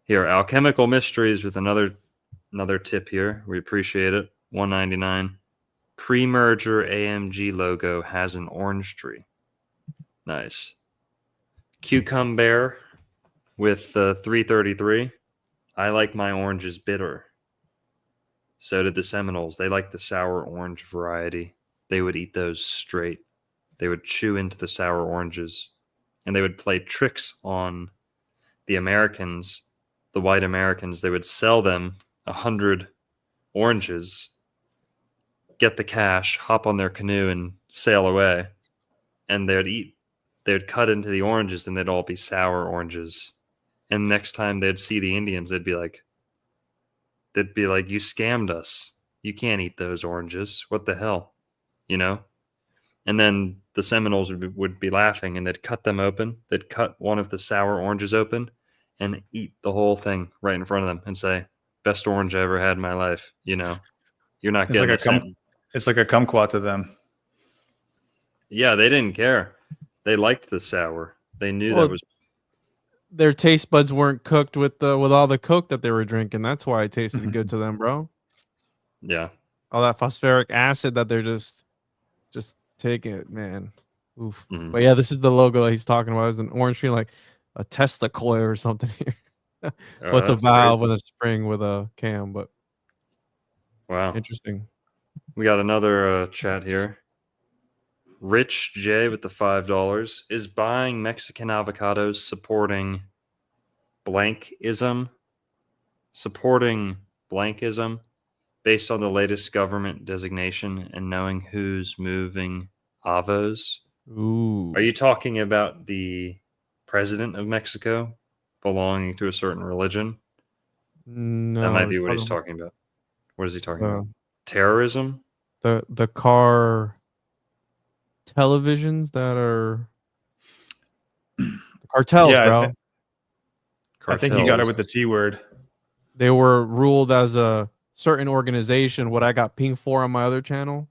Here, Alchemical Mysteries with another tip here. We appreciate it. $1.99. Pre-merger AMG logo has an orange tree. Nice. Cucumber with $3.33. I like my oranges bitter. So did the Seminoles. They like the sour orange variety. They would eat those straight. They would chew into the sour oranges, and they would play tricks on the Americans, the white Americans. They would sell them 100 oranges, get the cash, hop on their canoe, and sail away. And they would cut into the oranges, and they'd all be sour oranges. And next time they'd see the Indians, they'd be like, you scammed us. You can't eat those oranges. What the hell? And then the Seminoles would be laughing, and they'd cut them open. They'd cut one of the sour oranges open and eat the whole thing right in front of them and say, best orange I ever had in my life. You're not It's getting like it's like a kumquat to them. Yeah, they didn't care. They liked the sour. They knew that was... Their taste buds weren't cooked with all the Coke that they were drinking. That's why it tasted good to them, bro. Yeah. All that phosphoric acid that they're just taking it, man. Oof. Mhm. But yeah, this is the logo that he's talking about. It's an orange tree, like a Tesla coil or something here. What's a that's valve crazy. with a spring with a cam? But Wow. interesting. We got another chat here. Rich J with the $5. Is buying Mexican avocados supporting blankism? Supporting blankism based on the latest government designation and knowing who's moving avos? Ooh. Are you talking about the president of Mexico belonging to a certain religion? No, That might be he's what he's talking talking about. What is he talking about, about? Terrorism? the car televisions that are cartels, Yeah, bro. I think you got it Cartels. with the T word. They were ruled as a certain organization. What I got pinged for on my other channel,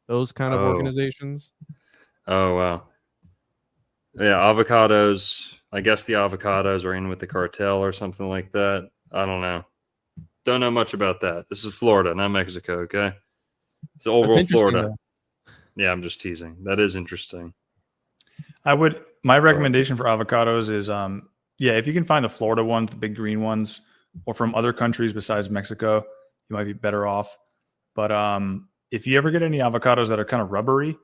those kind of Oh. organizations. Oh, wow. Yeah, avocados. I guess the avocados are in with the cartel or something like that. I don't know. Don't know much about that. This is Florida, not Mexico, okay? It's overall That's interesting, Florida. though. Yeah, I'm just teasing. That is interesting. My recommendation for avocados is if you can find the Florida ones, the big green ones, or from other countries besides Mexico, you might be better off. But if you ever get any avocados that are kind of rubbery,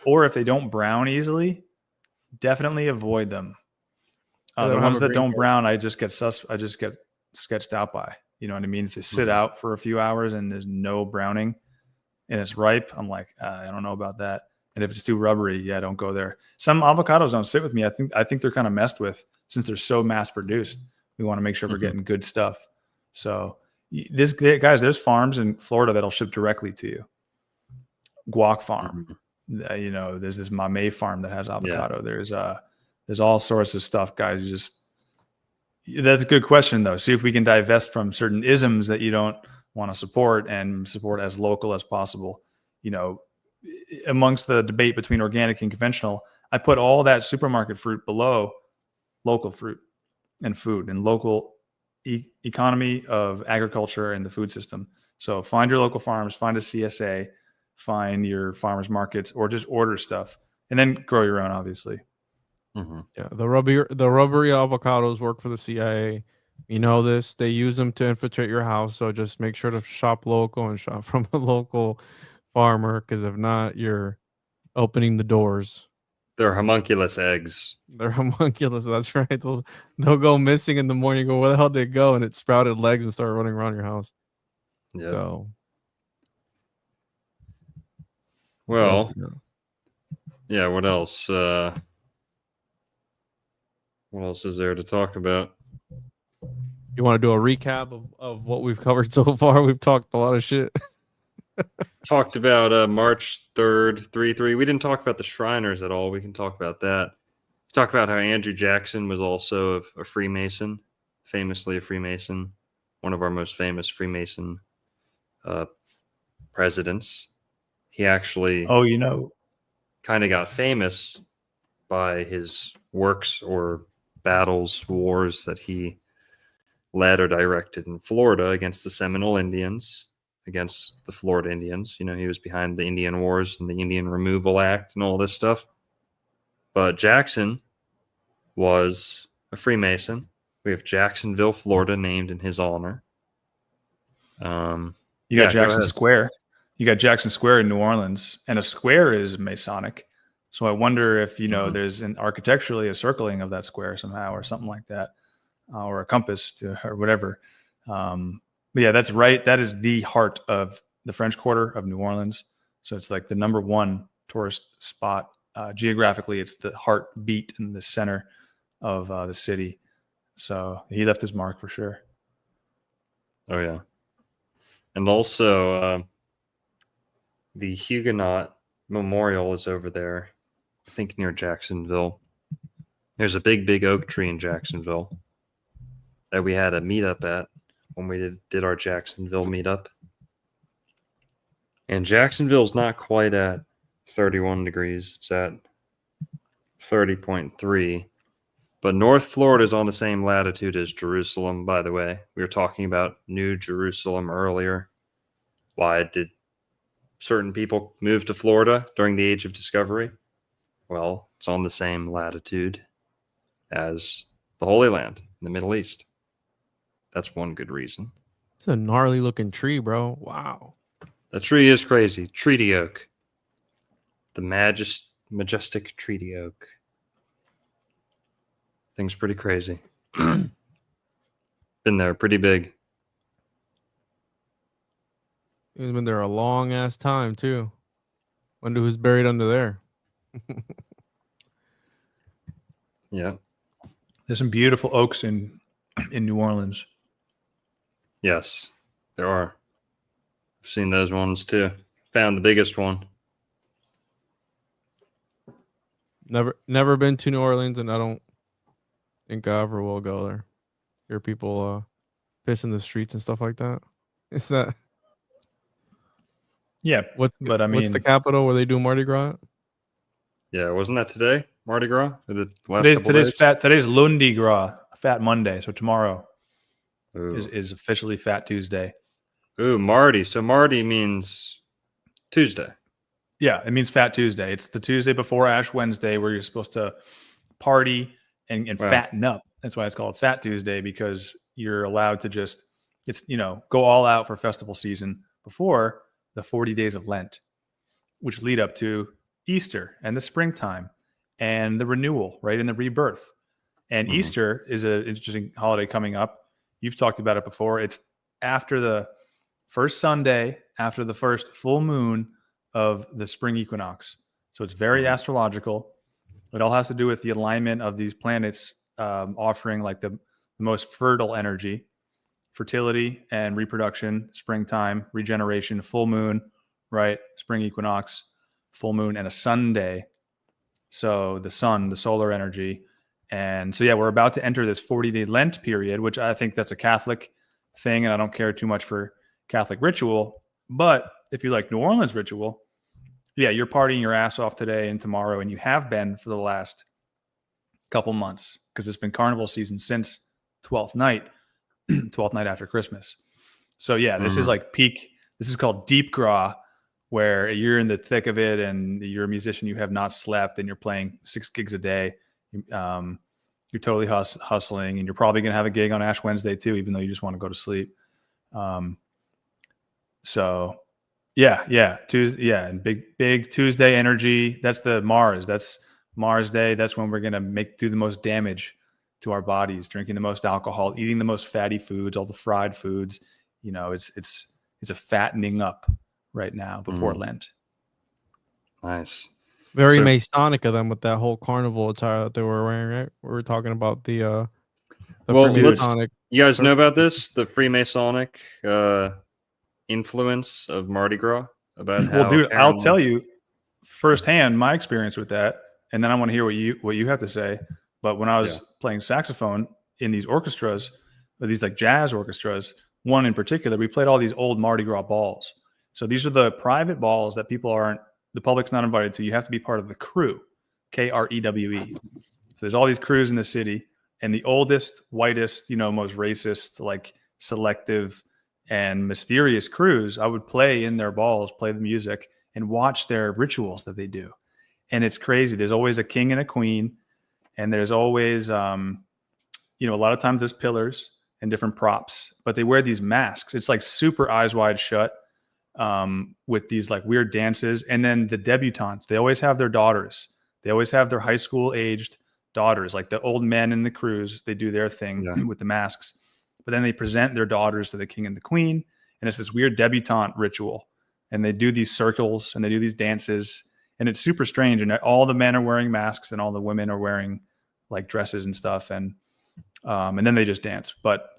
or if they don't brown easily, definitely avoid them. They The don't have ones a that green don't card. brown, I just get sketched out by. You know what I mean? If they sit out for a few hours and there's no browning and it's ripe, I'm like, I don't know about that. And if it's too rubbery, yeah, don't go there. Some avocados don't sit with me. I think they're kind of messed with since they're so mass produced. We want to make sure we're getting good stuff. So there's farms in Florida that'll ship directly to you. Guac farm. There's this Mame farm that has avocado. There's all sorts of stuff, guys. That's a good question though. See if we can divest from certain isms that you don't want to support and support as local as possible. Amongst the debate between organic and conventional, I put all that supermarket fruit below local fruit and food and local economy of agriculture and the food system. So find your local farms, find a CSA, find your farmers markets, or just order stuff and then grow your own, obviously. Yeah, the rubbery avocados work for the CIA. You know this. They use them to infiltrate your house. So just make sure to shop local and shop from a local farmer, because if not, you're opening the doors. They're homunculus eggs. They're homunculus. That's right. They'll go missing in the morning. You go, where the hell did they go? And it sprouted legs and started running around your house. Yeah. So, well, yeah. What else? What else is there to talk about? You want to do a recap of what we've covered so far? We've talked a lot of shit. Talked about March 3rd, 3-3. We didn't talk about the Shriners at all. We can talk about that. Talk about how Andrew Jackson was also a Freemason. famously a Freemason, one of our most famous Freemason presidents. He actually kind of got famous by his works or battles, wars that he led or directed in Florida against the Seminole Indians, against the Florida Indians. You know, he was behind the Indian Wars and the Indian Removal Act and all this stuff. But Jackson was a Freemason. We have Jacksonville, Florida, named in his honor. You got Jackson Square. You got Jackson Square in New Orleans, and a square is Masonic. So I wonder if, there's architecturally a circling of that square somehow or something like that, or a compass or whatever. But yeah, that's right. That is the heart of the French Quarter of New Orleans. So it's like the number one tourist spot. Geographically, it's the heartbeat in the center of the city. So he left his mark for sure. Oh, yeah. And also, the Huguenot Memorial is over there, I think near Jacksonville. There's a big oak tree in Jacksonville that we had a meetup at when we did our Jacksonville meetup. And Jacksonville's not quite at 31 degrees. It's at 30.3. But North Florida is on the same latitude as Jerusalem, by the way. We were talking about New Jerusalem earlier. Why did certain people move to Florida during the Age of Discovery? Well, it's on the same latitude as the Holy Land in the Middle East. That's one good reason. It's a gnarly looking tree, bro. Wow. The tree is crazy. Treaty oak. The majestic treaty oak. Thing's pretty crazy. Been there, pretty big. He's been there a long ass time too. Wonder who's buried under there. Yeah. There's some beautiful oaks in New Orleans. Yes, there are. I've seen those ones too. Found the biggest one. Never been to New Orleans, and I don't think I ever will go there. Hear people piss in the streets and stuff like that. Is that? Yeah, what's the capital where they do Mardi Gras? Yeah, wasn't that today? Mardi Gras? Or the last couple days? Today's Lundi Gras, Fat Monday. So tomorrow Ooh. is officially Fat Tuesday. Ooh, Mardi. So Mardi means Tuesday. Yeah, it means Fat Tuesday. It's the Tuesday before Ash Wednesday where you're supposed to party and Wow. fatten up. That's why it's called Fat Tuesday, because you're allowed to just, go all out for festival season before the 40 days of Lent, which lead up to Easter and the springtime and the renewal, right? And the rebirth. And Easter is an interesting holiday coming up. You've talked about it before. It's after the first Sunday, after the first full moon of the spring equinox. So it's very astrological. It all has to do with the alignment of these planets offering like the most fertile energy, fertility and reproduction, springtime, regeneration, full moon, right? Spring equinox, full moon, and a Sunday. So the sun, the solar energy. And so, yeah, we're about to enter this 40-day Lent period, which I think that's a Catholic thing, and I don't care too much for Catholic ritual. But if you like New Orleans ritual, yeah, you're partying your ass off today and tomorrow, and you have been for the last couple months because it's been carnival season since 12th night after Christmas. So, yeah, this is like peak. This is called Deep Gras, where you're in the thick of it and you're a musician, you have not slept, and you're playing 6 gigs a day. You're totally hustling, and you're probably going to have a gig on Ash Wednesday too, even though you just want to go to sleep. So yeah, Tuesday, yeah, and big Tuesday energy. That's the Mars. That's Mars Day. That's when we're going to do the most damage to our bodies, drinking the most alcohol, eating the most fatty foods, all the fried foods. It's a fattening up right now before Lent. Nice. Very Masonic of them with that whole carnival attire that they were wearing, right? We were talking about the Freemasonic. You guys know about this? The Freemasonic influence of Mardi Gras? About how, well, dude, I'll tell you firsthand my experience with that, and then I want to hear what you have to say. But when I was playing saxophone in these orchestras, these like jazz orchestras. One in particular, we played all these old Mardi Gras balls. So these are the private balls that the public's not invited to. You have to be part of the crew, KREWE. So there's all these crews in the city, and the oldest, whitest, most racist, like selective and mysterious crews, I would play in their balls, play the music, and watch their rituals that they do. And it's crazy. There's always a king and a queen, and there's always, a lot of times there's pillars and different props, but they wear these masks. It's like super eyes wide shut, with these like weird dances. And then the debutantes, they always have their daughters. They always have their high school aged daughters, like the old men in the crews. They do their thing with the masks, but then they present their daughters to the king and the queen. And it's this weird debutante ritual. And they do these circles and they do these dances, and it's super strange. And all the men are wearing masks and all the women are wearing like dresses and stuff. And then they just dance. But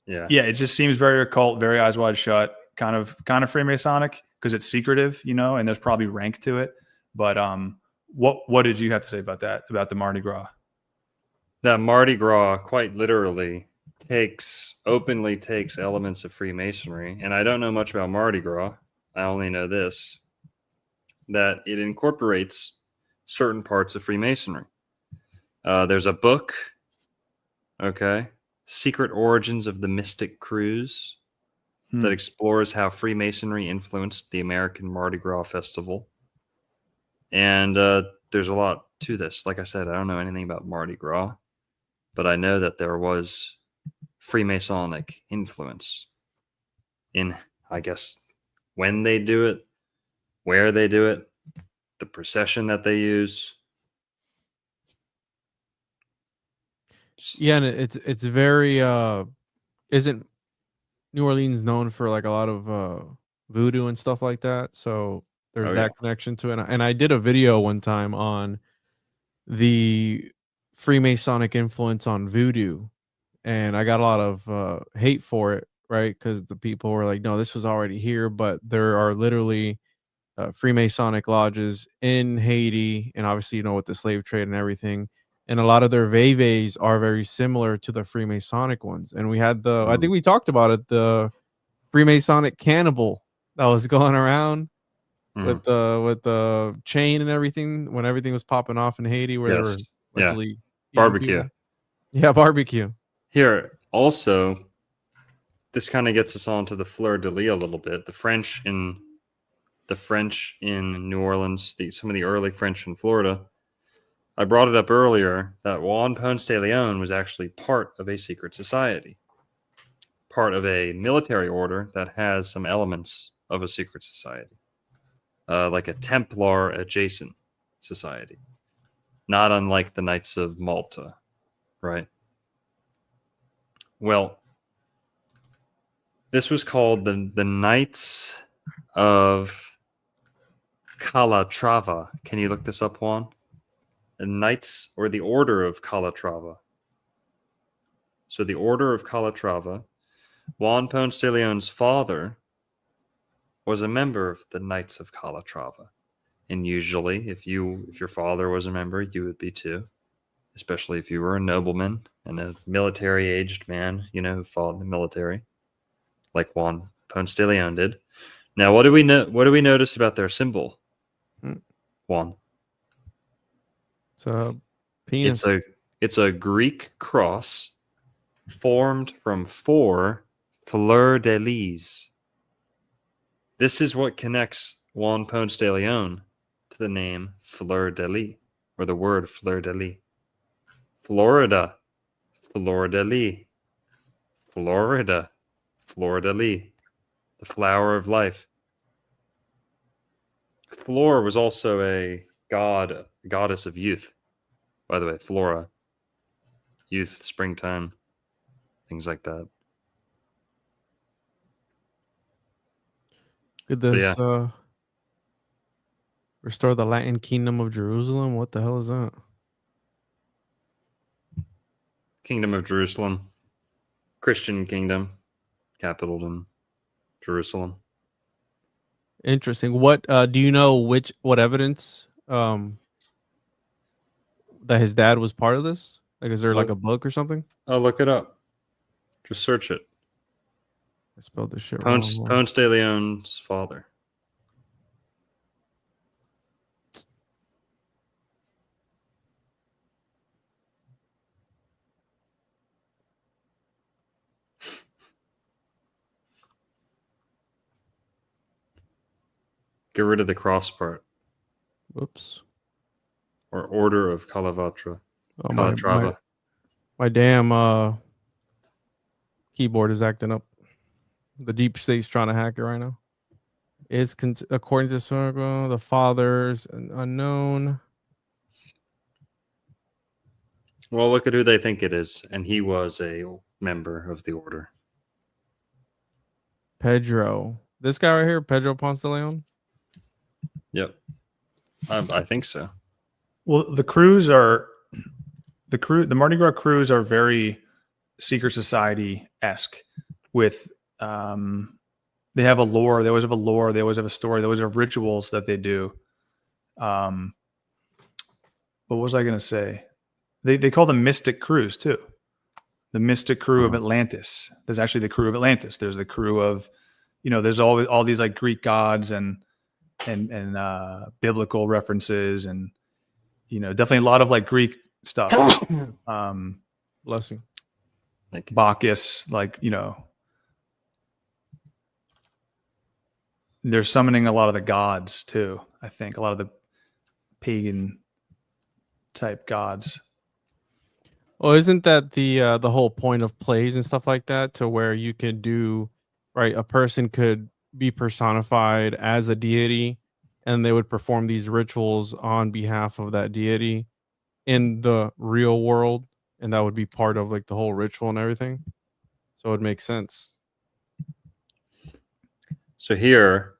yeah, it just seems very occult, very eyes wide shut, kind of Freemasonic, because it's secretive, and there's probably rank to it. But what did you have to say about that, about the Mardi Gras? That Mardi Gras quite literally openly takes elements of Freemasonry. And I don't know much about Mardi Gras. I only know this, that it incorporates certain parts of Freemasonry. There's a book, Secret Origins of the Mystic Cruise, that explores how Freemasonry influenced the American Mardi Gras festival. And there's a lot to this. Like I said, I don't know anything about Mardi Gras, but I know that there was Freemasonic influence in, I guess, when they do it, where they do it, the procession that they use. Yeah, and it's very isn't New Orleans known for like a lot of voodoo and stuff like that? So there's that connection to it. And I did a video one time on the Freemasonic influence on voodoo, and I got a lot of hate for it, right? Because the people were like, no, this was already here. But there are literally Freemasonic lodges in Haiti, and obviously, with the slave trade and everything. And a lot of their veves are very similar to the Freemasonic ones. And we had I think we talked about it, the Freemasonic cannibal that was going around with the chain and everything when everything was popping off in Haiti, where they were literally barbecue. People. Yeah, barbecue. Here, also, this kind of gets us on to the fleur de lis a little bit. The French in New Orleans, some of the early French in Florida. I brought it up earlier that Juan Ponce de Leon was actually part of a secret society, part of a military order that has some elements of a secret society, like a Templar adjacent society, not unlike the Knights of Malta, right? Well, this was called the Knights of Calatrava. Can you look this up, Juan? The Knights, or the Order of Calatrava. So the Order of Calatrava, Juan Ponce de Leon's father was a member of the Knights of Calatrava. And usually, if your father was a member, you would be too. Especially if you were a nobleman and a military-aged man, who fought in the military, like Juan Ponce de Leon did. Now, what do we notice about their symbol, Juan? It's a penis. It's a Greek cross formed from 4 fleur de lis. This is what connects Juan Ponce de Leon to the name fleur de lis, or the word fleur de lis. Florida, fleur de lis. Florida, fleur de lis. The flower of life. Flora was also a goddess of youth. By the way, Flora, youth, springtime, things like that. Could this restore the Latin kingdom of Jerusalem? What the hell is that? Kingdom of Jerusalem, Christian kingdom, capital in Jerusalem. Interesting. What do you know? What evidence that his dad was part of this? Like, is there like a book or something? I'll look it up. Just search it. I spelled this shit Ponce wrong. Ponce de Leon's father. Get rid of the cross part. Whoops. Or Order of Calavatra. Oh, Calatrava. my damn keyboard is acting up. The deep state's trying to hack it right now. According to Sargo, the father's unknown. Well, look at who they think it is. And he was a member of the order. Pedro. This guy right here, Pedro Ponce de Leon. Yep. I think so. Well, the Mardi Gras crews are very secret society-esque with they have a lore, they always have a lore, they always have a story, they always have rituals that they do. What was I going to say? They call them mystic crews too. The mystic crew of Atlantis. There's actually the crew of Atlantis. There's the crew of, there's always all these like Greek gods and biblical references and definitely a lot of like Greek stuff. Bless you. Thank you. Bacchus, they're summoning a lot of the gods too. I think a lot of the pagan type gods. Well, isn't that the whole point of plays and stuff like that, to where you could do, right? A person could be personified as a deity, and they would perform these rituals on behalf of that deity in the real world, and that would be part of like the whole ritual and everything. So it makes sense. So here,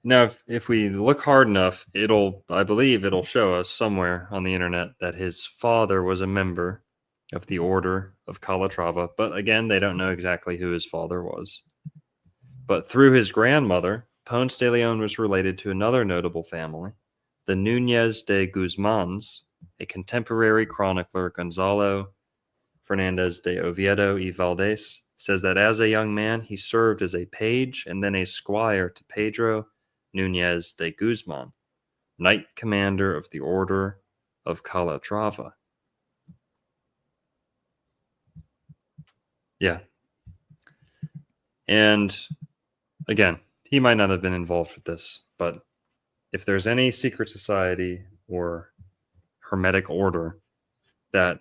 now if we look hard enough, I believe it'll show us somewhere on the internet that his father was a member of the Order of Calatrava. But again, they don't know exactly who his father was. But through his grandmother, Ponce de Leon was related to another notable family, the Núñez de Guzmans. A contemporary chronicler, Gonzalo Fernandez de Oviedo y Valdés, says that as a young man, he served as a page and then a squire to Pedro Núñez de Guzman, knight commander of the Order of Calatrava. Yeah. And again, he might not have been involved with this, but if there's any secret society or hermetic order that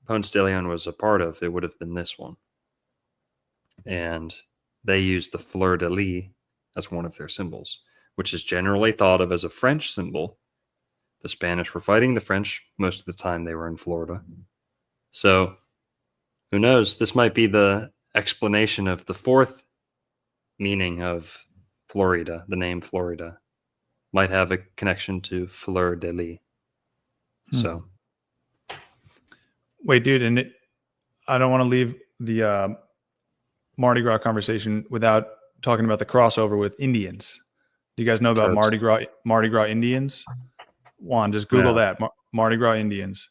Ponce de Leon was a part of, it would have been this one. And they used the fleur-de-lis as one of their symbols, which is generally thought of as a French symbol. The Spanish were fighting the French most of the time they were in Florida. So who knows? This might be the explanation of the fourth meaning of Florida. The name Florida might have a connection to fleur-de-lis. So, wait, dude, and I don't want to leave the Mardi Gras conversation without talking about the crossover with Indians. Do you guys know about Mardi Gras Indians? Juan, just Google that. Mardi Gras Indians.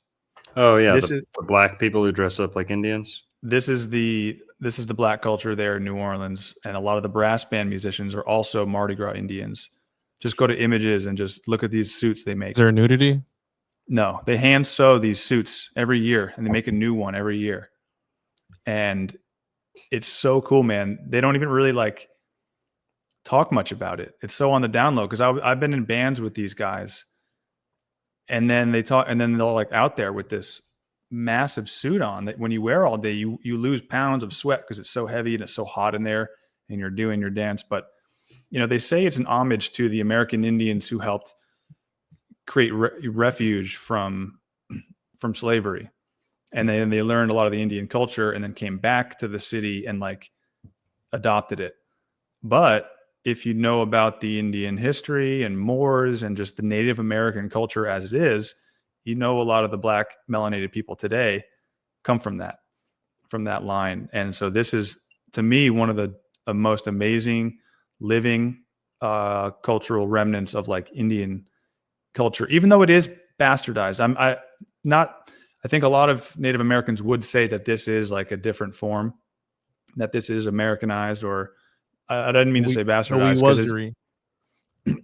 Oh yeah, the black people who dress up like Indians. This is the black culture there in New Orleans, and a lot of the brass band musicians are also Mardi Gras Indians. Just go to images and just look at these suits they make. Is there nudity? No, they hand sew these suits every year, and they make a new one every year. And it's so cool, man. They don't even really like talk much about it. It's so on the down low, because I've been in bands with these guys, and then they talk, and then they're like out there with this massive suit on that when you wear all day, you lose pounds of sweat because it's so heavy and it's so hot in there, and you're doing your dance. But they say it's an homage to the American Indians who helped create refuge from slavery, and then they learned a lot of the Indian culture and then came back to the city and like adopted it. But if you know about the Indian history and Moors and just the Native American culture as it is, a lot of the black melanated people today come from that line. And so this is, to me, one of the most amazing living cultural remnants of like Indian culture, even though it is bastardized. I think a lot of Native Americans would say that this is like a different form, that this is Americanized, or I didn't mean to say bastardized, because wazzery.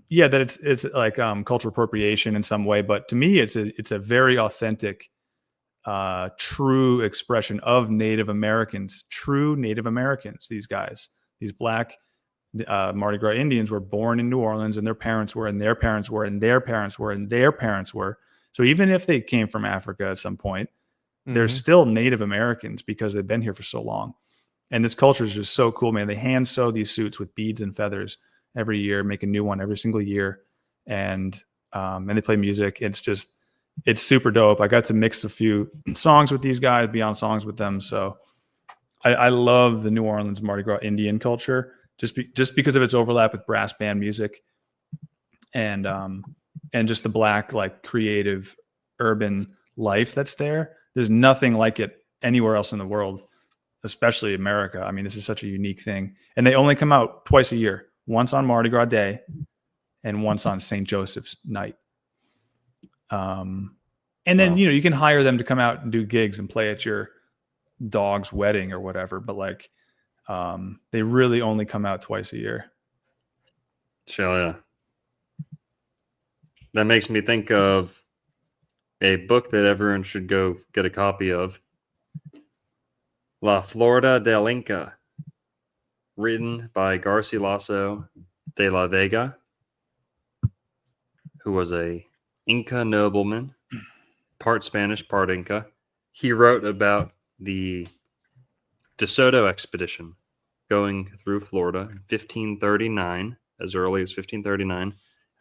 yeah, that it's like cultural appropriation in some way. But to me, it's a very authentic, true expression of Native Americans, true Native Americans. These guys, these black Mardi Gras Indians were born in New Orleans, and their parents were, and their parents were, and their parents were, and their parents were. So even if they came from Africa at some point, they're still Native Americans because they've been here for so long. And this culture is just so cool, man. They hand sew these suits with beads and feathers every year, make a new one every single year, and they play music. It's super dope. I got to mix a few songs with these guys, be on songs with them. So I love the New Orleans Mardi Gras Indian culture, just because of its overlap with brass band music, and just the black, like, creative urban life that's there. There's nothing like it anywhere else in the world, especially America. I mean, this is such a unique thing. And they only come out twice a year, once on Mardi Gras Day and once on St. Joseph's night. And then, you can hire them to come out and do gigs and play at your dog's wedding or whatever. But like, they really only come out twice a year. Sure, yeah. That makes me think of a book that everyone should go get a copy of. La Florida del Inca, written by Garcilaso de la Vega, who was a Inca nobleman, part Spanish, part Inca. He wrote about the DeSoto expedition going through Florida in 1539, as early as 1539.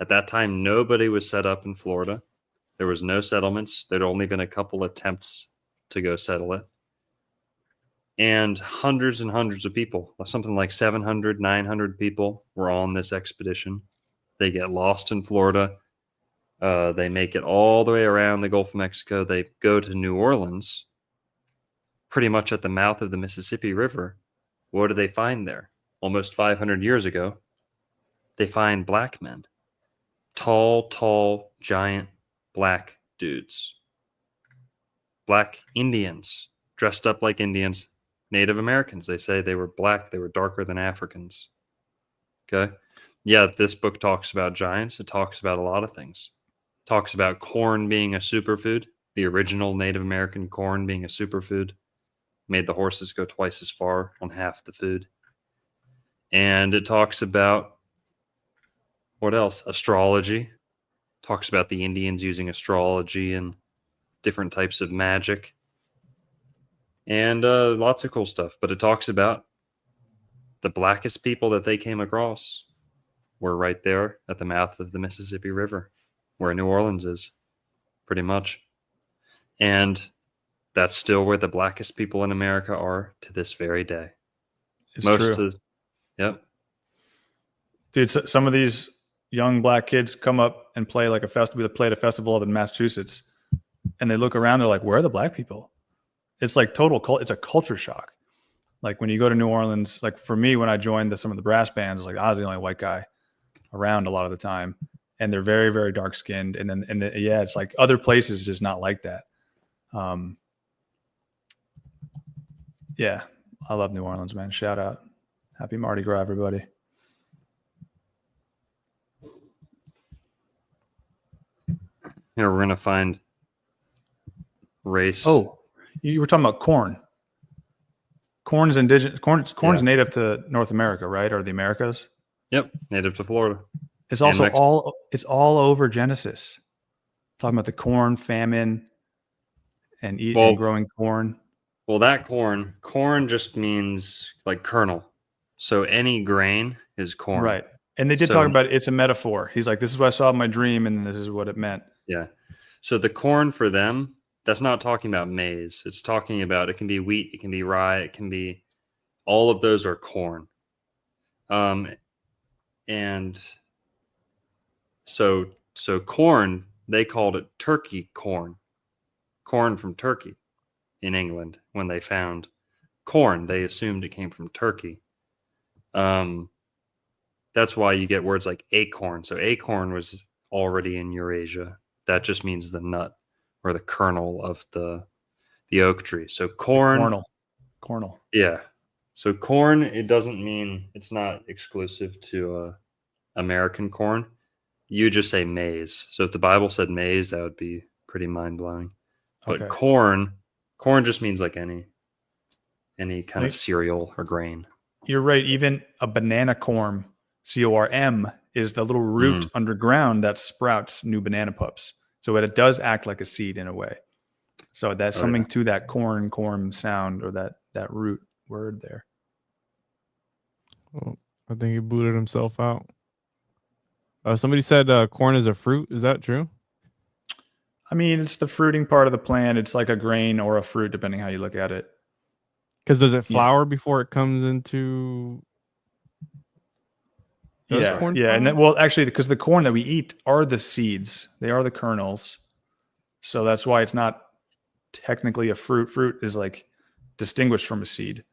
At that time, nobody was set up in Florida. There was no settlements. There'd only been a couple attempts to go settle it. And hundreds of people, something like 700, 900 people were on this expedition. They get lost in Florida. They make it all the way around the Gulf of Mexico. They go to New Orleans, pretty much at the mouth of the Mississippi River. What do they find there? Almost 500 years ago, they find black men. Tall, giant black dudes. Black Indians, dressed up like Indians. Native Americans, they say they were black, they were darker than Africans. Okay? Yeah, this book talks about giants. It talks about a lot of things. It talks about corn being a superfood, the original Native American corn being a superfood. Made the horses go twice as far on half the food. And it talks about, what else? Astrology. Talks about the Indians using astrology and different types of magic. And lots of cool stuff. But it talks about the blackest people that they came across were right there at the mouth of the Mississippi River, where New Orleans is, pretty much. And that's still where the blackest people in America are to this very day. It's true. Yep. Dude, some of these young black kids come up and play like a festival. They played a festival up in Massachusetts, and they look around. They're like, "Where are the black people?" It's like it's a culture shock. Like when you go to New Orleans, like for me, when I joined some of the brass bands, like I was the only white guy around a lot of the time, and they're very, very dark skinned. Yeah, it's like other places just not like that. Yeah, I love New Orleans, man. Shout out. Happy Mardi Gras, everybody. Here we're gonna find race. Oh, you were talking about corn. Corn's indigenous. Corn's native to North America, right? Or the Americas? Yep, native to Florida. It's also all over Genesis. Talking about the corn famine and eating and growing corn. Well, that corn just means like kernel. So any grain is corn. Right. And they did talk about it's a metaphor. He's like, this is what I saw in my dream, and this is what it meant. Yeah. So the corn for them, that's not talking about maize. It's talking about, it can be wheat, it can be rye, it can be, all of those are corn. And so corn, they called it turkey corn from Turkey in England. When they found corn, they assumed it came from Turkey. That's why you get words like acorn. So acorn was already in Eurasia. That just means the nut. or the kernel of the oak tree. So corn, Cornel. yeah. So corn, it doesn't mean, it's not exclusive to American corn. You just say maize. So if the Bible said maize, that would be pretty mind blowing. But Okay. corn just means like any kind of cereal or grain. You're right. Even a banana corm, CORM, is the little root underground that sprouts new banana pups. So it does act like a seed in a way. So that's something to that corm sound, or that root word there. Oh, I think he booted himself out. Somebody said corn is a fruit. Is that true? I mean, it's the fruiting part of the plant. It's like a grain or a fruit, depending how you look at it. Because does it flower before it comes into? Corn flower? And then, well, actually, because the corn that we eat are the seeds. They are the kernels. So that's why it's not technically a fruit. Fruit is like distinguished from a seed,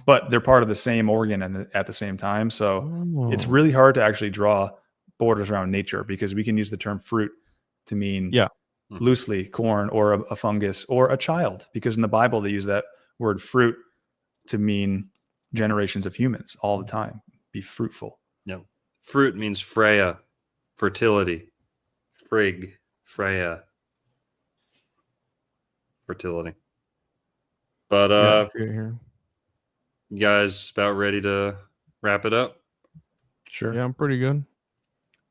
but they're part of the same organ and at the same time. So it's really hard to actually draw borders around nature, because we can use the term fruit to mean loosely corn or a fungus or a child, because in the Bible they use that word fruit to mean generations of humans all the time. Be fruitful. No, fruit means Freya, fertility. Frigg, Freya, fertility. But here. You guys about ready to wrap it up? Sure. Yeah, I'm pretty good.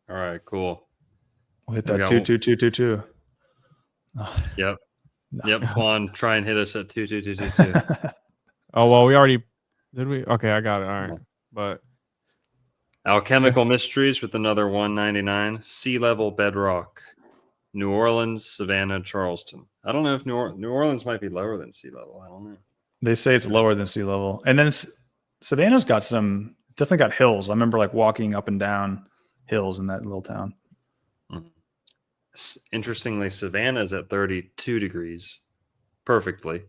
All right, cool. We'll hit that 22222. Yep. Yep. Juan, try and hit us at 22222. Oh well, we already did. We okay. I got it. All right, but Alchemical Mysteries with another 199. Sea level bedrock. New Orleans, Savannah, Charleston. I don't know if New Orleans might be lower than sea level. I don't know. They say it's lower than sea level, and then Savannah's got definitely got hills. I remember like walking up and down hills in that little town. Interestingly, Savannah is at 32 degrees perfectly,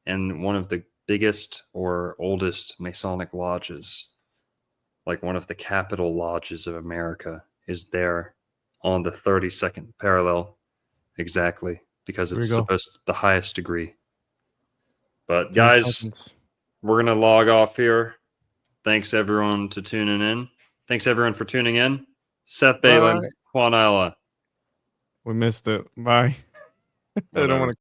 and one of the biggest or oldest Masonic lodges, like one of the capital lodges of America, is there on the 32nd parallel exactly, because it's supposed to the highest degree. But guys, we're going to log off here. Thanks everyone for tuning in. Seth Balin, Juan Isla. We missed it. Bye. I don't want to